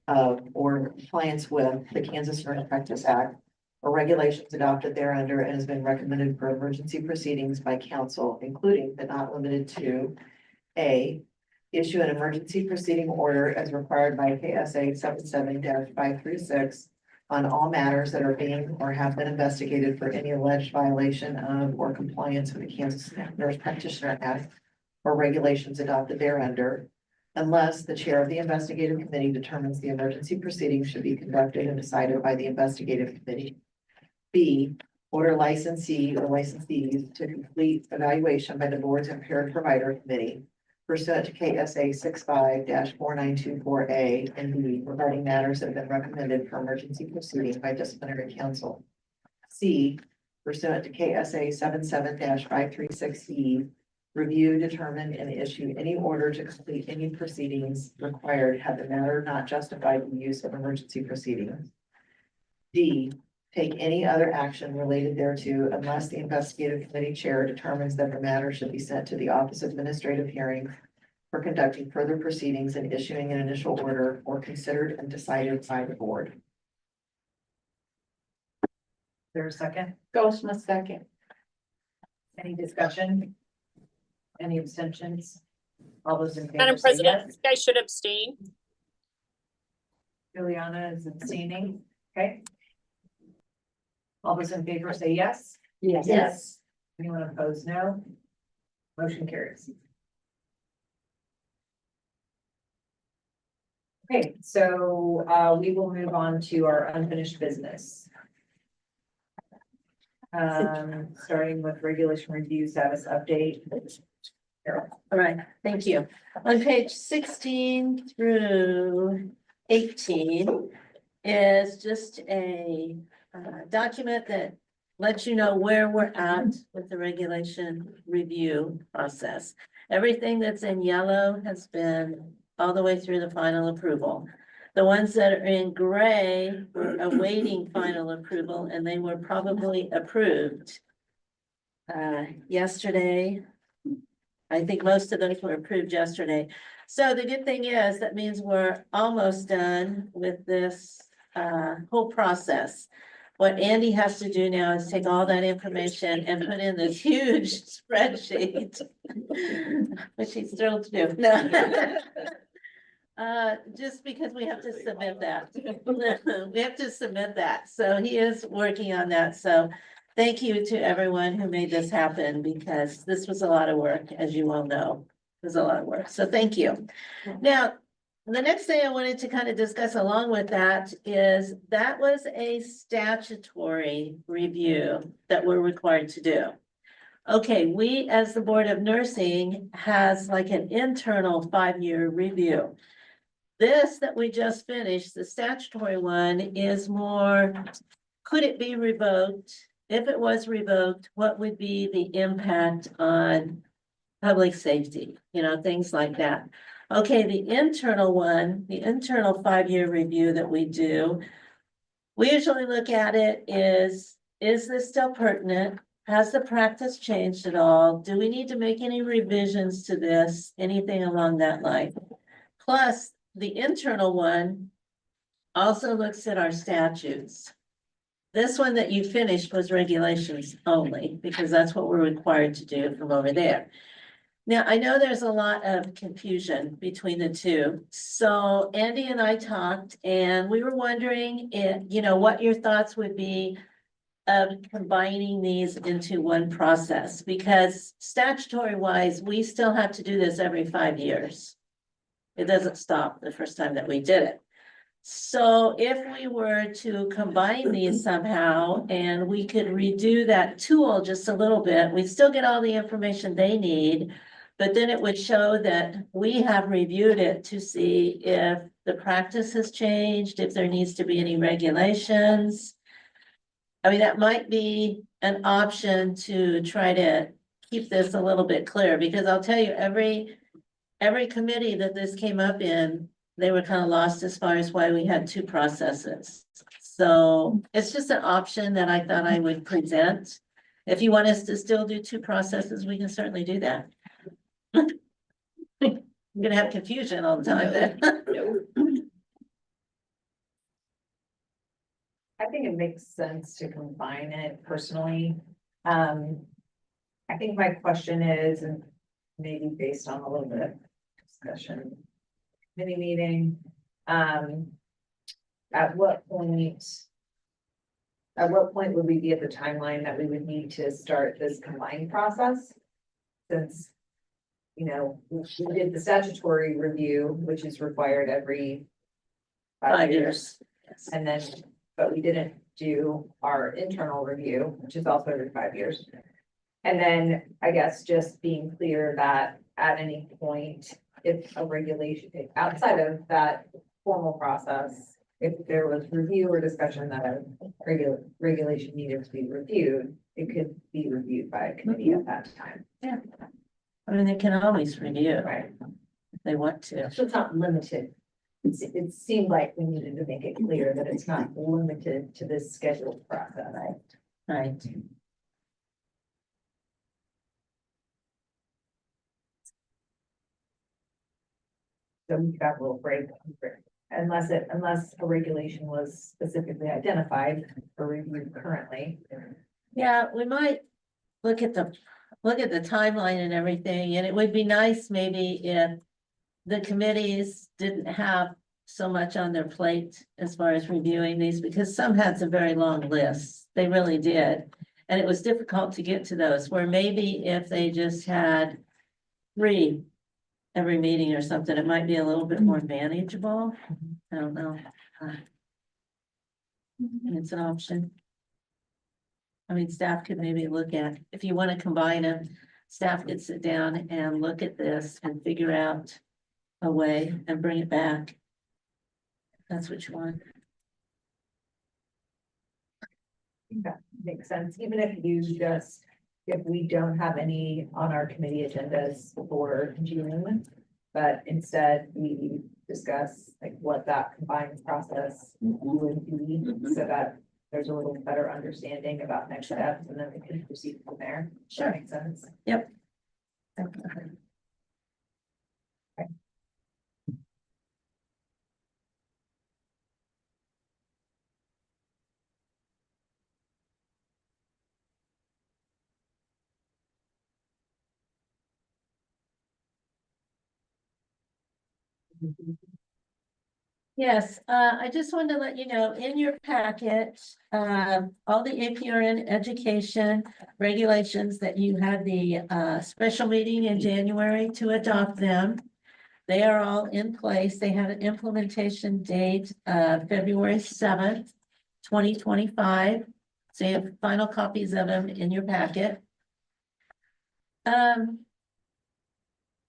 of or compliance with the Kansas Marine Practice Act or regulations adopted thereunder and has been recommended for emergency proceedings by council, including but not limited to A, issue an emergency proceeding order as required by KSA 77-536 on all matters that are being or have been investigated for any alleged violation of or compliance with the Kansas Nurse Practitioner Act or regulations adopted thereunder, unless the chair of the investigative committee determines the emergency proceedings should be conducted and decided by the investigative committee. B, order licensee or licensees to complete evaluation by the board's impaired provider committee pursuant to KSA 65-4924A and B regarding matters that have been recommended for emergency proceedings by disciplinary counsel. C, pursuant to KSA 77-536E, review, determine, and issue any order to complete any proceedings required had the matter not justified the use of emergency proceedings. D, take any other action related thereto unless the investigative committee chair determines that the matter should be sent to the Office of Administrative Hearings for conducting further proceedings and issuing an initial order or considered and decided by the board. There's a second. Goldsmith second. Any discussion? Any abstentions? All those in favor Madam say President, yes. you guys should abstain. Juliana is abstaining, okay? All those in favor say yes. Yes. Anyone opposed, no? Motion carries. Okay, so we will move on to our unfinished business. Starting with regulation review status update. Carol. All right, thank you. On page 16 through 18 is just a document that lets you know where we're at with the regulation review process. Everything that's in yellow has been all the way through the final approval. The ones that are in gray were awaiting final approval and they were probably approved yesterday. I think most of those were approved yesterday. So the good thing is that means we're almost done with this whole process. What Andy has to do now is take all that information and put in this huge spreadsheet, which he's thrilled to do. No. Just because we have to submit that. We have to submit that. So he is working on that. So thank you to everyone who made this happen because this was a lot of work, as you all know. It was a lot of work. So thank you. Now, the next thing I wanted to kind of discuss along with that is that was a statutory review that we're required to do. Okay, we as the Board of Nursing has like an internal 5-year review. This that we just finished, the statutory one, is more, could it be revoked? If it was revoked, what would be the impact on public safety? You know, things like that. Okay, the internal one, the internal 5-year review that we do, we usually look at it is this still pertinent? Has the practice changed at all? Do we need to make any revisions to this? Anything along that line? Plus, the internal one also looks at our statutes. This one that you finished was regulations only, because that's what we're required to do from over there. Now, I know there's a lot of confusion between the two. So Andy and I talked and we were wondering if, you know, what your thoughts would be of combining these into one process, because statutory wise, we still have to do this every 5 years. It doesn't stop the first time that we did it. So if we were to combine these somehow and we could redo that tool just a little bit, we'd still get all the information they need. But then it would show that we have reviewed it to see if the practice has changed, if there needs to be any regulations. I mean, that might be an option to try to keep this a little bit clear, because I'll tell you, every committee that this came up in, they were kind of lost as far as why we had two processes. So it's just an option that I thought I would present. If you want us to still do two processes, we can certainly do that. I'm gonna have confusion all the time then. I think it makes sense to combine it personally. I think my question is, and maybe based on a little bit of discussion, mini meeting, at what point would we be at the timeline that we would need to start this combined process? Since, you know, we did the statutory review, which is required every 5 years. Yes. And then, but we didn't do our internal review, which is also every 5 years. And then I guess just being clear that at any point, if a regulation, outside of that formal process, if there was review or discussion that a regulation needed to be reviewed, it could be reviewed by a committee at that time. Yeah. I mean, they can always review Right. if they want to. So it's not limited. It seemed like we needed to make it clear that it's not limited to this scheduled process. Right. So we've got a little break. Unless a regulation was specifically identified for review currently. Yeah, we might look at the timeline and everything, and it would be nice maybe if the committees didn't have so much on their plate as far as reviewing these, because some had some very long lists. They really did. And it was difficult to get to those, where maybe if they just had 3 every meeting or something, it might be a little bit more manageable. I don't know. It's an option. I mean, staff could maybe look at, if you want to combine them, staff could sit down and look at this and figure out a way and bring it back. That's what you want. That makes sense, even if if we don't have any on our committee agendas for June, but instead we discuss like what that combined process would be, so that there's a little better understanding about next steps, and then we can proceed from there. Does that make sense? Yep. Yes, I just wanted to let you know, in your packet, all the APRN education regulations that you had the special meeting in January to adopt them. They are all in place. They have an implementation date of February 7th, 2025. So you have final copies of them in your packet.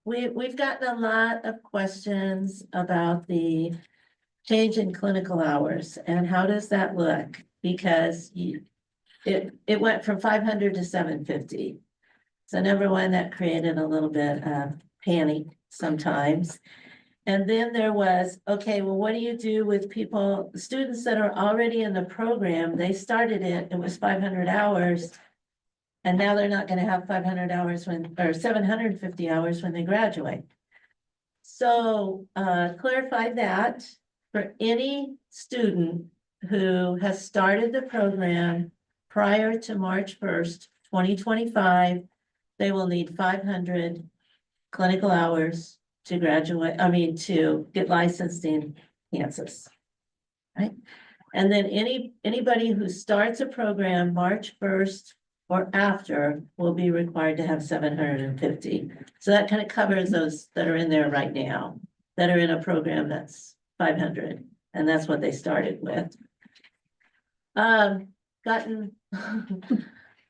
We've gotten a lot of questions about the change in clinical hours and how does that look? Because it went from 500 to 750. So number one, that created a little bit of panic sometimes. And then there was, okay, well, what do you do with people, students that are already in the program? They started it was 500 hours. And now they're not gonna have 500 hours or 750 hours when they graduate. So clarified that for any student who has started the program prior to March 1st, 2025, they will need 500 clinical hours to graduate, to get licensed in Kansas. Right? And then anybody who starts a program March 1st or after will be required to have 750. So that kind of covers those that are in there right now, that are in a program that's 500. And that's what they started with. Gotten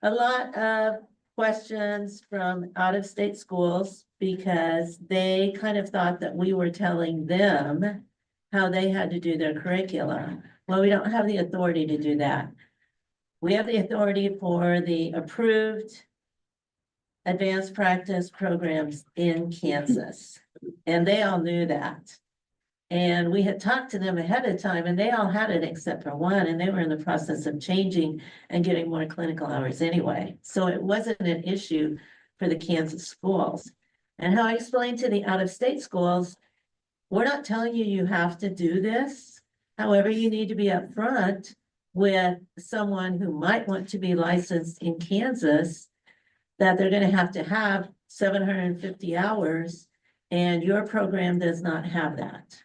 a lot of questions from out-of-state schools because they kind of thought that we were telling them how they had to do their curriculum. Well, we don't have the authority to do that. We have the authority for the approved advanced practice programs in Kansas, and they all knew that. And we had talked to them ahead of time and they all had it except for one, and they were in the process of changing and getting more clinical hours anyway. So it wasn't an issue for the Kansas schools. And how I explained to the out-of-state schools, we're not telling you you have to do this. However, you need to be upfront with someone who might want to be licensed in Kansas, that they're gonna have to have 750 hours, and your program does not have that.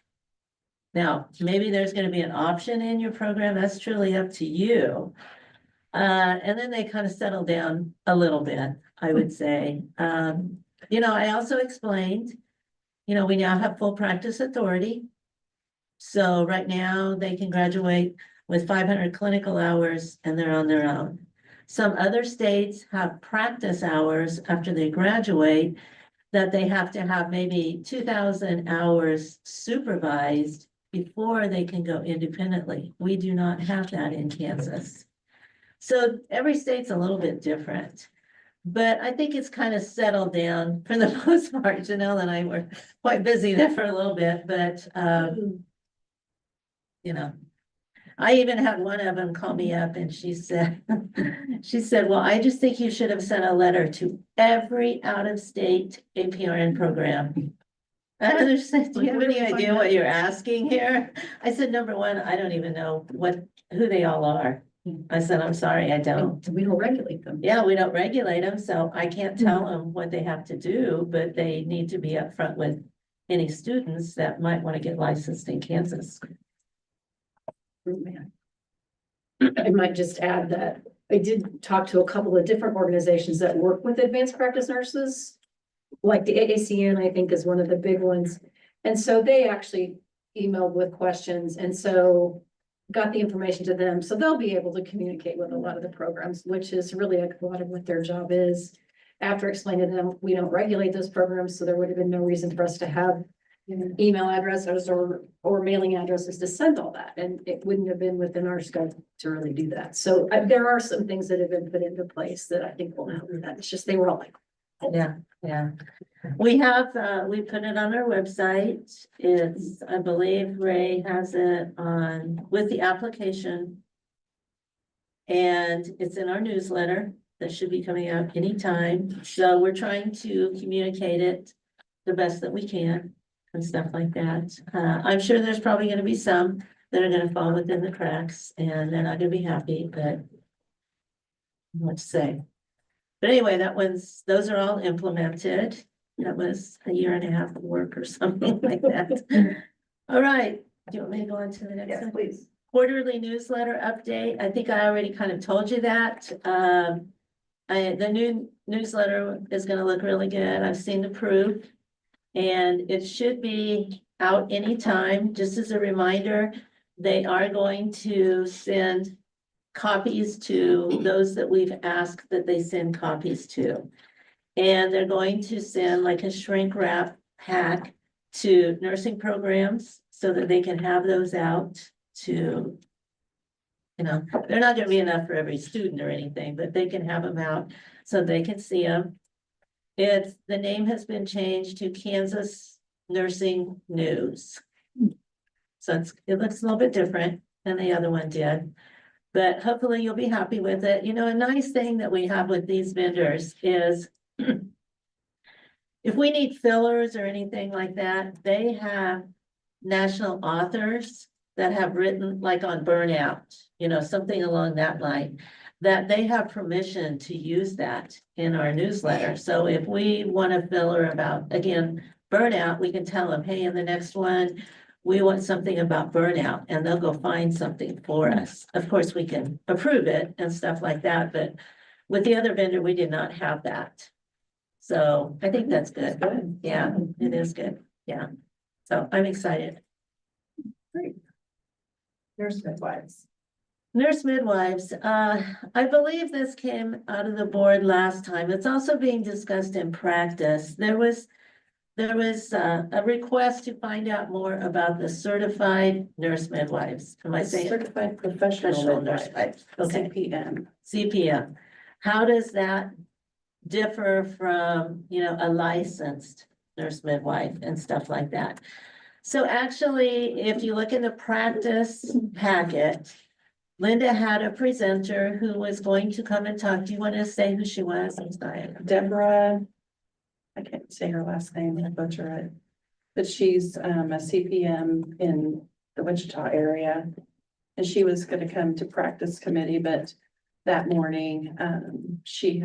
Now, maybe there's gonna be an option in your program, that's truly up to you. And then they kind of settle down a little bit, I would say. I also explained, we now have full practice authority. So right now, they can graduate with 500 clinical hours and they're on their own. Some other states have practice hours after they graduate that they have to have maybe 2,000 hours supervised before they can go independently. We do not have that in Kansas. So every state's a little bit different. But I think it's kind of settled down for the most part. Janelle and I were quite busy there for a little bit, but I even had one of them call me up and she said, well, I just think you should have sent a letter to every out-of-state APRN program. I understand. Do you have any idea what you're asking here? I said, number one, I don't even know who they all are. I said, I'm sorry, I don't. We don't regulate them. Yeah, we don't regulate them, so I can't tell them what they have to do, but they need to be upfront with any students that might want to get licensed in Kansas. I might just add that I did talk to a couple of different organizations that work with advanced practice nurses. Like the AACN, I think, is one of the big ones. And so they actually emailed with questions, and so got the information to them. So they'll be able to communicate with a lot of the programs, which is really a lot of what their job is. After explaining to them, we don't regulate those programs, so there would have been no reason for us to have email addresses or mailing addresses to send all that, and it wouldn't have been within our scope to really do that. So there are some things that have been put into place that I think will help with that. It's just they were all like, Yeah. We have, we put it on our website. It's, I believe Ray has it on with the application. And it's in our newsletter that should be coming out anytime. So we're trying to communicate it the best that we can and stuff like that. I'm sure there's probably gonna be some that are gonna fall within the cracks and they're not gonna be happy, but what to say. But anyway, those are all implemented. That was a year and a half of work or something like that. All right, do you want me to go on to the next one? Yes, please. Quarterly newsletter update. I think I already kind of told you that. The new newsletter is gonna look really good. I've seen the proof. And it should be out anytime. Just as a reminder, they are going to send copies to those that we've asked that they send copies to. And they're going to send like a shrink wrap pack to nursing programs so that they can have those out to, they're not gonna be enough for every student or anything, but they can have them out so they can see them. The name has been changed to Kansas Nursing News. So it looks a little bit different than the other one did. But hopefully you'll be happy with it. A nice thing that we have with these vendors is if we need fillers or anything like that, they have national authors that have written like on burnout, something along that line, that they have permission to use that in our newsletter. So if we want a filler about, again, burnout, we can tell them, hey, in the next one, we want something about burnout, and they'll go find something for us. Of course, we can approve it and stuff like that, but with the other vendor, we did not have that. So I think that's good. Yeah, it is good. Yeah. So I'm excited. great. Nurse midwives. Nurse midwives, I believe this came out of the board last time. It's also being discussed in practice. There was a request to find out more about the certified nurse midwives. Am I saying it? Certified professional Professional midwives. midwives, okay. CPM. CPM? How does that differ from, a licensed nurse midwife and stuff like that? So actually, if you look in the practice packet, Linda had a presenter who was going to come and talk. Do you want to say who she was? I'm sorry. Deborah, I can't say her last name, I butcher it. But she's a CPM in the Wichita area. And she was gonna come to practice committee, but that morning, she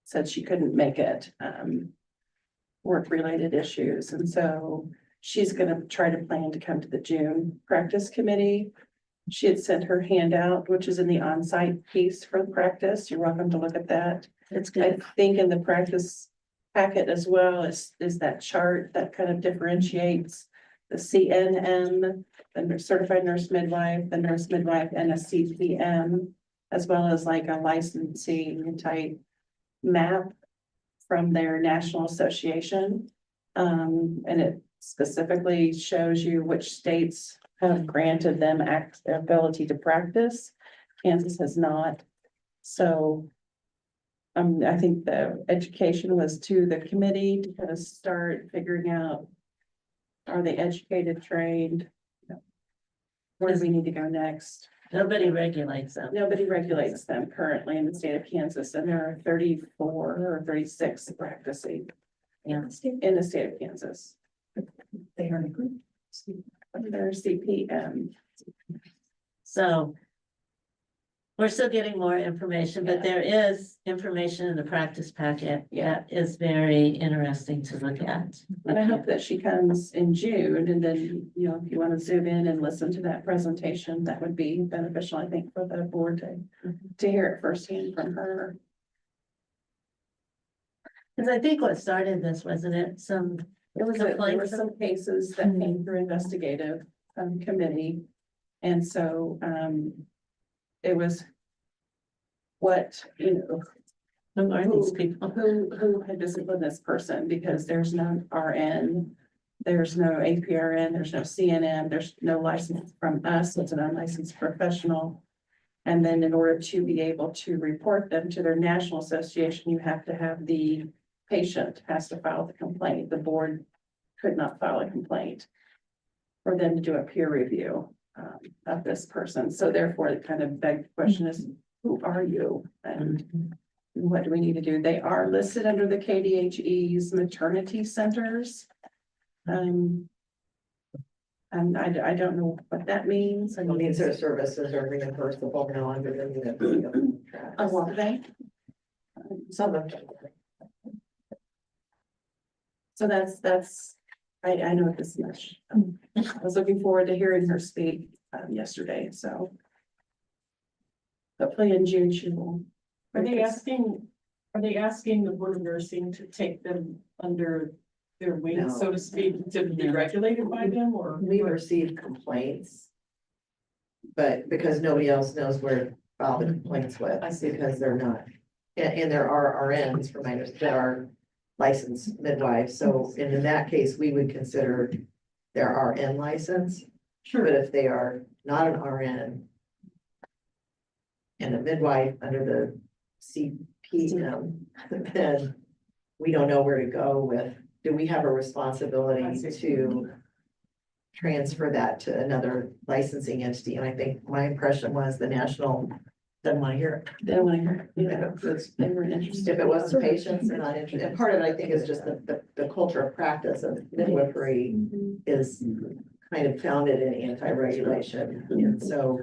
said she couldn't make it, work-related issues. And so she's gonna try to plan to come to the June practice committee. She had sent her handout, which is in the on-site piece for the practice. You're welcome to look at that. That's I good. think in the practice packet as well is that chart that kind of differentiates the CNM, the certified nurse midwife, the nurse midwife, and a CPM, as well as like a licensing type map from their national association. And it specifically shows you which states have granted them ability to practice. Kansas has not. So I think the education was to the committee to kind of start figuring out, are they educated, trained? Where do we need to go next? Nobody regulates them. Nobody regulates them currently in the state of Kansas, and there are 34 or 36 practicing Yeah. in the state of Kansas. They are in a group. They're CPM. So we're still getting more information, but there is information in the practice packet that is very interesting to look at. And I hope that she comes in June, and then, if you want to zoom in and listen to that presentation, that would be beneficial, I think, for the board to hear it firsthand from her. Because I think what started this, wasn't it? There were some cases that came through investigative committee. And so it was what, Who are these people? who had disciplined this person, because there's no RN, there's no APRN, there's no CNM, there's no license from us, it's an unlicensed professional. And then in order to be able to report them to their national association, you have to have the patient has to file the complaint. The board could not file a complaint for them to do a peer review of this person. So therefore, it kind of begged the question is, who are you? And what do we need to do? They are listed under the KDHE's maternity centers. And I don't know what that means. It means their services are reimbursable now under the municipal contract. Oh, are they? Some of them. So that's, I know this much. I was looking forward to hearing her speak yesterday, so. Hopefully in June she will. Are they asking the Board of Nursing to take them under their wing, No. so to speak, to be regulated by them, or? We received complaints. But because nobody else knows where to file the complaints with, because they're not. And there are RNs for minors that are licensed midwives, so in that case, we would consider their RN license. Sure. But if they are not an RN. And a midwife under the CPM, then we don't know where to go with, do we have a responsibility to transfer that to another licensing entity? And I think my impression was the national doesn't want to hear it. They don't want to hear, they weren't interested. If it wasn't patients, they're not interested. And part of it, I think, is just the culture of practice of midwifery is kind of founded in anti-regulation. And so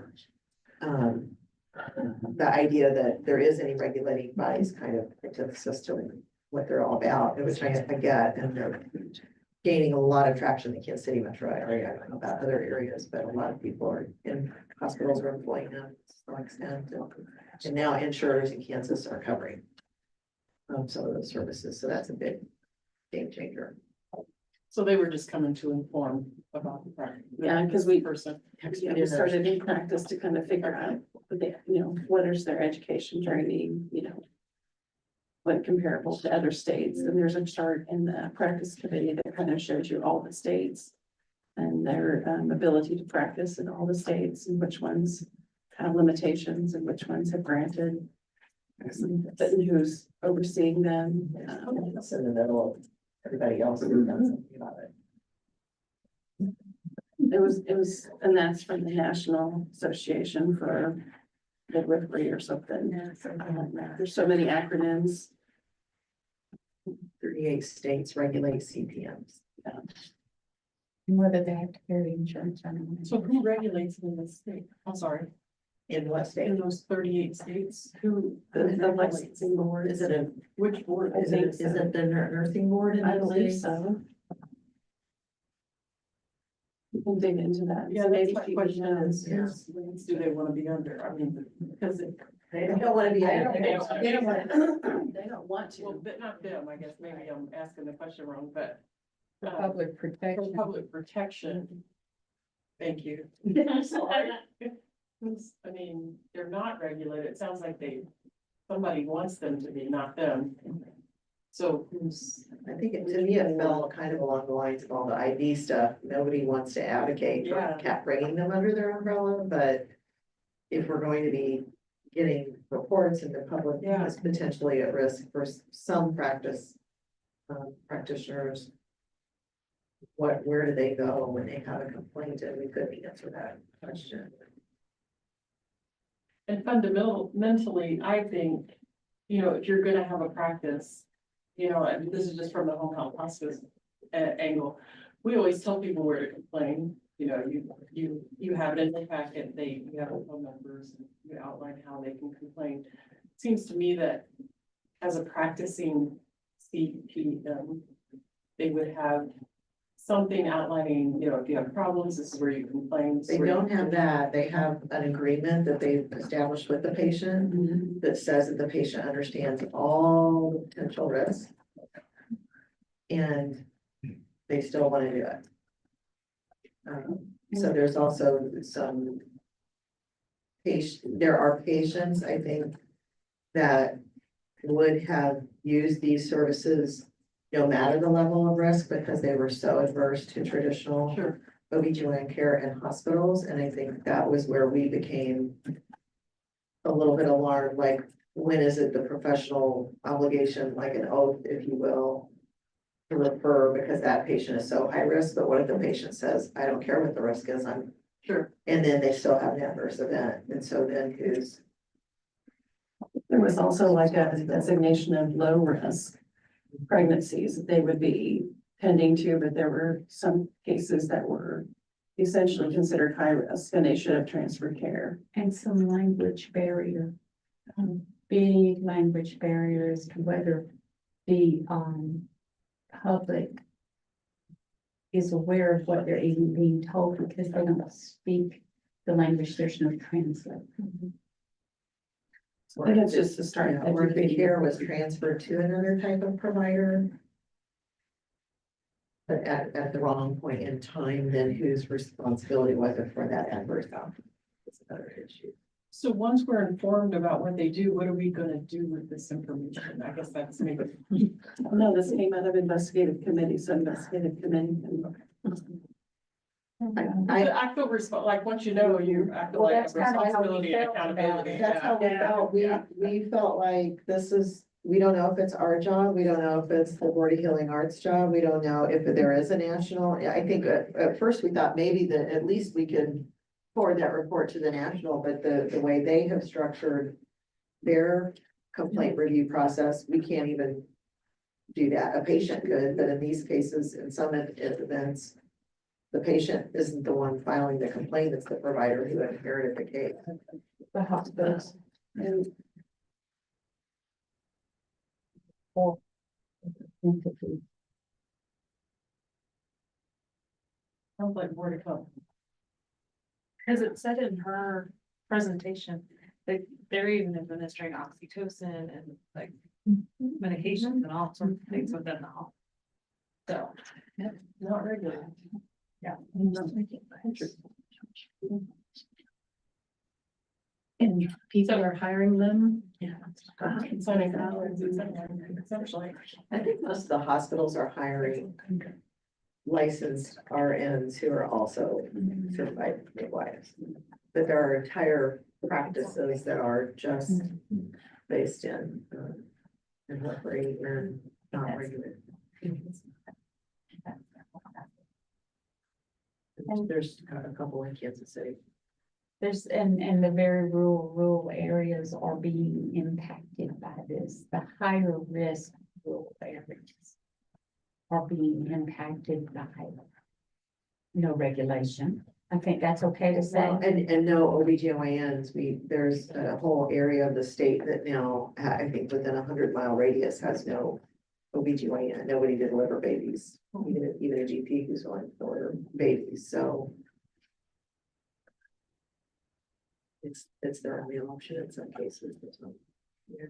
the idea that there is any regulating bodies kind of antithesis to what they're all about, which I get, and they're gaining a lot of traction in the Kansas City metro area. I don't know about other areas, but a lot of people are in hospitals are employing them to some extent. And now insurers in Kansas are covering some of those services. So that's a big game changer. So they were just coming to inform about the practice. Yeah, 'cause we- Person. Yeah, we started in practice to kind of figure out, what is their education journey, what comparable to other states, and there's a chart in the practice committee that kind of shows you all the states and their ability to practice in all the states and which ones have limitations and which ones have granted. And who's overseeing them. It's in the middle of everybody else who's done something about it. It was, and that's from the National Association for Midwifery or something. There's so many acronyms. 38 states regulate CPMs. Whether they have to carry insurance or not. So who regulates it in the state? I'm sorry, In what state? in those 38 states, who? The licensing board. Is it a, Which board? is it the nursing board in I those believe states? so. We can dig into that. Yeah, So that's maybe my people question know. is, whose reins do they want to be under? I mean, because it. They don't want to be. They don't want to. Well, but not them, I guess, maybe I'm asking the question wrong, but. For uh, public For protection. public protection. Thank you. Sorry. I mean, they're not regulated. It sounds like somebody wants them to be, not them. So who's? I think to me, it fell kind of along the lines of all the ID stuff. Nobody wants to advocate Yeah. for bringing them under their umbrella, but if we're going to be getting reports and the public Yeah. is potentially at risk for some practitioners, where do they go when they have a complaint? And we could answer that question. And fundamentally, I think, if you're gonna have a practice, and this is just from the home health hospice angle. We always tell people where to complain, you have it in the packet, you have phone numbers, and you outline how they can complain. Seems to me that as a practicing CPM, they would have something outlining, if you have problems, this is where you complain. this is They where you- don't have that. They have an agreement that they've established with the patient that says that the patient understands all the potential risks. And they still want to do it. So there's also some there are patients, I think, that would have used these services no matter the level of risk because they were so adverse to traditional Sure. OB/GYN care in hospitals, and I think that was where we became a little bit alarmed, like, when is it the professional obligation, like an oath, if you will, to refer, because that patient is so high risk, but what if the patient says, I don't care what the risk is, I'm Sure. and then they still have an adverse event, and so then who's? There was also like a designation of low risk pregnancies that they would be tending to, but there were some cases that were essentially considered high risk and they should have transferred care. And some language barrier. Big language barriers to whether the public is aware of what they're even being told because they don't speak the language, there's no translate. So I think it's just to start. Or if the care was transferred to another type of provider. But at the wrong point in time, then whose responsibility was it for that adverse outcome? It's another issue. So once we're informed about what they do, what are we gonna do with this information? I guess that's maybe. No, this came out of investigative committee, so investigative committee. I feel like, once you know, you act like that's kinda how we responsibility and felt about accountability. it. That's how we felt. We felt like this is, we don't know if it's our job. We don't know if it's the Board of Healing Arts job. We don't know if there is a national. I think at first we thought maybe that at least we could forward that report to the national, but the way they have structured their complaint review process, we can't even do that. A patient could, but in these cases, in some events, the patient isn't the one filing the complaint, it's the provider who inherited the case. The hospitals. And Sounds like more to come. Because it said in her presentation that they're even administering oxytocin and like medications and all sorts of things within the home. So, Not regulated. And people are hiring them. Signing hours, essentially. I think most of the hospitals are hiring licensed RNs who are also certified midwives. But there are entire practices that are just based in what rate or not regular. There's a couple in Kansas City. There's, and the very rural areas are being impacted by this, the higher risk rural areas are being impacted by no regulation. I think that's okay to say. Well, and no OBGYNs, there's a whole area of the state that now, I think within 100-mile radius has no OBGYN, nobody to deliver babies, even a GP who's willing to deliver babies, so. It's their only option in some cases. Yeah.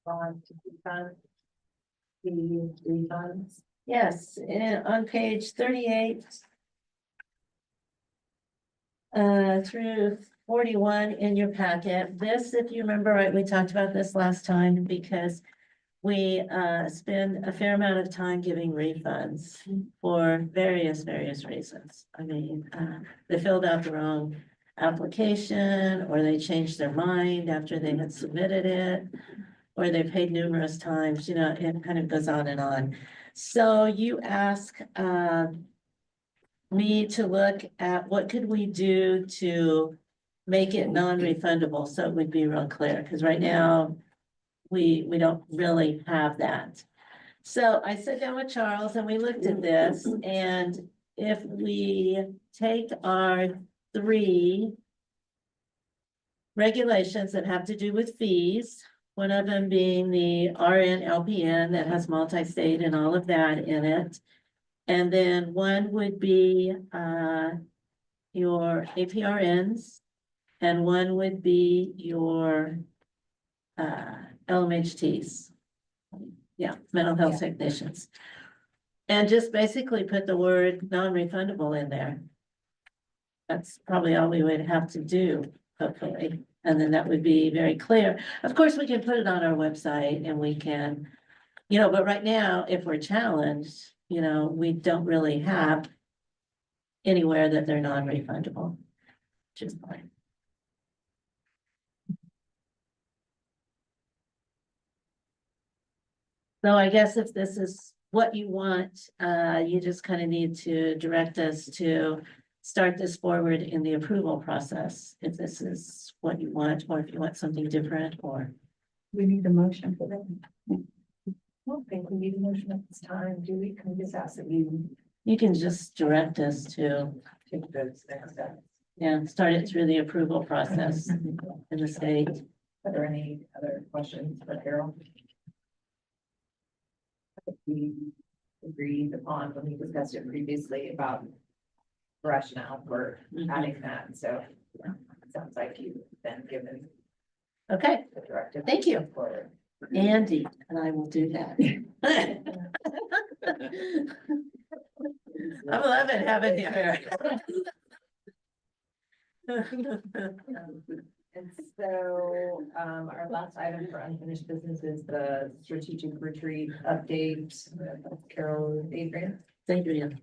On to defund the refunds. Yes, and on page 38. Through 41 in your packet. This, if you remember right, we talked about this last time because we spend a fair amount of time giving refunds for various reasons. I mean, they filled out the wrong application, or they changed their mind after they had submitted it, or they paid numerous times, you know, it kind of goes on and on. So you ask me to look at what could we do to make it non-refundable, so it would be real clear, because right now we don't really have that. So I sat down with Charles and we looked at this, and if we take our 3 regulations that have to do with fees, one of them being the RN LPN that has multi-state and all of that in it. And then one would be your APRNs, and one would be your LMHTs. Yeah, mental health technicians. And just basically put the word non-refundable in there. That's probably all we would have to do, hopefully. And then that would be very clear. Of course, we can put it on our website and we can, you know, but right now, if we're challenged, you know, we don't really have anywhere that they're non-refundable, which is fine. So I guess if this is what you want, you just kind of need to direct us to start this forward in the approval process. If this is what you want, or if you want something different, or. We need a motion for that. I don't think we need a motion at this time, do we? Can we just ask that you You can just direct us to, take those next steps? yeah, start it through the approval process in the state. Are there any other questions for Carol? We agreed upon when we discussed it previously about rationale for adding that, so it sounds like you've been given Okay, the directive. Thank you. For Andy, and I will do that. I'm loving having you here. And so, our last item for unfinished business is the strategic retreat update. Carol, Adrian. Adrian.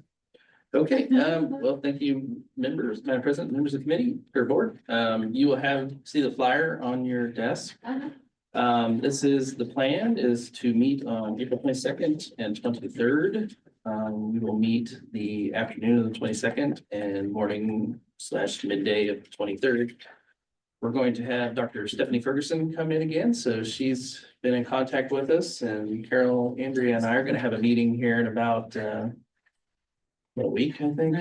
Okay, well, thank you, members, Madam President, members of the committee or board. You will see the flyer on your desk. This is the plan is to meet on April 22nd and 23rd. We will meet the afternoon of the 22nd and morning/midday of the 23rd. We're going to have Dr. Stephanie Ferguson come in again, so she's been in contact with us, and Carol, Andrea, and I are going to have a meeting here in about a week, I think.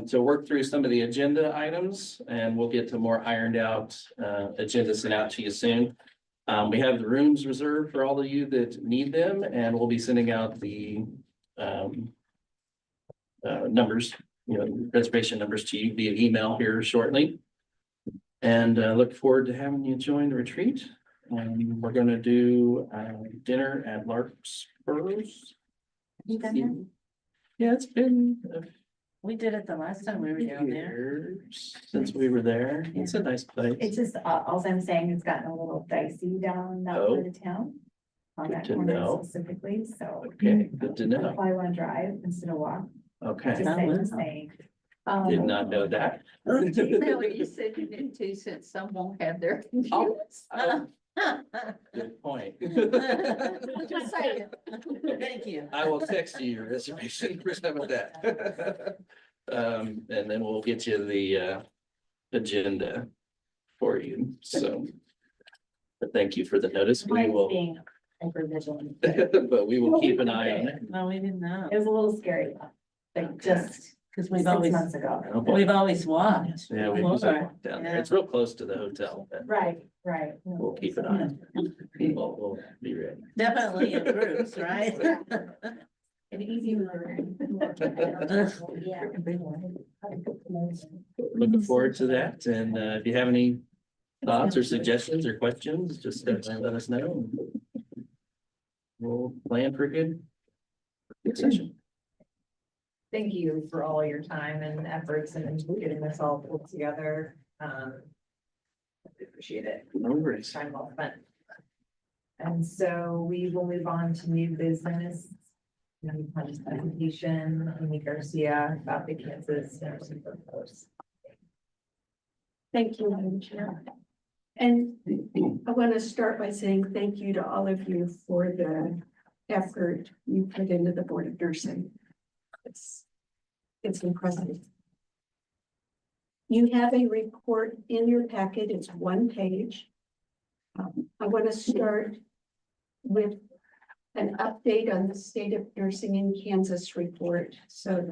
To work through some of the agenda items, and we'll get to more ironed out agendas sent out to you soon. We have the rooms reserved for all of you that need them, and we'll be sending out the numbers reservation numbers to you via email here shortly. And look forward to having you join the retreat. We're gonna do dinner at Larkspur's. Yeah, it's been a We did it the last time we were few down there. years since we were there. It's a nice place. It's just, all I'm saying, it's gotten a little dicey down that part of town. On Good that to corner know. specifically, so. Okay, good to I know. probably wanna drive instead of walk, Okay, just saying. did not know that. Really, you said you did too, since some won't have their computers. Good point. Just saying. Thank you. I will text you your reservation for some of that. And then we'll get you the agenda for you, so. But thank you for the notice. We Mine's will, being hyper vigilant. but we will keep an eye on it. No, we didn't know, It was a little scary, like just because 6 months ago. Oh, boy. we've always walked. Yeah, we just walked down there. It's real close to the hotel, but Right. we'll keep an eye on it. We'll be ready. Definitely in groups, right? An easy learn. Yeah. Looking forward to that. And if you have any thoughts or suggestions or questions, just let us know. We'll plan for a good session. Thank you for all your time and efforts and getting this all pulled together. I appreciate it. No worries. Time well spent. And so we will move on to new business. Presentation, Amy Garcia about the Kansas nursing workforce. Thank you, Madam Chair. And I want to start by saying thank you to all of you for the effort you put into the Board of Nursing. It's impressive. You have a report in your packet. It's 1 page. I want to start with an update on the state of nursing in Kansas report. So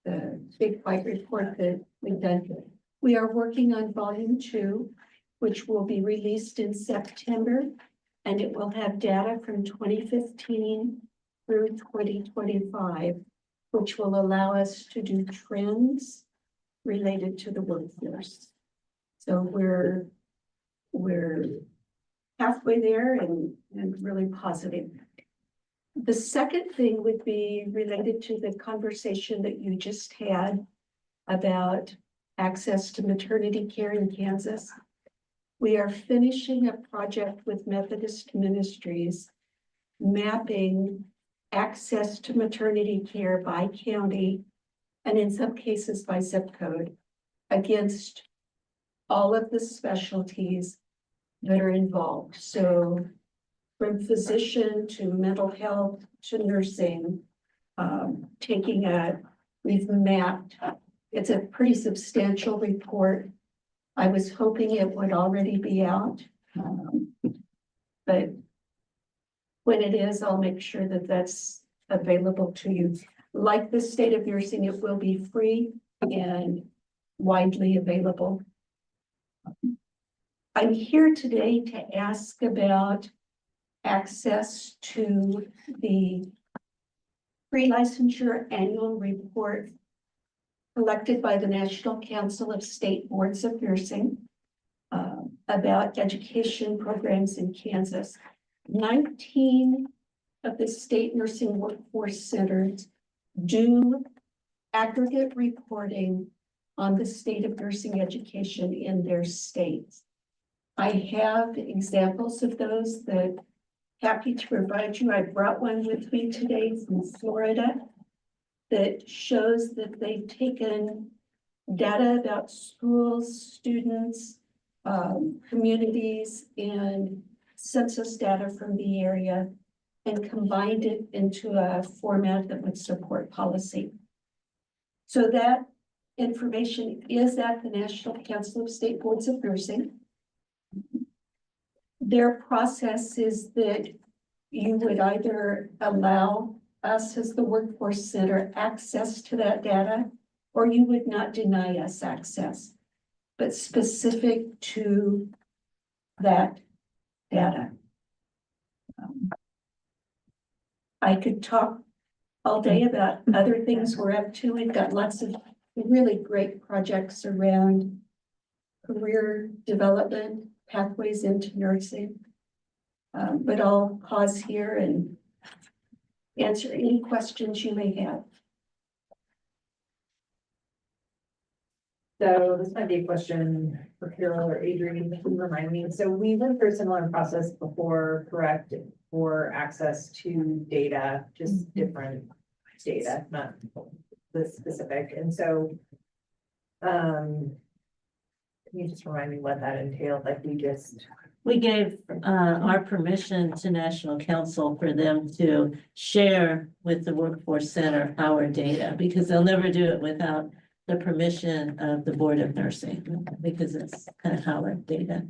the big white report that we've done. We are working on volume 2, which will be released in September, and it will have data from 2015 through 2025, which will allow us to do trends related to the workforce. So we're halfway there and really positive. The second thing would be related to the conversation that you just had about access to maternity care in Kansas. We are finishing a project with Methodist Ministries mapping access to maternity care by county and in some cases by zip code against all of the specialties that are involved. So from physician to mental health to nursing, we've mapped, it's a pretty substantial report. I was hoping it would already be out. But when it is, I'll make sure that that's available to you. Like the state of nursing, it will be free and widely available. I'm here today to ask about access to the pre-licensure annual report collected by the National Council of State Boards of Nursing about education programs in Kansas. 19 of the state nursing workforce centers do aggregate reporting on the state of nursing education in their states. I have examples of those that happy to provide you. I brought one with me today from Florida that shows that they've taken data about schools, students, communities, and census data from the area and combined it into a format that would support policy. So that information is at the National Council of State Boards of Nursing. Their process is that you would either allow us as the workforce center access to that data, or you would not deny us access, but specific to that data. I could talk all day about other things we're up to. We've got lots of really great projects around career development, pathways into nursing. But I'll pause here and answer any questions you may have. So this might be a question for Carol or Adrienne, if you remind me. So we went through a similar process before, correct, for access to data, just different data, not the specific. And so, can you just remind me what that entailed? Like We gave our permission to National Council for them to share with the Workforce Center our data, because they'll never do it without the permission of the Board of Nursing, because it's kind of our data.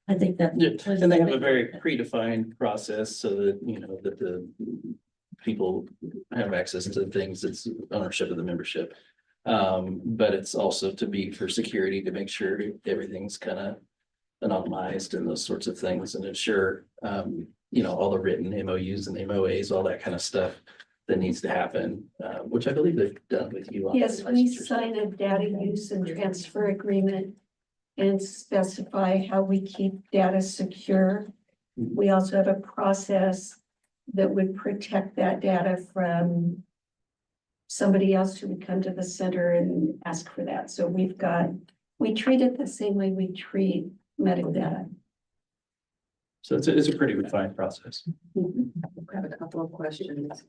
I think that. Yeah, was and they have the a big- very predefined process so that, you know, that the people have access to things, it's ownership of the membership. But it's also to be for security, to make sure everything's kind of anonymized and those sorts of things, and ensure, you know, all the written MOUs and MOAs, all that kind of stuff that needs to happen, which I believe they've done with you. on Yes, the we licensure stuff. sign a data use and transfer agreement and specify how we keep data secure. We also have a process that would protect that data from somebody else who would come to the center and ask for that. So we treat it the same way we treat medical data. So it's a pretty refined process. I have a couple of questions.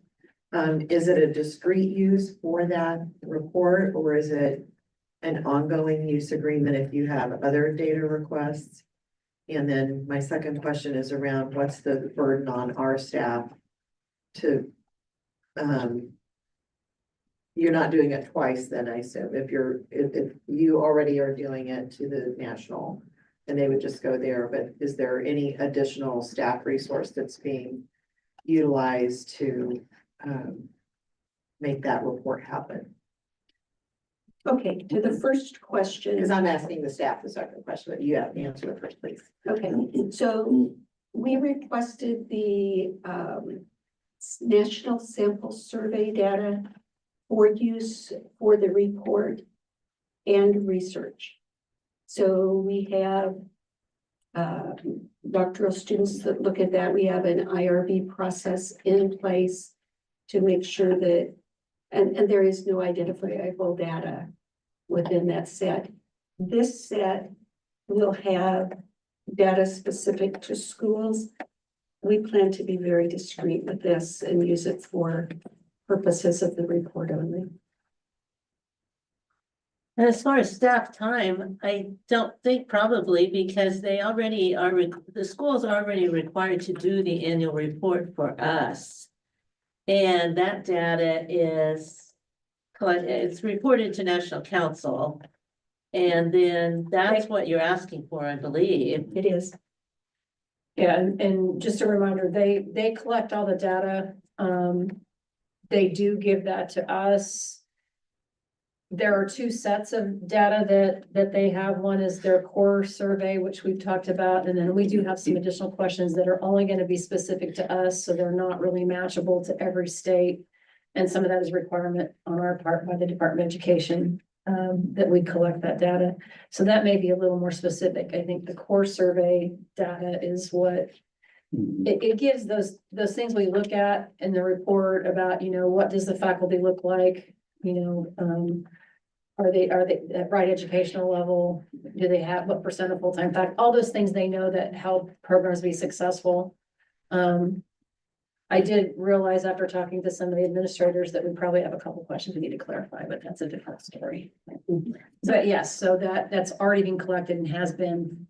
Is it a discrete use for that report, or is it an ongoing use agreement if you have other data requests? And then my second question is around what's the burden on our staff to, you're not doing it twice then, I assume, if you already are doing it to the national, and they would just go there, but is there any additional staff resource that's being utilized to make that report happen? Okay, to the first question. Because I'm asking the staff the second question, but you have the answer it first, please. Okay, so we requested the National Sample Survey data for use for the report and research. So we have doctoral students that look at that. We have an IRB process in place to make sure that, and there is no identifiable data within that set. This set will have data specific to schools. We plan to be very discreet with this and use it for purposes of the report only. And as far as staff time, I don't think probably, because they already are, the schools are already required to do the annual report for us. And that data it's reported to National Council. And then that's what you're asking for, I believe. It is. Yeah, and just a reminder, they collect all the data. They do give that to us. There are two sets of data that they have. One is their core survey, which we've talked about, and then we do have some additional questions that are only going to be specific to us, so they're not really matchable to every state. And some of that is requirement on our part by the Department of Education, that we collect that data. So that may be a little more specific. I think the core survey data is what it gives those things we look at in the report about, you know, what does the faculty look like? You know, are they at right educational level? Do they have what percent of full-time faculty? All those things they know that help programs be successful. I did realize after talking to some of the administrators that we probably have a couple questions we need to clarify, but that's a different story. But yes, so that's already been collected and has been.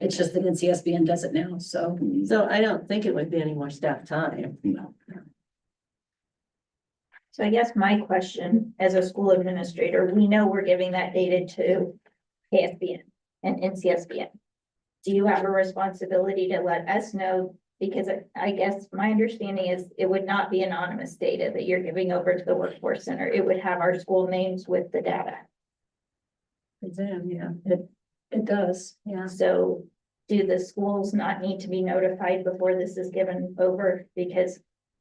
It's just that NCSBN does it now, so. So I don't think it would be any more staff time. No. So I guess my question as a school administrator, we know we're giving that data to KSBN and NCSBN. Do you have a responsibility to let us know? Because I guess my understanding is it would not be anonymous data that you're giving over to the Workforce Center. It would have our school names with the data. Yeah, it does, yeah. So do the schools not need to be notified before this is given over? Because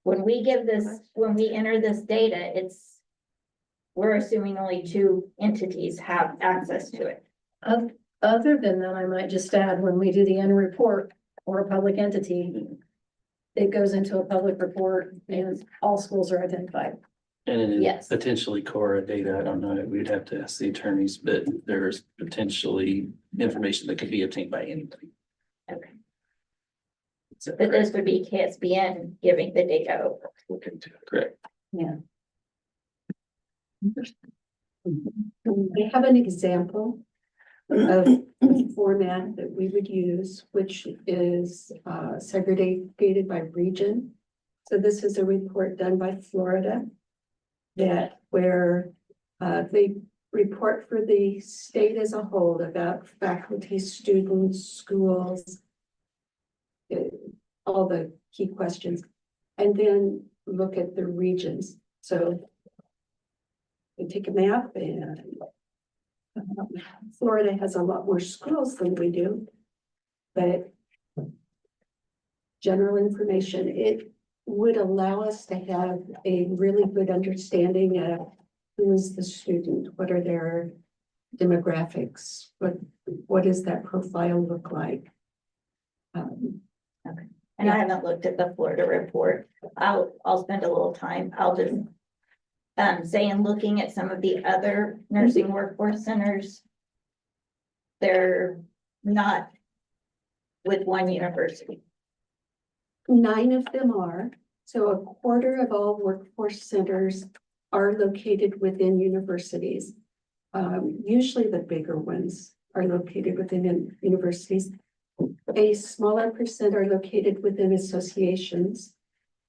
when we give this, when we enter this data, we're assuming only two entities have access to it. Other than that, I might just add, when we do the annual report or a public entity, it goes into a public report and all schools are identified. And it is Yes. potentially Cora data. I don't know. We'd have to ask the attorneys, but there's potentially information that could be obtained by anybody. Okay. Is that But correct? this would be KSBN giving the data over. Look into it. Correct. We have an example of the format that we would use, which is segregated by region. So this is a report done by Florida where they report for the state as a whole about faculty, students, schools, all the key questions, and then look at the regions. So we take a map and Florida has a lot more schools than we do, but general information, it would allow us to have a really good understanding of who is the student, what are their demographics, what does that profile look like? And I haven't looked at the Florida report. I'll spend a little time. I'll just say in looking at some of the other nursing workforce centers, they're not with one university. 9 of them are, so a quarter of all workforce centers are located within universities. Usually the bigger ones are located within universities. A smaller percent are located within associations,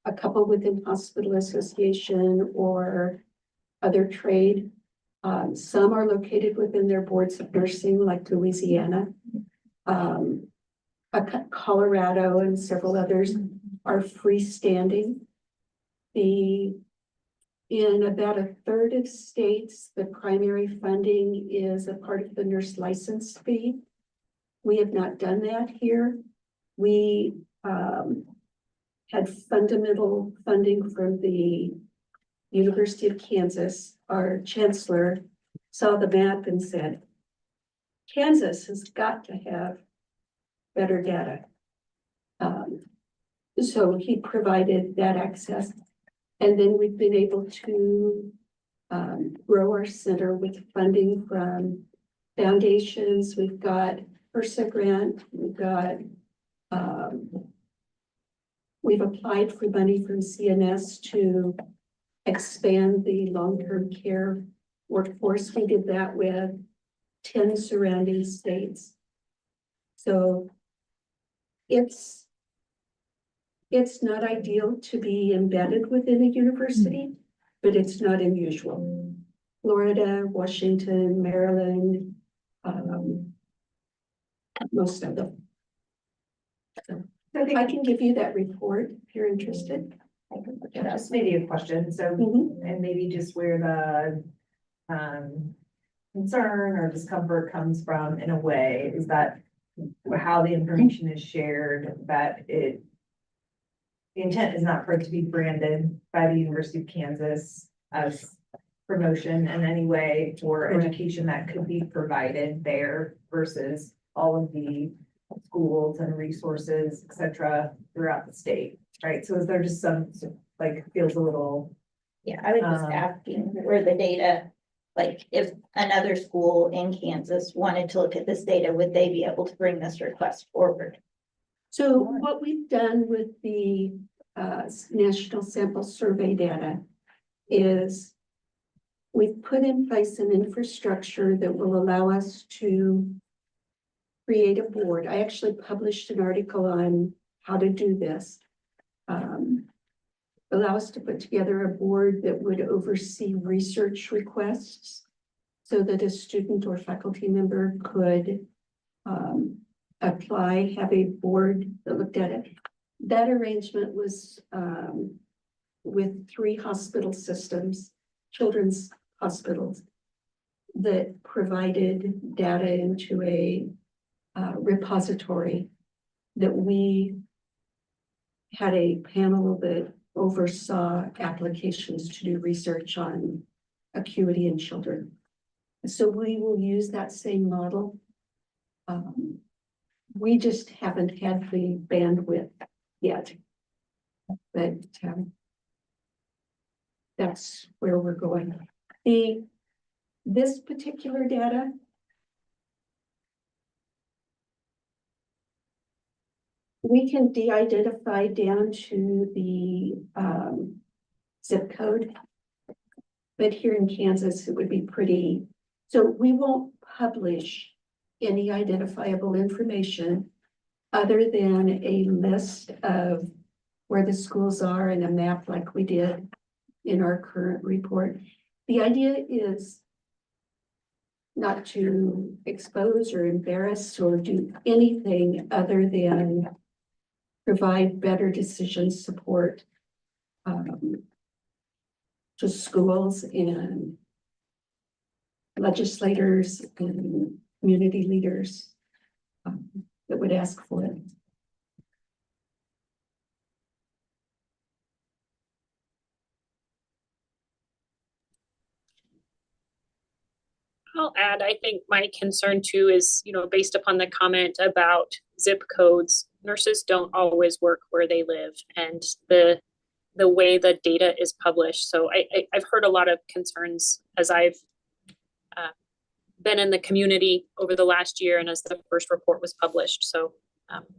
a couple within hospital association or other trade. Some are located within their boards of nursing, like Louisiana. Colorado and several others are freestanding. In about a third of states, the primary funding is a part of the nurse license fee. We have not done that here. We had fundamental funding from the University of Kansas. Our chancellor saw the map and said, Kansas has got to have better data. So he provided that access. And then we've been able to grow our center with funding from foundations. We've got HRSA grant. We've applied for money from CNS to expand the long-term care workforce. We did that with 10 surrounding states. So it's not ideal to be embedded within a university, but it's not unusual. Florida, Washington, Maryland, most of them. So I can give you that report if you're interested. Just maybe a question, so, and maybe just where the concern or discomfort comes from in a way, is that how the information is shared, that the intent is not for it to be branded by the University of Kansas as promotion in any way for education that could be provided there versus all of the schools and resources, et cetera, throughout the state, right? So is there just some, like, feels a little. Yeah, I was just asking where the data, like, if another school in Kansas wanted to look at this data, would they be able to bring this request forward? So what we've done with the National Sample Survey data is we've put in place an infrastructure that will allow us to create a board. I actually published an article on how to do this. Allow us to put together a board that would oversee research requests so that a student or faculty member could apply, have a board that looked at it. That arrangement was with 3 hospital systems, children's hospitals, that provided data into a repository that we had a panel that oversaw applications to do research on acuity in children. So we will use that same model. We just haven't had the bandwidth yet. But that's where we're going. This particular data we can de-identify down to the zip code. But here in Kansas, it would be pretty, so we won't publish any identifiable information other than a list of where the schools are and a map like we did in our current report. The idea is not to expose or embarrass or do anything other than provide better decision support to schools and legislators and community leaders that would ask for it. I'll add, I think my concern too is, based upon the comment about zip codes, nurses don't always work where they live and the way the data is published. So I've heard a lot of concerns as I've been in the community over the last year and as the first report was published. So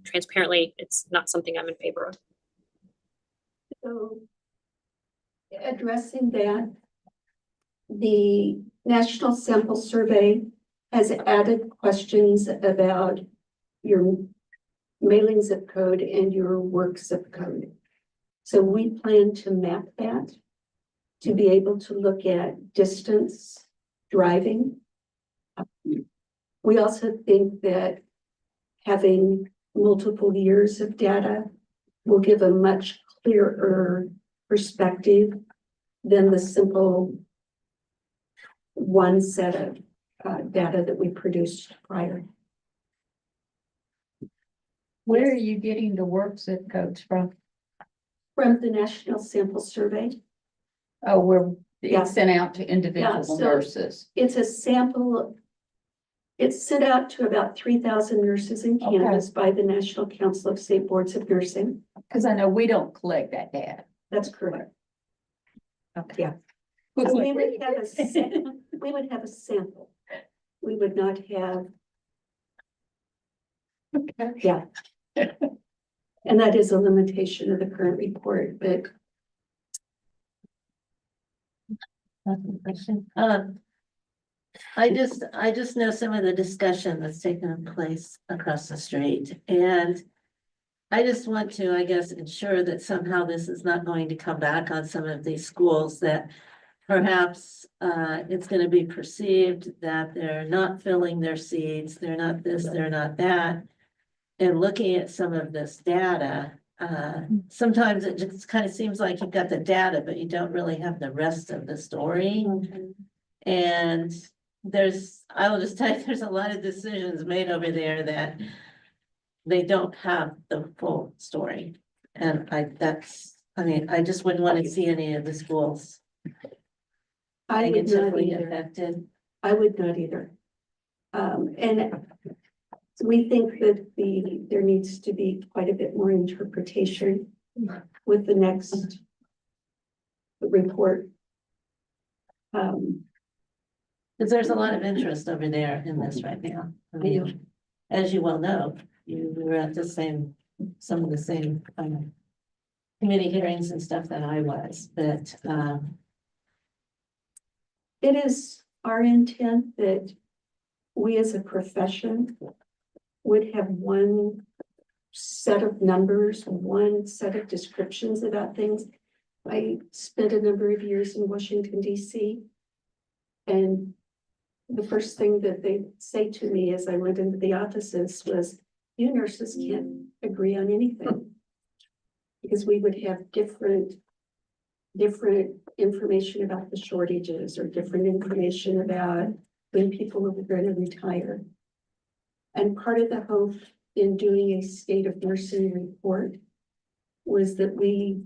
transparently, it's not something I'm in favor of. So addressing that, the National Sample Survey has added questions about your mailing zip code and your work zip code. So we plan to map that to be able to look at distance driving. We also think that having multiple years of data will give a much clearer perspective than the simple one set of data that we produced prior. Where are you getting the work zip codes from? From the National Sample Survey. Oh, where Yeah. it's sent out to individual so nurses. It's a sample. It's sent out to about 3,000 nurses in Kansas by the National Council of State Boards of Nursing. Because I know we don't collect that data. That's correct. Okay. Yeah. So we would have a sample. We would not have. Okay. Yeah. And that is a limitation of the current report, but Question. I just know some of the discussion that's taken place across the street, and I just want to, I guess, ensure that somehow this is not going to come back on some of these schools, that perhaps it's going to be perceived that they're not filling their seats, they're not this, they're not that. And looking at some of this data, sometimes it just kind of seems like you've got the data, but you don't really have the rest of the story. And I will just tell you, there's a lot of decisions made over there that they don't have the full story. And I just wouldn't want to see any of the schools I would not negatively either. affected. I would not either. And we think that there needs to be quite a bit more interpretation with the next report. Because there's a lot of interest over there in this right now. I mean, as you well know, you were at some of the same committee hearings and stuff that I was, but It is our intent that we as a profession would have one set of numbers, one set of descriptions about things. I spent a number of years in Washington, DC. And the first thing that they say to me as I went into the offices was, you nurses can't agree on anything. Because we would have different information about the shortages or different information about when people were going to retire. And part of the hope in doing a state of nursing report was that we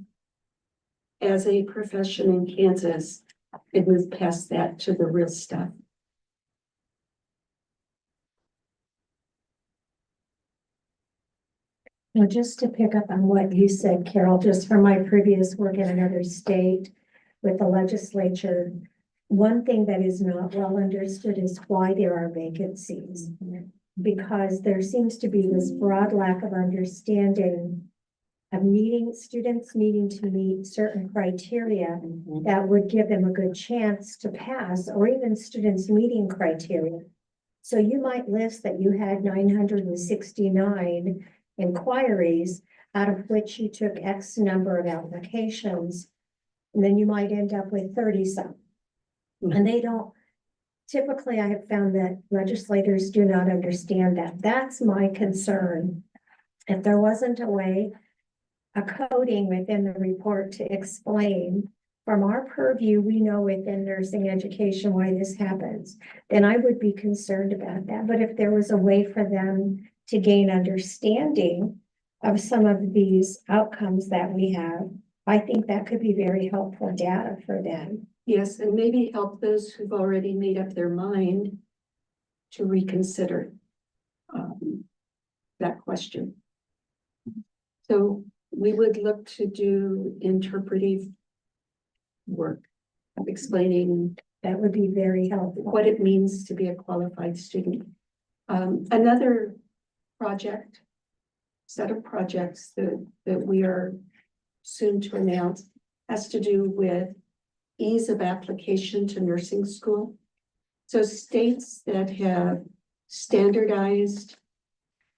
as a profession in Kansas and move past that to the real stuff. Well, just to pick up on what you said, Carol, just from my previous work in another state with the legislature, one thing that is not well understood is why there are vacancies. Because there seems to be this broad lack of understanding of students needing to meet certain criteria that would give them a good chance to pass, or even students meeting criteria. So you might list that you had 969 inquiries, out of which you took X number of applications, and then you might end up with 30 some. And they don't, typically I have found that legislators do not understand that. That's my concern. If there wasn't a way, a coding within the report to explain from our purview, we know within nursing education why this happens, then I would be concerned about that. But if there was a way for them to gain understanding of some of these outcomes that we have, I think that could be very helpful data for them. Yes, and maybe help those who've already made up their mind to reconsider that question. So we would look to do interpretive work of explaining That would be very helpful. what it means to be a qualified student. Another set of projects that we are soon to announce has to do with ease of application to nursing school. So states that have standardized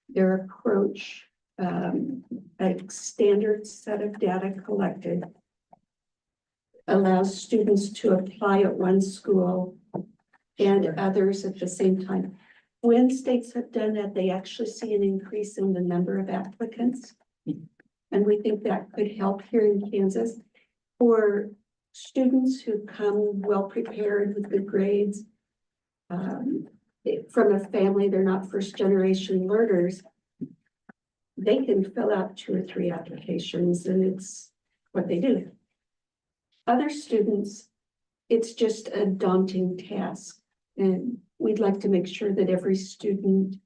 their approach, a standard set of data collected, allows students to apply at one school and others at the same time. When states have done that, they actually see an increase in the number of applicants. And we think that could help here in Kansas for students who come well prepared with good grades. From a family, they're not first generation learners. They can fill out 2 or 3 applications and it's what they do. Other students, it's just a daunting task. And we'd like to make sure that every student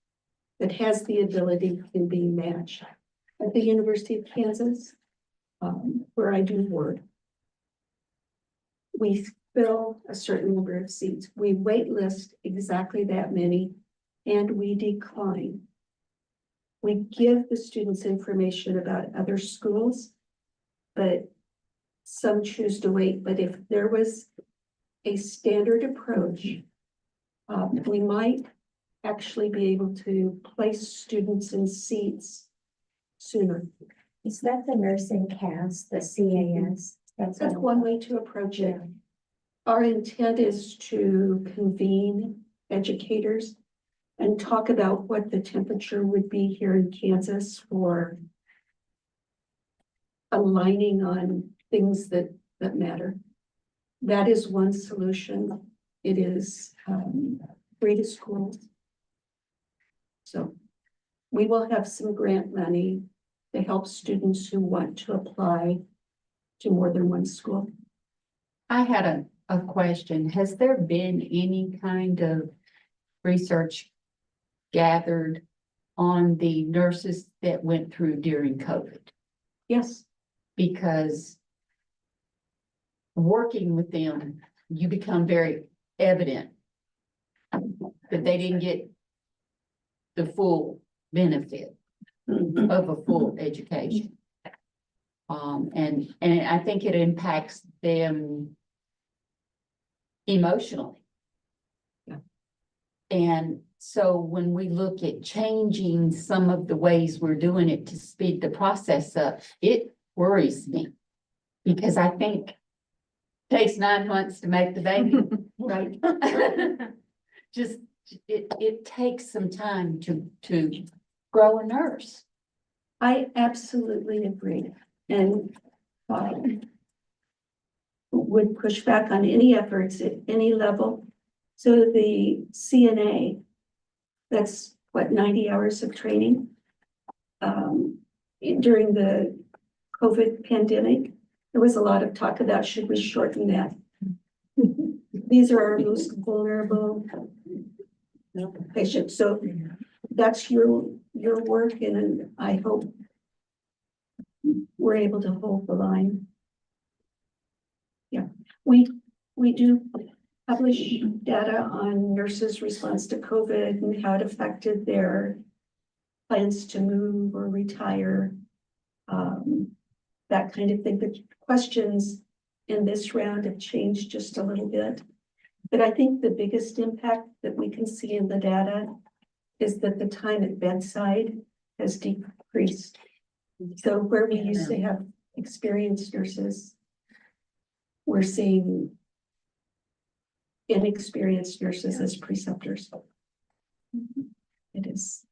that has the ability can be matched. At the University of Kansas, where I do work, we fill a certain number of seats. We wait list exactly that many and we decline. We give the students information about other schools, but some choose to wait. But if there was a standard approach, we might actually be able to place students in seats sooner. Is that the nursing CAS, the CAS? That's one way to approach it. Our intent is to convene educators and talk about what the temperature would be here in Kansas for aligning on things that matter. That is one solution. It is free to schools. So we will have some grant money to help students who want to apply to more than one school. I had a question. Has there been any kind of research gathered on the nurses that went through during COVID? Yes. Because working with them, you become very evident that they didn't get the full benefit of a full education. And I think it impacts them emotionally. Yeah. And so when we look at changing some of the ways we're doing it to speed the process up, it worries me. Because I think it takes 9 months to make the baby, right? Just, it takes some time to grow a nurse. I absolutely agree. And would push back on any efforts at any level. So the CNA, that's what, 90 hours of training during the COVID pandemic. there was a lot of talk about, should we shorten that? These are our most vulnerable patients, so that's your work, and I hope we're able to hold the line. Yeah, we do publish data on nurses' response to COVID and how it affected their plans to move or retire. That kind of thing. The questions in this round have changed just a little bit. But I think the biggest impact that we can see in the data is that the time at bedside has decreased. So where we used to have experienced nurses, we're seeing inexperienced nurses as preceptors. It is.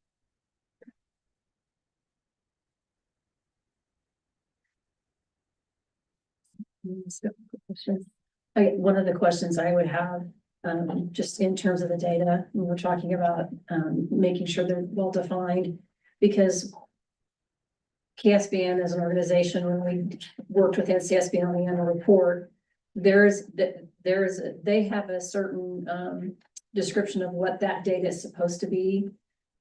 One of the questions I would have, just in terms of the data, when we're talking about, making sure they're well defined, because KSBN as an organization, when we worked with NCSB on the annual report, they have a certain, description of what that data is supposed to be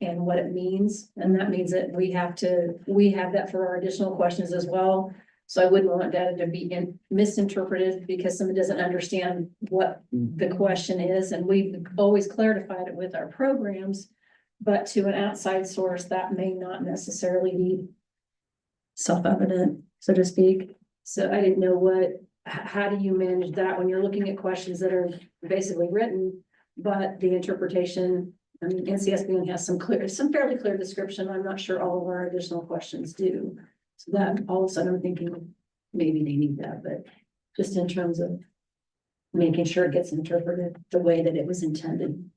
and what it means. And that means that we have that for our additional questions as well. So I wouldn't want data to be misinterpreted because someone doesn't understand what the question is. And we've always clarified it with our programs, but to an outside source, that may not necessarily be self-evident, so to speak. So I didn't know how do you manage that when you're looking at questions that are basically written, but the interpretation, I mean, NCSBN has some fairly clear description. I'm not sure all of our additional questions do. So that all of a sudden I'm thinking maybe they need that, but just in terms of making sure it gets interpreted the way that it was intended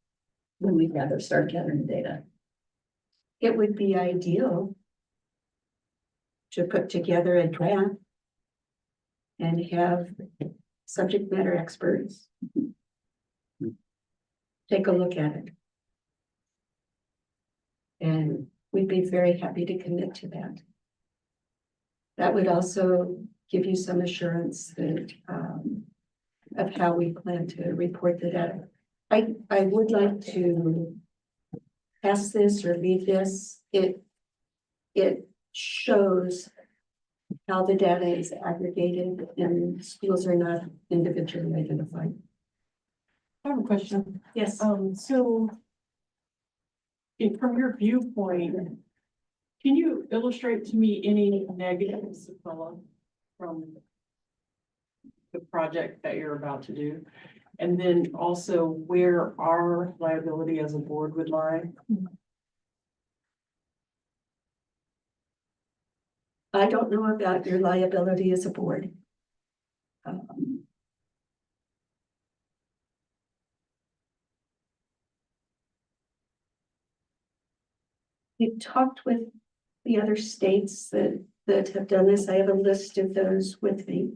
when we start gathering the data. It would be ideal to put together a draft and have subject matter experts take a look at it. And we'd be very happy to commit to that. That would also give you some assurance that, of how we plan to report the data. I would like to pass this or leave this. It shows how the data is aggregated and schools are not individually identified. I have a question. Yes. So from your viewpoint, can you illustrate to me any negatives from the project that you're about to do? And then also where our liability as a board would lie? I don't know about your liability as a board. We've talked with the other states that have done this. I have a list of those with me.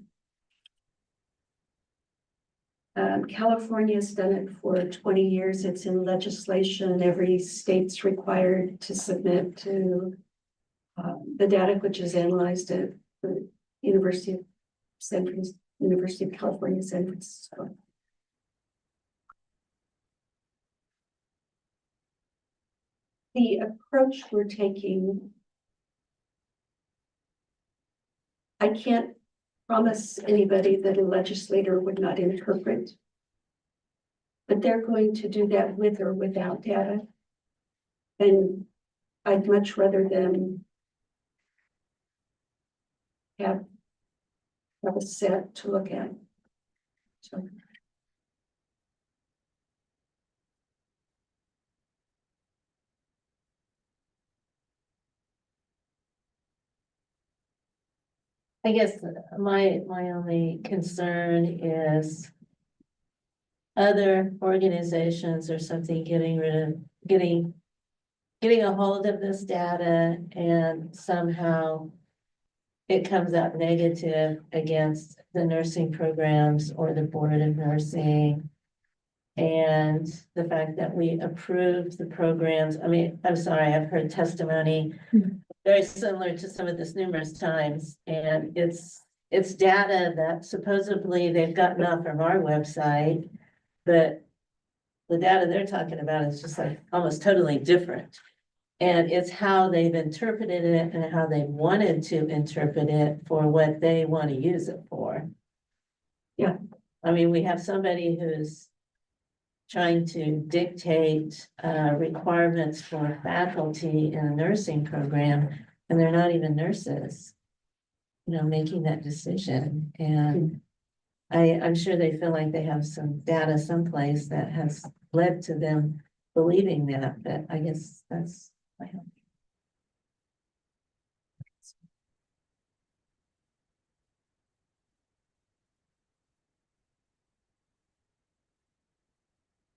California's done it for 20 years. It's in legislation. Every state's required to submit to the data, which is analyzed at the University of California, San Francisco. The approach we're taking, I can't promise anybody that a legislator would not interpret, but they're going to do that with or without data. And I'd much rather them have a set to look at. So. I guess my only concern is other organizations or something getting a hold of this data and somehow it comes out negative against the nursing programs or the Board of Nursing. And the fact that we approved the programs, I mean, I'm sorry, I've heard testimony very similar to some of this numerous times, and it's it's data that supposedly they've gotten off of our website, but the data they're talking about is just like almost totally different. And it's how they've interpreted it and how they wanted to interpret it for what they want to use it for. Yeah. I mean, we have somebody who's trying to dictate requirements for faculty in a nursing program, and they're not even nurses. You know, making that decision, and I'm sure they feel like they have some data someplace that has led to them believing that, but I guess that's my hope.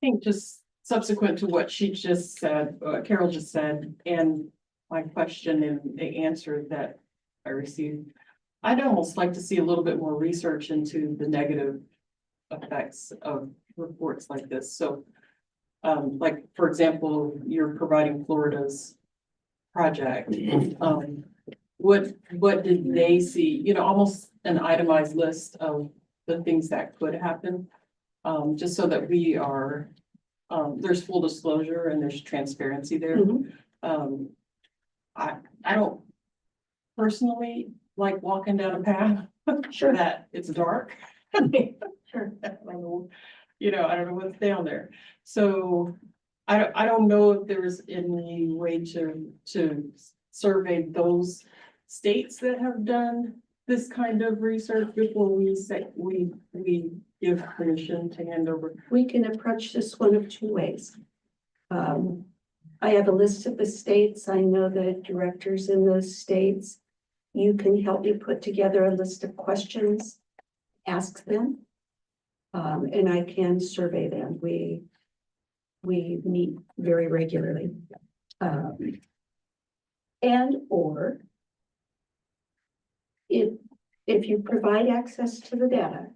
I think just subsequent to what she just said, Carol just said, and my question and the answer that I received, I'd almost like to see a little bit more research into the negative effects of reports like this. So, like, for example, you're providing Florida's project. What did they see? You know, almost an itemized list of the things that could happen. Just so that we are, there's full disclosure and there's transparency there. I don't personally like walking down a path Sure. that it's dark. Sure. I don't know, you know, I don't know what's down there. So I don't know if there's any way to survey those states that have done this kind of research before we say we give permission to hand over. We can approach this one of two ways. I have a list of the states. I know the directors in those states. You can help me put together a list of questions, ask them. And I can survey them. We meet very regularly. And or if you provide access to the data,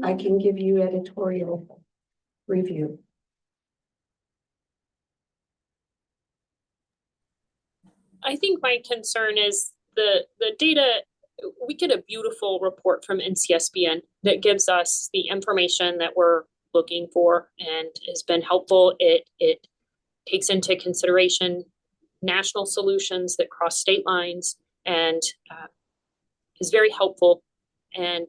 I can give you editorial review. I think my concern is the data, we get a beautiful report from NCSBN that gives us the information that we're looking for and has been helpful. It takes into consideration national solutions that cross state lines and is very helpful and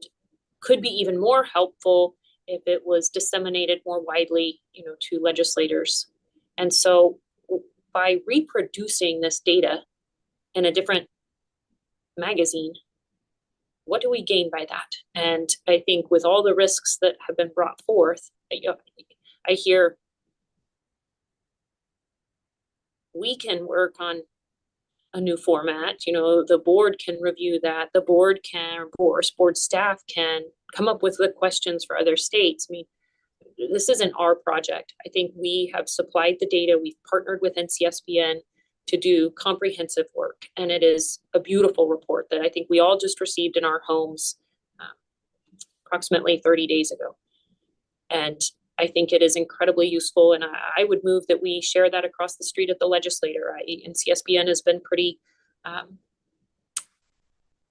could be even more helpful if it was disseminated more widely, you know, to legislators. And so by reproducing this data in a different magazine, what do we gain by that? And I think with all the risks that have been brought forth, I hear we can work on a new format. You know, the board can review that. The board can, or board staff can come up with the questions for other states. I mean, this isn't our project. I think we have supplied the data. We've partnered with NCSBN to do comprehensive work. And it is a beautiful report that I think we all just received in our homes approximately 30 days ago. And I think it is incredibly useful. And I would move that we share that across the street at the legislator. NCSBN has been pretty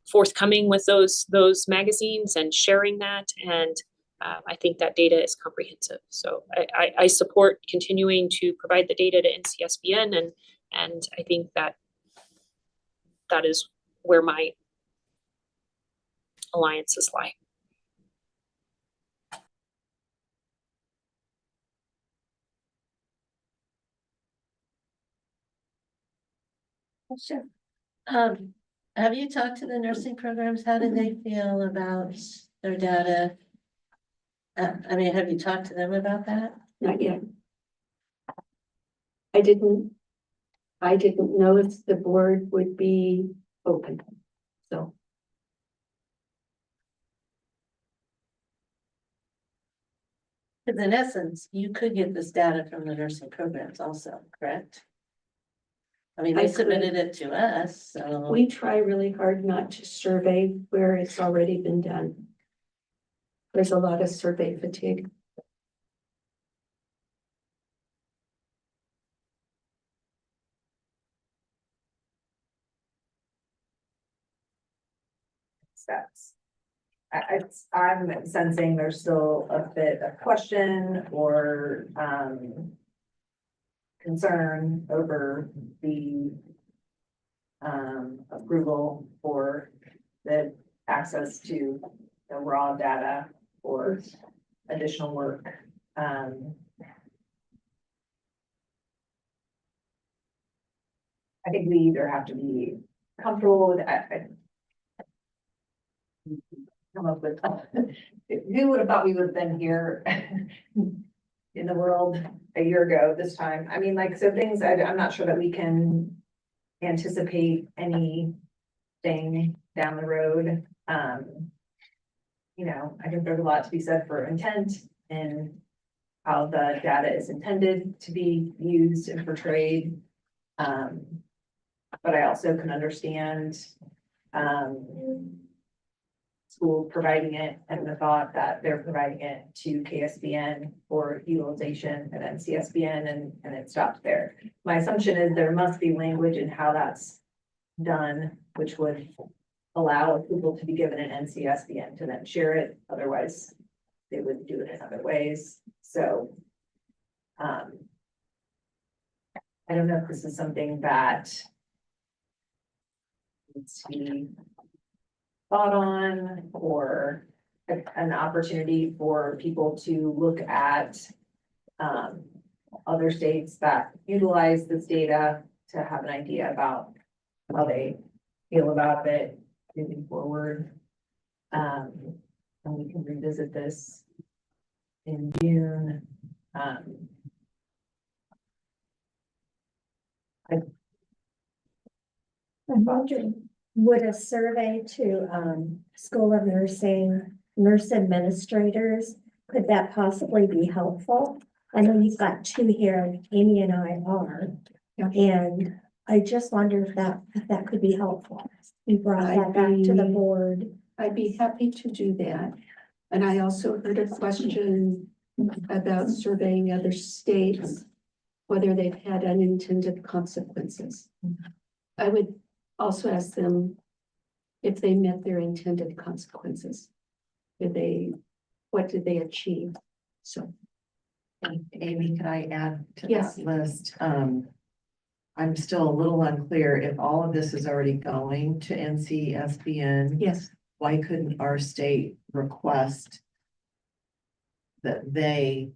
forthcoming with those magazines and sharing that. And I think that data is comprehensive. So I support continuing to provide the data to NCSBN, and I think that is where my alliances lie. Sure. Have you talked to the nursing programs? How do they feel about their data? I mean, have you talked to them about that? Not yet. I didn't know if the board would be open, so. Because in essence, you could get this data from the nursing programs also, correct? I mean, I they could. submitted it to us, so. We try really hard not to survey where it's already been done. There's a lot of survey fatigue. steps. I'm sensing there's still a bit of question or, concern over the, approval for the access to the raw data for additional work. I think we either have to be comfortable with, come up with, who would have thought we would have been here in the world a year ago this time? I mean, like, so things, I'm not sure that we can anticipate anything down the road. You know, I think there's a lot to be said for intent and how the data is intended to be used and portrayed. But I also can understand, school providing it and the thought that they're providing it to KSBN for utilization and then CSBN and it stopped there. My assumption is there must be language in how that's done, which would allow approval to be given an NCSBN to then share it. Otherwise, they would do it in other ways. So, I don't know if this is something that needs to be thought on or an opportunity for people to look at other states that utilize this data to have an idea about how they feel about it moving forward. And we can revisit this in June. I'm wondering, would a survey to School of Nursing, nurse administrators, could that possibly be helpful? I know you've got two here, Amy and I are, and I just wonder if that could be helpful. We brought that back to the board. I'd be happy to do that. And I also heard a question about surveying other states, whether they've had unintended consequences. I would also ask them if they met their intended consequences. What did they achieve? So. Amy, can I add to Yeah. this list? I'm still a little unclear if all of this is already going to NCSBN. Yes. Why couldn't our state request that they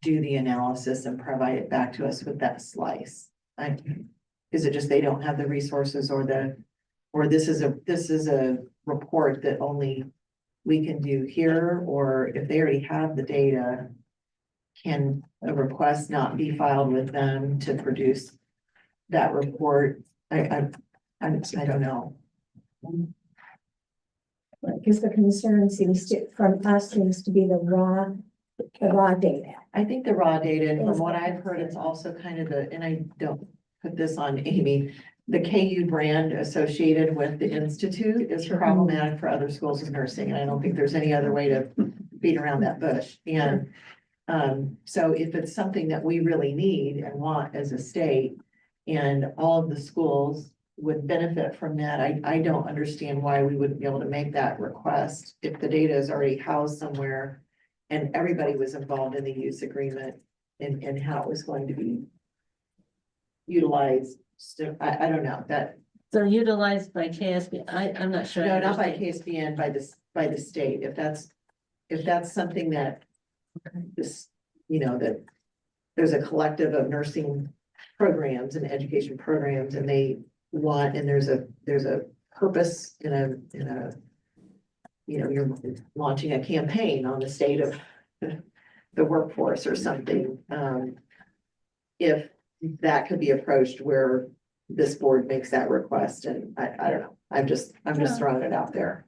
do the analysis and provide it back to us with that slice? Is it just they don't have the resources or this is a report that only we can do here? Or if they already have the data, can a request not be filed with them to produce that report? I don't know. Because the concern seems to, from us, seems to be the raw data. I think the raw data, and from what I've heard, it's also kind of and I don't put this on Amy, the KU brand associated with the institute is problematic for other schools of nursing, and I don't think there's any other way to beat around that bush. And so if it's something that we really need and want as a state, and all of the schools would benefit from that, I don't understand why we wouldn't be able to make that request if the data is already housed somewhere and everybody was involved in the use agreement and how it was going to be utilized. So I don't know that. So utilized by KSB, I'm not sure. I No, not by understand. KSBN, by the state, if that's something that this, that there's a collective of nursing programs and education programs and they want, and there's a purpose in a, you're launching a campaign on the state of the workforce or something. If that could be approached where this board makes that request, and I don't know, I'm just throwing it out there.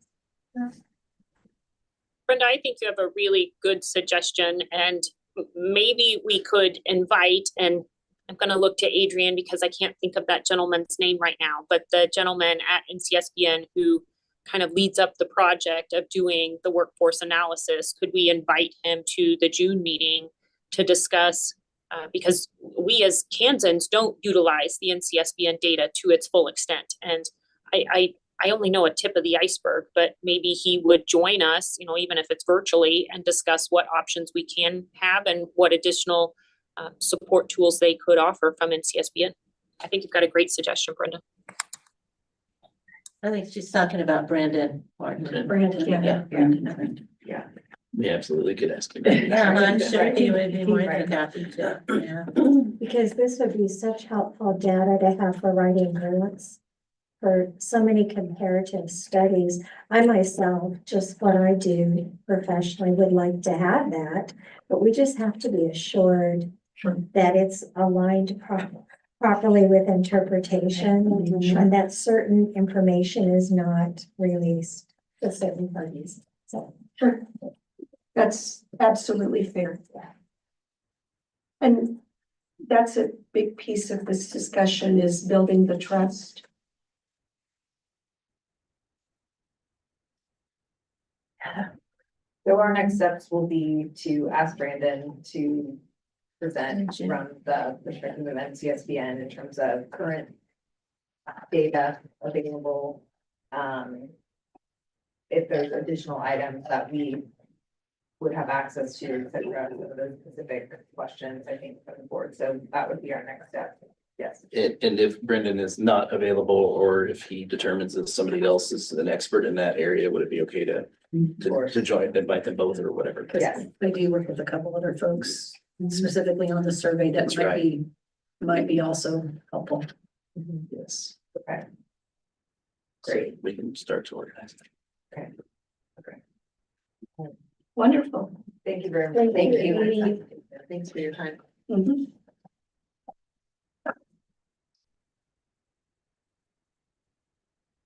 Brenda, I think you have a really good suggestion, and maybe we could invite, and I'm going to look to Adrian because I can't think of that gentleman's name right now, but the gentleman at NCSBN who kind of leads up the project of doing the workforce analysis. Could we invite him to the June meeting to discuss, because we as Kansans don't utilize the NCSBN data to its full extent. And I I only know a tip of the iceberg, but maybe he would join us, you know, even if it's virtually, and discuss what options we can have and what additional support tools they could offer from NCSBN. I think you've got a great suggestion, Brenda. I think she's talking about Brandon Martin. Brandon, yeah. Brandon. We absolutely could ask him. Yeah, I'm sure he would be more than happy to, yeah. Because this would be such helpful data to have for writing grants for so many comparative studies. I myself, just what I do professionally, would like to have that, but we just have to be assured that it's aligned properly with interpretation and that certain information is not released to certain parties. So. Sure. That's absolutely fair. And that's a big piece of this discussion is building the trust. So our next steps will be to ask Brandon to present from the perspective of NCSBN in terms of current data available. If there's additional items that we would have access to, et cetera, some of those specific questions, I think, from the board. So that would be our next step. Yes. And if Brendan is not available, or if he determines that somebody else is an expert in that area, would it be okay to join, invite them both or whatever? Because Yes. I do work with a couple other folks specifically on the survey that might be also helpful. Yes. Okay. Great. We can start to organize. Okay. Wonderful. Thank you very much. Thank you. Thanks for your time. Mhm.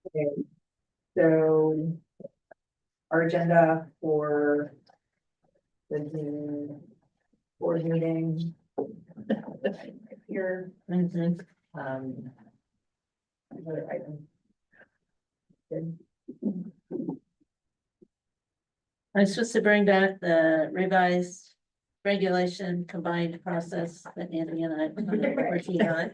Okay, so our agenda for the June board meeting here, other item. Good. I'm supposed to bring back the revised regulation combined process that Andy and I are working on.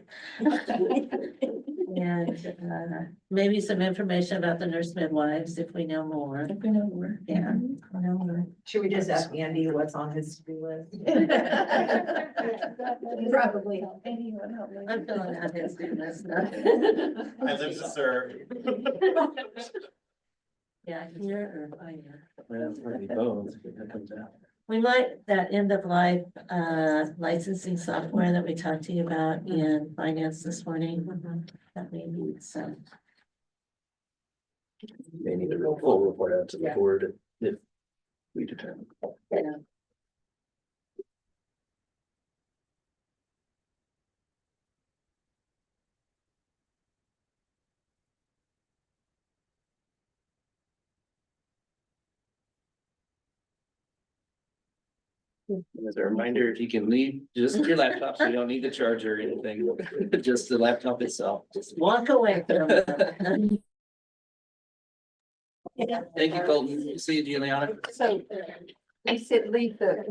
And maybe some information about the nurse midwives if we know more. If we know more. Yeah. Know more. Should we just ask Andy what's on his to-do list? Probably. I'm filling out his to-do list now. I live to serve. Yeah, here or here. That comes out. We might, that end of life licensing software that we talked to you about in finance this morning. That may need some. They need a real full report out to the board if we determine. Yeah. As a reminder, if you can leave just your laptop, so you don't need the charger or anything, just the laptop itself. Just Walk away from it. Thank you, Colton. See you, Juliana. So I said leave the